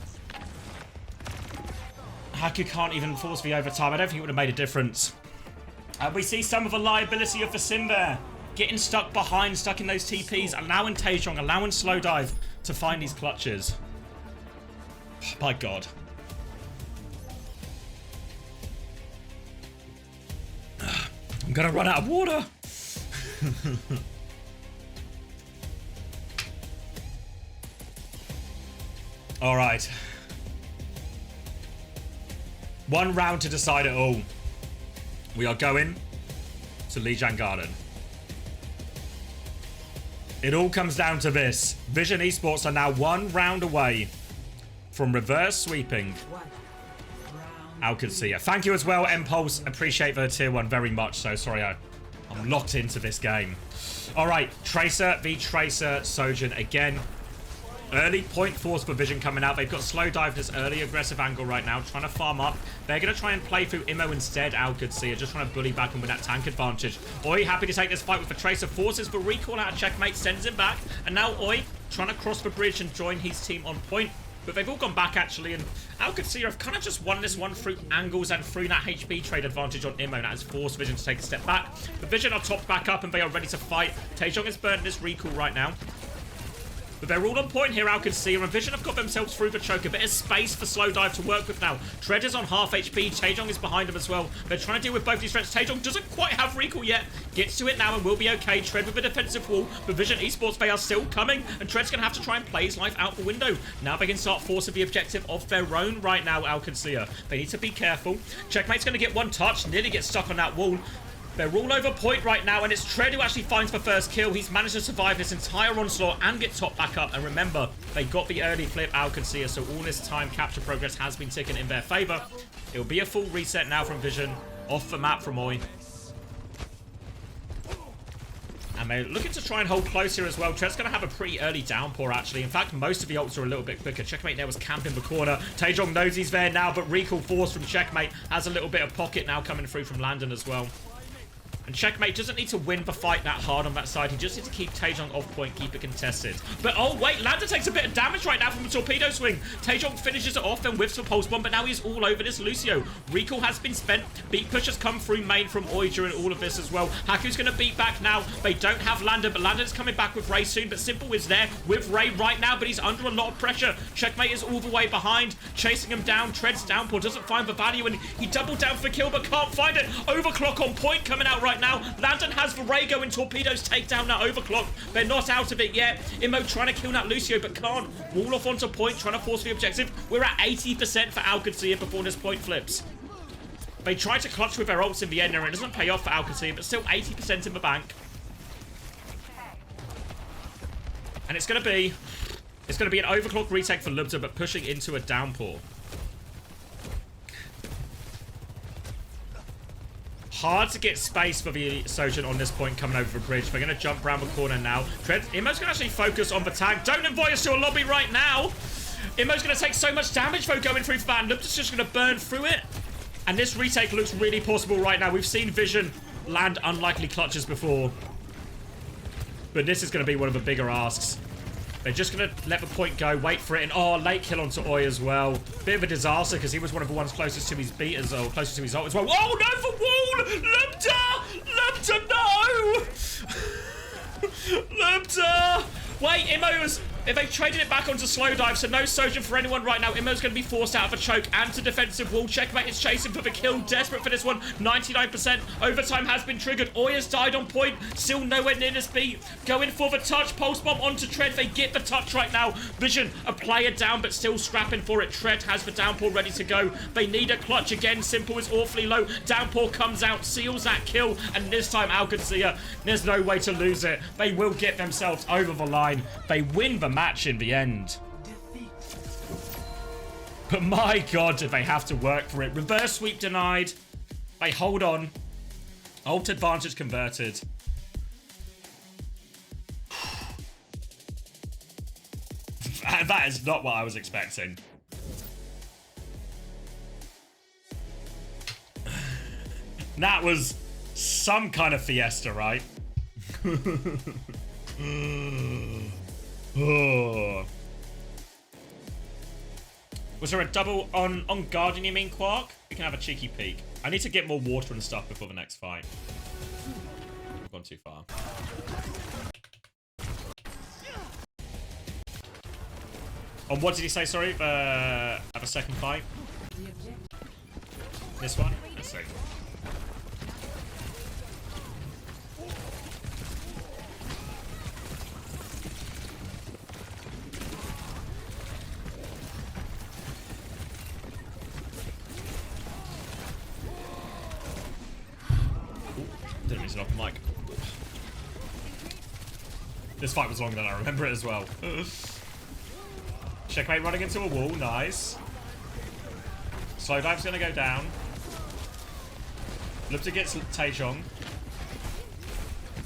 Haku can't even force the overtime. I don't think it would have made a difference. We see some of the liability of the sim there. Getting stuck behind, stuck in those TPs, allowing Taejong, allowing Slowdive to find these clutches. Oh, my God. I'm gonna run out of water. All right. One round to decide it all. We are going to Lijiang Garden. It all comes down to this. Vision Esports are now 1 round away from reverse sweeping Qadsiah. Thank you as well, M-Pulse. Appreciate the tier 1 very much. So sorry, I'm locked into this game. All right, Tracer v Tracer, Sojin again. Early point force for Vision coming out. They've got Slowdive this early aggressive angle right now, trying to farm up. They're going to try and play through Immo instead. Qadsiah just trying to bully back and win that tank advantage. Oi happy to take this fight with the Tracer. Forces the recall out of Checkmate, sends him back. And now Oi trying to cross the bridge and join his team on point. But they've all gone back actually, and Qadsiah have kind of just won this one through angles and through that HP trade advantage on Immo. That has forced Vision to take a step back. The Vision are topped back up and they are ready to fight. Taejong is burning this recall right now. But they're all on point here, Qadsiah, and Vision have got themselves through the choke. A bit of space for Slowdive to work with now. Tread is on half HP. Taejong is behind him as well. They're trying to deal with both these threats. Taejong doesn't quite have recall yet. Gets to it now and will be okay. Tread with a defensive wall. But Vision Esports, they are still coming. And Tread's going to have to try and play his life out the window. Now they can start forcing the objective of their own right now, Qadsiah. They need to be careful. Checkmate's going to get one touch. Nearly gets stuck on that wall. They're all over point right now, and it's Tread who actually finds the first kill. He's managed to survive this entire onslaught and get topped back up. And remember, they got the early flip, Qadsiah, so all this time capture progress has been ticking in their favor. It'll be a full reset now from Vision. Off the map from Oi. And they're looking to try and hold close here as well. Tread's going to have a pretty early downpour, actually. In fact, most of the ults are a little bit quicker. Checkmate there was camping the corner. Taejong knows he's there now, but recall force from Checkmate has a little bit of pocket now coming through from Landon as well. And Checkmate doesn't need to win the fight that hard on that side. He just needs to keep Taejong off point, keep it contested. But, oh, wait, Landon takes a bit of damage right now from the torpedo swing. Taejong finishes it off, then whiffs the pulse bomb, but now he's all over this Lucio. Recall has been spent. Beat push has come through main from Oi during all of this as well. Haku's going to beat back now. They don't have Landon, but Landon's coming back with Ray soon. But Simple is there with Ray right now, but he's under a lot of pressure. Checkmate is all the way behind, chasing him down. Tread's downpour, doesn't find the value, and he doubled down for the kill, but can't find it. Overclock on point coming out right now. Landon has the Ray going. Torpedoes take down that overclock. They're not out of it yet. Immo trying to kill that Lucio, but can't. Wall off onto point, trying to force the objective. We're at 80% for Qadsiah before this point flips. They try to clutch with their ults in the end, and it doesn't pay off for Qadsiah, but still 80% in the bank. And it's going to be an overclock retake for Lubda, but pushing into a downpour. Hard to get space for the Sojin on this point coming over the bridge. They're going to jump around the corner now. Tread, Immo's going to actually focus on the tag. Don't invite us to a lobby right now. Immo's going to take so much damage though going through the van. Lubda's just going to burn through it. And this retake looks really possible right now. We've seen Vision land unlikely clutches before. But this is going to be one of the bigger asks. They're just going to let the point go, wait for it, and oh, late kill onto Oi as well. Bit of a disaster because he was one of the ones closest to his beaters, or closest to his ult as well. Oh, no, for wall! Lubda! Lubda, no! Lubda! Wait, Immo was... If they traded it back onto slow dive, so no Sojourn for anyone right now. Immo's going to be forced out of a choke and to defensive wall. Checkmate is chasing for the kill. Desperate for this one. 99%. Overtime has been triggered. Oya's died on point. Still nowhere near this beat. Going for the touch. Pulse bomb onto Tread. They get the touch right now. Vision, a player down, but still scrapping for it. Tread has the downpour ready to go. They need a clutch again. Simple is awfully low. Downpour comes out, seals that kill, and this time Qadsiah, there's no way to lose it. They will get themselves over the line. They win the match in the end. But my god, did they have to work for it. Reverse sweep denied. They hold on. Ult advantage converted. That is not what I was expecting. That was some kind of fiesta, right? Oh. Was there a double on Guardian, you mean, Quark? We can have a cheeky peek. I need to get more water and stuff before the next fight. I've gone too far. On what did he say, sorry? Have a second fight? This one? Let's see. Didn't mean to knock the mic. This fight was longer than I remember it as well. Checkmate running into a wall, nice. Slow dive's gonna go down. Look to get Taejong.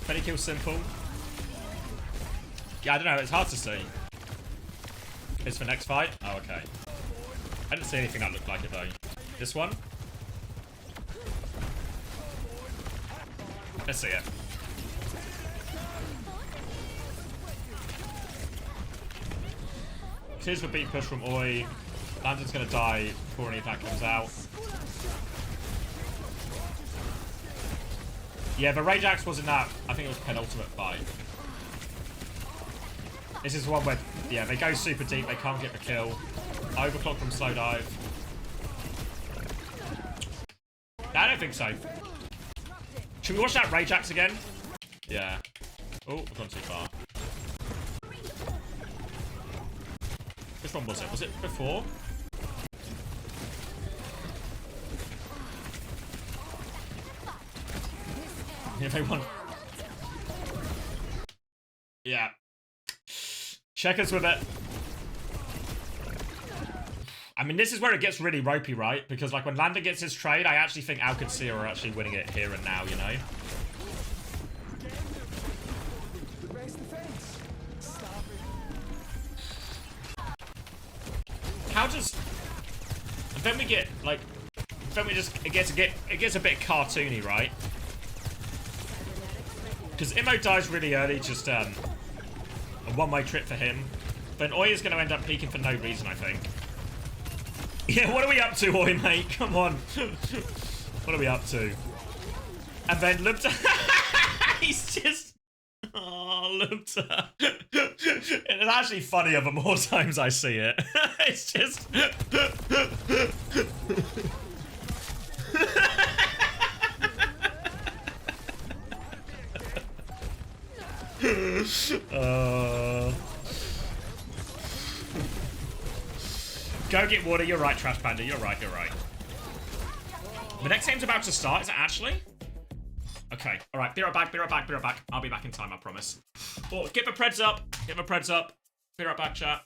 Penny kill simple. Yeah, I don't know, it's hard to see. It's for next fight? Oh, okay. I didn't see anything that looked like it though. This one? Let's see it. Here's the beat push from Oi. Landon's gonna die before any attack comes out. Yeah, the Rage Axe was in that, I think it was penultimate fight. This is the one where, yeah, they go super deep, they can't get the kill. Overclock from slow dive. I don't think so. Should we watch that Rage Axe again? Yeah. Oh, we've gone too far. Which one was it? Was it before? Yeah, they won. Yeah. Checkers with it. I mean, this is where it gets really ropey, right? Because, like, when Landon gets his trade, I actually think Qadsiah are actually winning it here and now, you know? How does... Then we get, like... Then we just... It gets a bit cartoony, right? Because Immo dies really early, just, a one-way trip for him. Then Oi is going to end up peeking for no reason, I think. Yeah, what are we up to, Oi, mate? Come on. What are we up to? And then Lupta... He's just... Oh, Lupta. It's actually funnier the more times I see it. It's just... Go get water. You're right, Trash Panda. You're right. You're right. The next game's about to start. Is it actually? Okay. All right. Be right back. Be right back. Be right back. I'll be back in time. I promise. Oh, get the preds up. Get the preds up. Be right back, chat.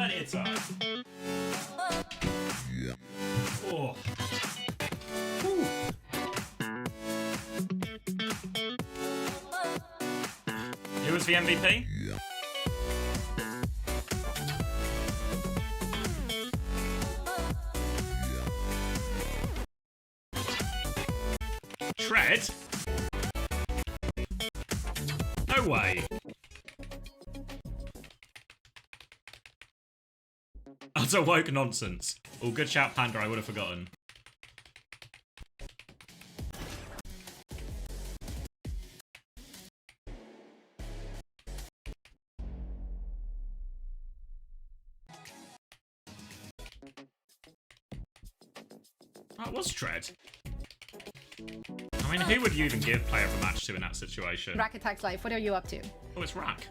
plenty of time. Oh. Whew. Who was the MVP? Tread? No way. Utter woke nonsense. Oh, good shout, Panda. I would have forgotten. Oh, it was Tread. I mean, who would you even give player of the match to in that situation? Rack Attacks Life, what are you up to? Oh, it's Rack.